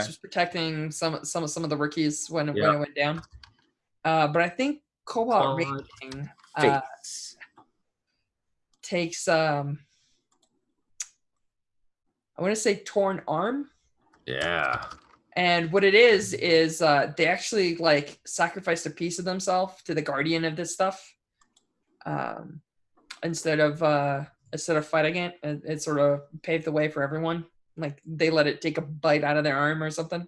She's protecting some of the rookies when it went down. But I think Cobalt Raging takes I want to say torn arm. Yeah. And what it is they actually like sacrificed a piece of themselves to the guardian of this stuff. Instead of fighting it, it sort of paved the way for everyone. Like they let it take a bite out of their arm or something.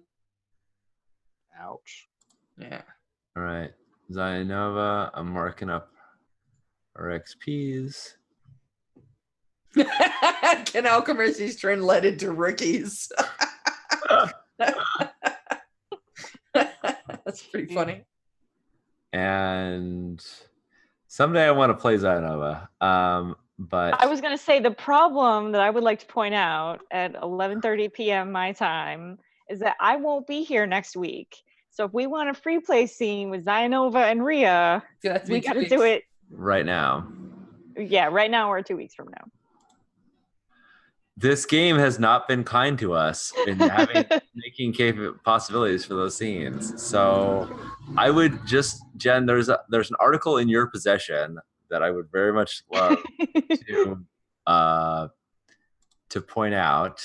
Ouch. Yeah. All right. Zainova, I'm marking up our XPs. Ken Alchemist's turn led into rookies. That's pretty funny. And someday I want to play Zainova. But I was going to say the problem that I would like to point out at 11:30 p.m. my time is that I won't be here next week. So if we want a free play scene with Zainova and Rhea, we got to do it right now. Yeah, right now or 2 weeks from now. This game has not been kind to us in making possibilities for those scenes. So I would just, Jen, there's an article in your possession that I would very much love to point out.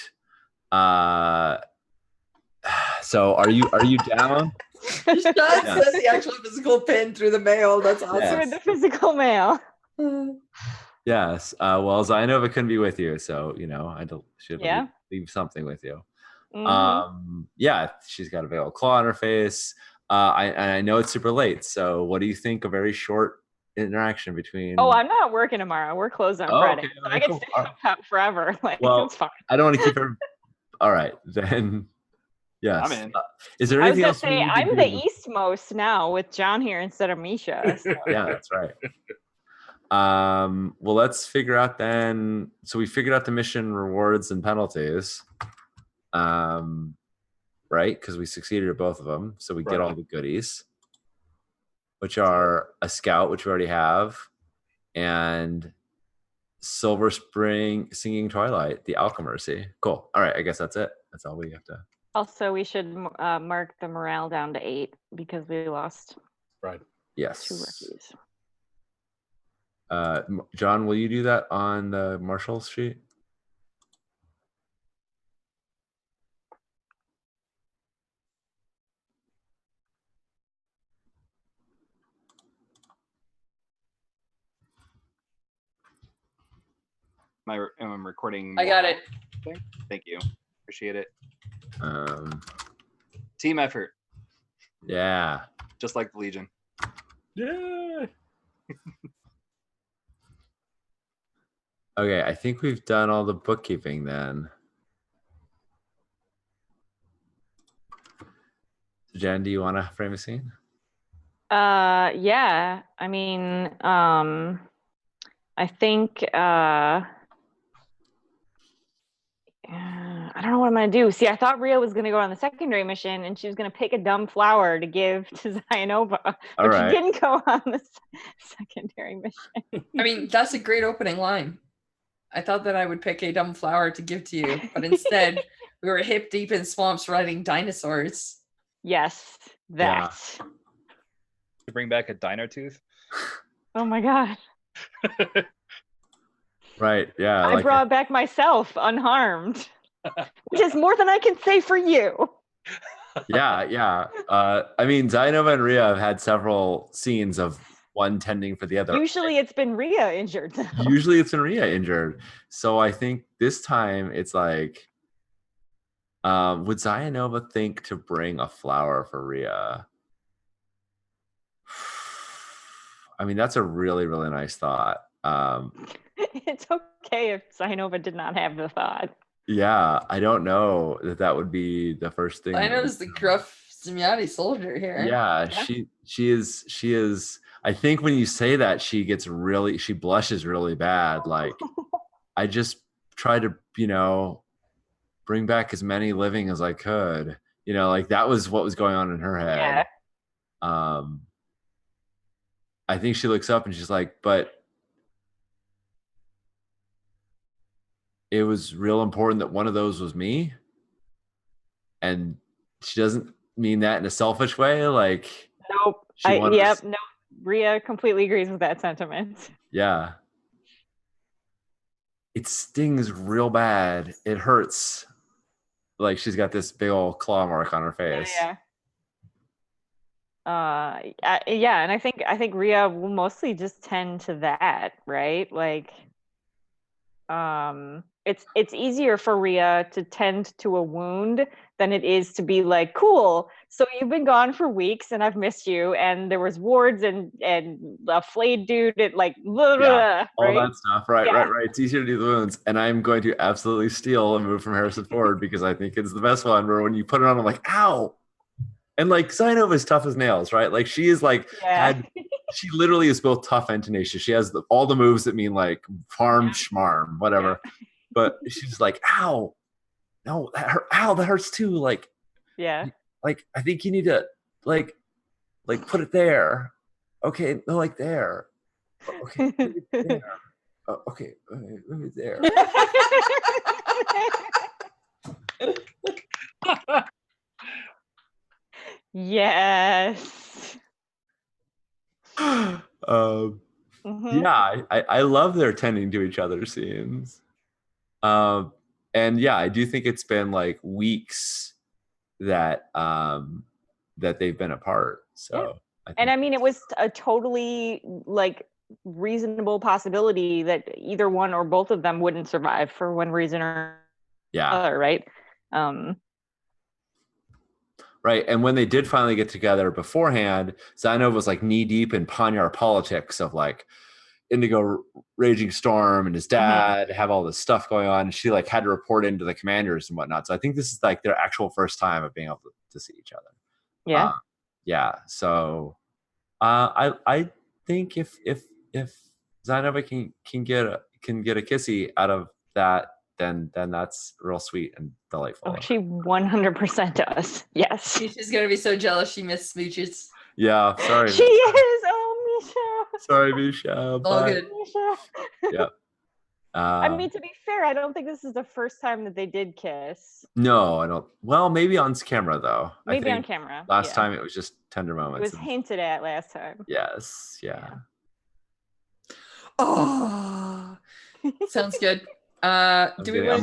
So are you down? Sean sent the actual physical pin through the mail. That's awesome. Through the physical mail. Yes. Well, Zainova couldn't be with you, so I should leave something with you. Mm-hmm. Yeah, she's got a veil of claw on her face. I know it's super late, so what do you think? A very short interaction between. Oh, I'm not working tomorrow. We're closed on Friday. Okay, So I can stay up forever. Well, it's fine. I don't want to keep her. All right, then. Yes. I'm in. Is there anything else? I was gonna say I'm the eastmost now with John here instead of Misha. So. Yeah, that's right. Well, let's figure out then. So we figured out the mission rewards and penalties. Right? Because we succeeded at both of them. So we get all the goodies, which are a scout, which we already have, and Silver Spring Singing Twilight, the Alchemercy. Cool. All right. I guess that's it. That's all we have to. Also, we should mark the morale down to 8 because we lost. Right. Yes. 2 rookies. John, will you do that on the Marshall sheet? I'm recording. I got it. Thank you. Appreciate it. Team effort. Yeah. Just like the Legion. Yeah. Okay, I think we've done all the bookkeeping then. Jen, do you want to frame a scene? Yeah. I mean, I think I don't know what I'm gonna do. See, I thought Rhea was gonna go on the secondary mission and she was gonna pick a dumb flower to give to Zainova, but she didn't go on the secondary mission. I mean, that's a great opening line. I thought that I would pick a dumb flower to give to you, but instead we were hip deep in swamps riding dinosaurs. Yes, that. Yeah. To bring back a dino tooth. Oh my god. Right. Yeah. I brought it back myself unharmed, which is more than I can say for you. Yeah. I mean, Zainova and Rhea have had several scenes of one tending for the other. Usually it's been Rhea injured. Usually it's been Rhea injured. So I think this time it's like, would Zainova think to bring a flower for Rhea? I mean, that's a really, really nice thought. It's okay if Zainova did not have the thought. Yeah, I don't know that would be the first thing. I know it's the gruff Simiati soldier here. Yeah, she is. I think when you say that, she blushes really bad. Like, I just try to, bring back as many living as I could. Like that was what was going on in her head. I think she looks up and she's like, but it was real important that one of those was me. And she doesn't mean that in a selfish way. Like, Nope. No, Rhea completely agrees with that sentiment. Yeah. It stings real bad. It hurts. Like she's got this big old claw mark on her face. Yeah. And I think Rhea will mostly just tend to that, right? Like, it's easier for Rhea to tend to a wound than it is to be like, cool, so you've been gone for weeks and I've missed you, and there was wards and a flayed dude at like blah, blah, all right? that stuff. Right. It's easier to do the wounds. And I'm going to absolutely steal a move from Harrison Ford because I think it's the best one, where when you put it on, I'm like, ow. And like Zainova is tough as nails, right? Like she is like she literally is both tough and tenacious. She has all the moves that mean like farm schmarm, whatever. But she's like, ow, no, that hurts too. Like, like I think you need to like put it there. Okay, no, like there. Okay, put it there. Okay, move it there. Yes. Yeah, I love their tending to each other scenes. And yeah, I do think it's been like weeks that that they've been apart. So I mean, it was a totally like reasonable possibility that either one or both of them wouldn't survive for one reason or other, right? Right. And when they did finally get together beforehand, Zainov was like knee deep in Panyar politics of like Indigo Raging Storm and his dad have all this stuff going on. And she like had to report into the commanders and whatnot. So I think this is like their actual first time of being able to see each other. Yeah. So I think if Zainova can get a kissy out of that, then that's real sweet and delightful. Oh, she 100% does. Yes. She's gonna be so jealous she missed smooches. Yeah, sorry. She is. Oh, Misha. Sorry, Misha. All good. Misha. Yeah. I mean, to be fair, I don't think this is the first time that they did kiss. No, I don't. Well, maybe on camera though. Maybe on camera. Last time it was just tender moments. It was hinted at last time. Yes. Yeah. Oh, sounds good. I'm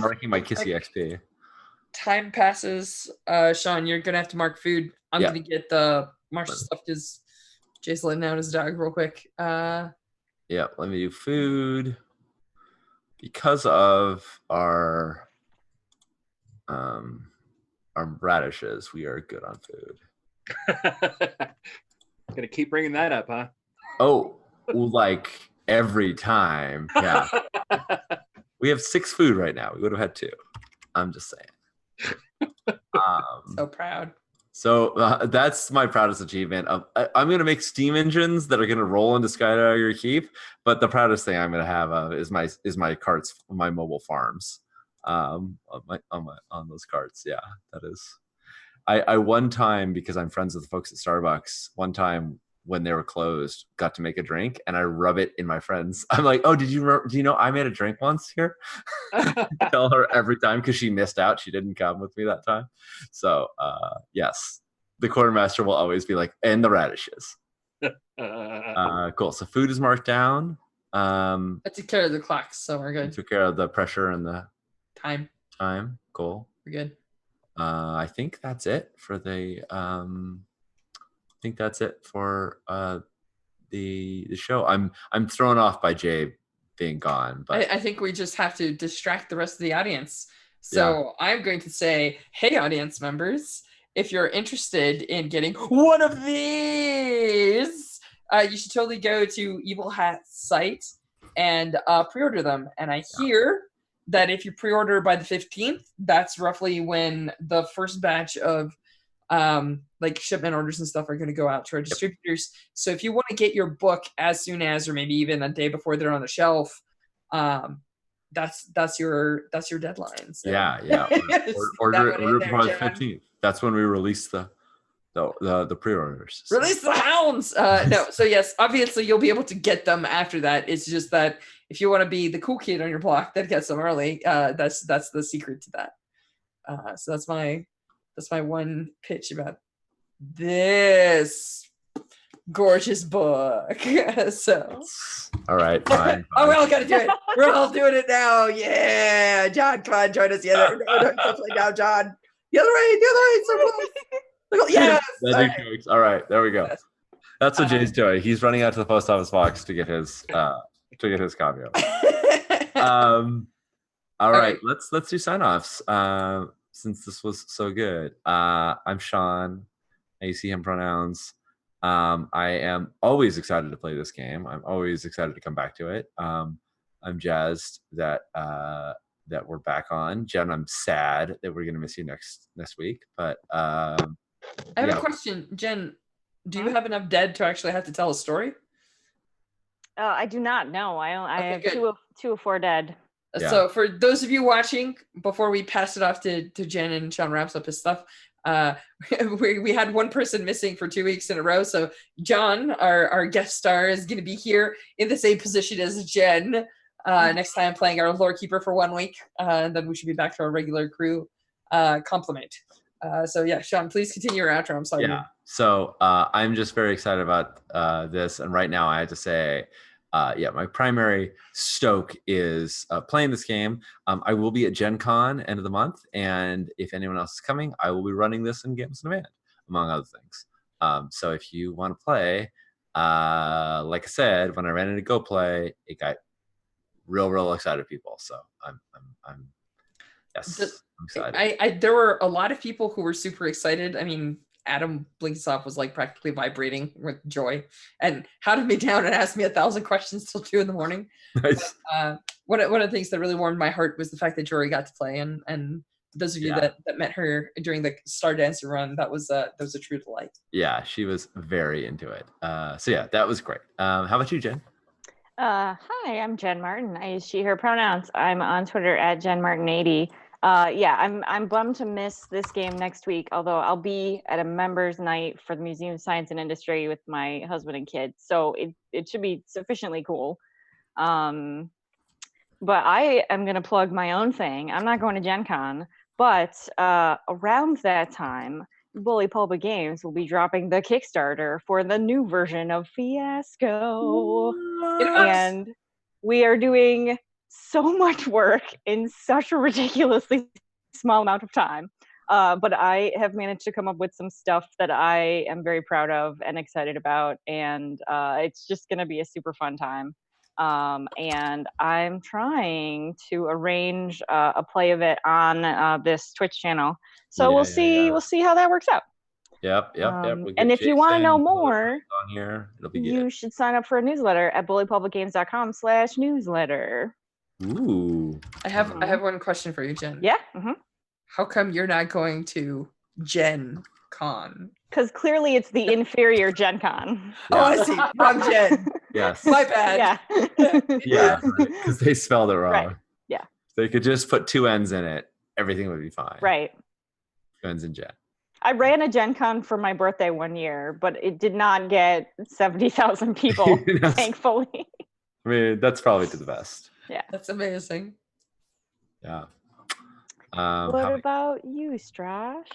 marking my kissy XP. Time passes. Sean, you're gonna have to mark food. I'm gonna get the Marshall stuff because Jay's letting out his dog real quick. Yeah, let me do food. Because of our radishes, we are good on food. Gonna keep bringing that up, huh? Oh, like every time. Yeah. We have 6 food right now. We would have had 2. I'm just saying. So proud. So that's my proudest achievement. I'm going to make steam engines that are going to roll into Skydagger Keep. But the proudest thing I'm going to have is my carts, my mobile farms, on those carts. Yeah, that is. I one time, because I'm friends with the folks at Starbucks, one time when they were closed, got to make a drink, and I rub it in my friends. I'm like, oh, do you know I made a drink once here? Tell her every time because she missed out. She didn't come with me that time. So yes, the quartermaster will always be like, and the radishes. Cool. So food is marked down. I took care of the clocks, so we're good. You took care of the pressure and the time. Cool. We're good. I think that's it for the the show. I'm thrown off by Jay being gone, but I think we just have to distract the rest of the audience. So I'm going to say, hey, audience members, if you're interested in getting one of these, you should totally go to Evil Hat's site and pre-order them. And I hear that if you pre-order by the 15th, that's roughly when the first batch of like shipment orders and stuff are going to go out to our distributors. So if you want to get your book as soon as, or maybe even a day before they're on the shelf, that's your deadline. So. Yeah. Order it before the 15th. That's when we release the pre-orders. So. Release the hounds. No, so yes, obviously you'll be able to get them after that. It's just that if you want to be the cool kid on your block that gets them early, that's the secret to that. So that's my one pitch about this gorgeous book. So all right, fine. Oh, we all gotta do it. We're all doing it now. Yeah, John, come on, join us. The other now, John. The other way, so close. Yes. All right, there we go. That's what Jay's doing. He's running out to the post office box to get his copy. All right, let's do sign-offs. Since this was so good. I'm Sean. I see him pronouns. I am always excited to play this game. I'm always excited to come back to it. I'm jazzed that we're back on. Jen, I'm sad that we're gonna miss you next week. But I have a question, Jen. Do you have enough dead to actually have to tell a story? I do not know. I have two of 4 dead. Yeah. So for those of you watching, before we pass it off to Jen and Sean wraps up his stuff, we had one person missing for 2 weeks in a row. So John, our guest star, is going to be here in the same position as Jen next time, playing our lore keeper for 1 week. And then we should be back to our regular crew complement. So yeah, Sean, please continue your outro. I'm sorry. Yeah. So I'm just very excited about this. And right now I have to say, my primary stoke is playing this game. I will be at Gen Con end of the month. And if anyone else is coming, I will be running this in Games on Demand, among other things. So if you want to play, like I said, when I ran into Go Play, it got real excited people. So I'm excited. There were a lot of people who were super excited. I mean, Adam Blinksoff was like practically vibrating with joy and hunted me down and asked me 1,000 questions till 2 a.m. Nice. But, one of the things that really warmed my heart was the fact that Jory got to play, and those of you that met her during the Star Dancer run, that was a true delight. Yeah, she was very into it. So yeah, that was great. How about you, Jen? Hi, I'm Jen Martin. I use she, her pronouns. I'm on Twitter at JenMartin80. I'm bummed to miss this game next week, although I'll be at a members night for the Museum of Science and Industry with my husband and kids. So it should be sufficiently cool. But I am going to plug my own thing. I'm not going to Gen Con, but around that time, Bully Pulpit Games will be dropping the Kickstarter for the new version of Fiasco. And we are doing so much work in such a ridiculously small amount of time. But I have managed to come up with some stuff that I am very proud of and excited about. And it's just going to be a super fun time. And I'm trying to arrange a play of it on this Twitch channel. So we'll see how that works out. Yep. And if you want to know more, on here, it'll be you should sign up for a newsletter at bullypublicgames.com/newsletter. Ooh. I have one question for you, Jen. Yeah. How come you're not going to Gen Con? Because clearly it's the inferior Gen Con. Yeah. Oh, I see. Wrong Gen. Yes. My bad. Yeah. Because they spelled it wrong. Right. Yeah. They could just put 2 N's in it. Everything would be fine. Right. 2 N's in Gen. I ran a Gen Con for my birthday one year, but it did not get 70,000 people, thankfully. I mean, that's probably to the best. Yeah. That's amazing. Yeah. What about you, Strash?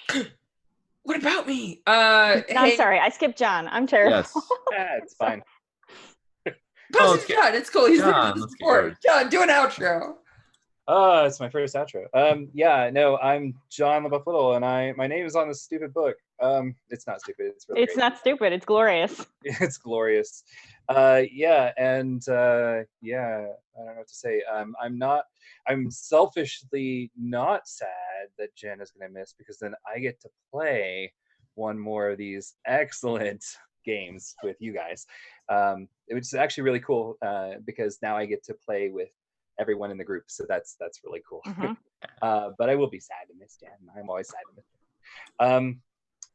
What about me? I'm sorry, I skipped John. I'm terrible. Yes. It's fine. John, it's cool. He's John, the support. John, do an outro. It's my first outro. I'm John LaBeouf Little, and my name is on this stupid book. It's not stupid. It's really great. Not stupid. It's glorious. It's glorious. I don't know what to say. I'm selfishly not sad that Jen is going to miss, because then I get to play one more of these excellent games with you guys. It was actually really cool because now I get to play with everyone in the group, so that's really cool. Mhm. But I will be sad to miss Jen. I'm always sad to miss him.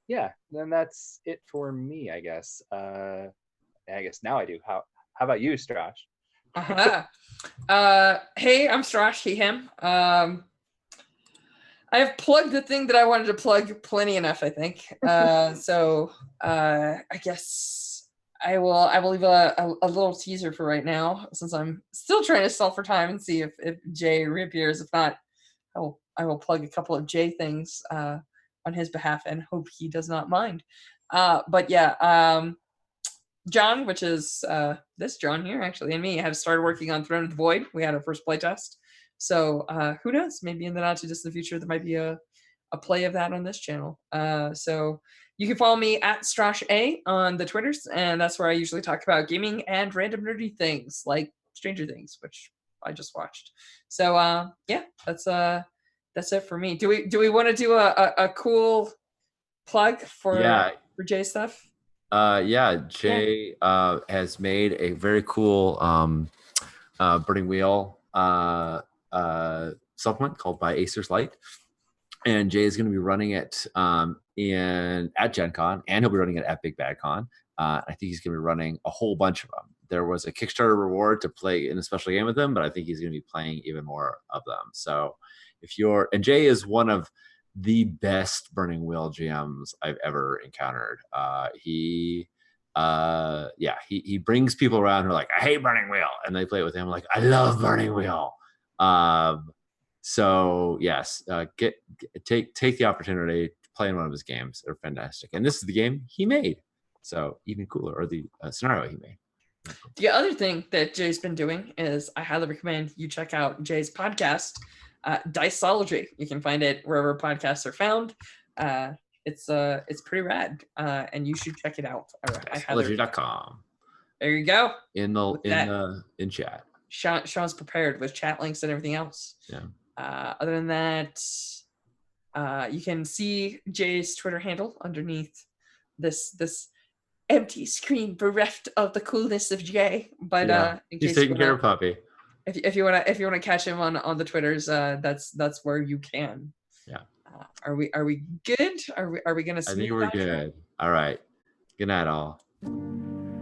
Yeah, then that's it for me, I guess. I guess now I do. How about you, Strash? Hey, I'm Strash, he, him. I have plugged the thing that I wanted to plug plenty enough, I think. So I guess I will leave a little teaser for right now, since I'm still trying to stall for time and see if Jay reappears. If not, I will plug a couple of Jay things on his behalf and hope he does not mind. But yeah, John, which is this John here actually, and me have started working on Throne of the Void. We had our first playtest. So who knows? Maybe in the not too distant future, there might be a play of that on this channel. So you can follow me at Strash A on the Twitters, and that's where I usually talk about gaming and random nerdy things like Stranger Things, which I just watched. So yeah, that's it for me. Do we want to do a cool plug for Jay stuff? Jay has made a very cool Burning Wheel supplement called By Acer's Light. And Jay is going to be running it at Gen Con, and he'll be running it at Big Bad Con. I think he's going to be running a whole bunch of them. There was a Kickstarter reward to play in a special game with them, but I think he's going to be playing even more of them. So and Jay is one of the best Burning Wheel GMs I've ever encountered. He brings people around who are like, I hate Burning Wheel, and they play it with him like, I love Burning Wheel. So yes, take the opportunity to play in one of his games. They're fantastic, and this is the game he made, so even cooler, or the scenario he made. The other thing that Jay's been doing is I highly recommend you check out Jay's podcast, Diceology. You can find it wherever podcasts are found. It's pretty rad, and you should check it out. Diceology.com. There you go. In chat. Sean's prepared with chat links and everything else. Yeah. Other than that, you can see Jay's Twitter handle underneath this empty screen bereft of the coolness of Jay. But he's taking care of Puppy. If you wanna catch him on the Twitters, that's where you can. Yeah. Are we good? Are we gonna? I think we're good. All right. Good night, all.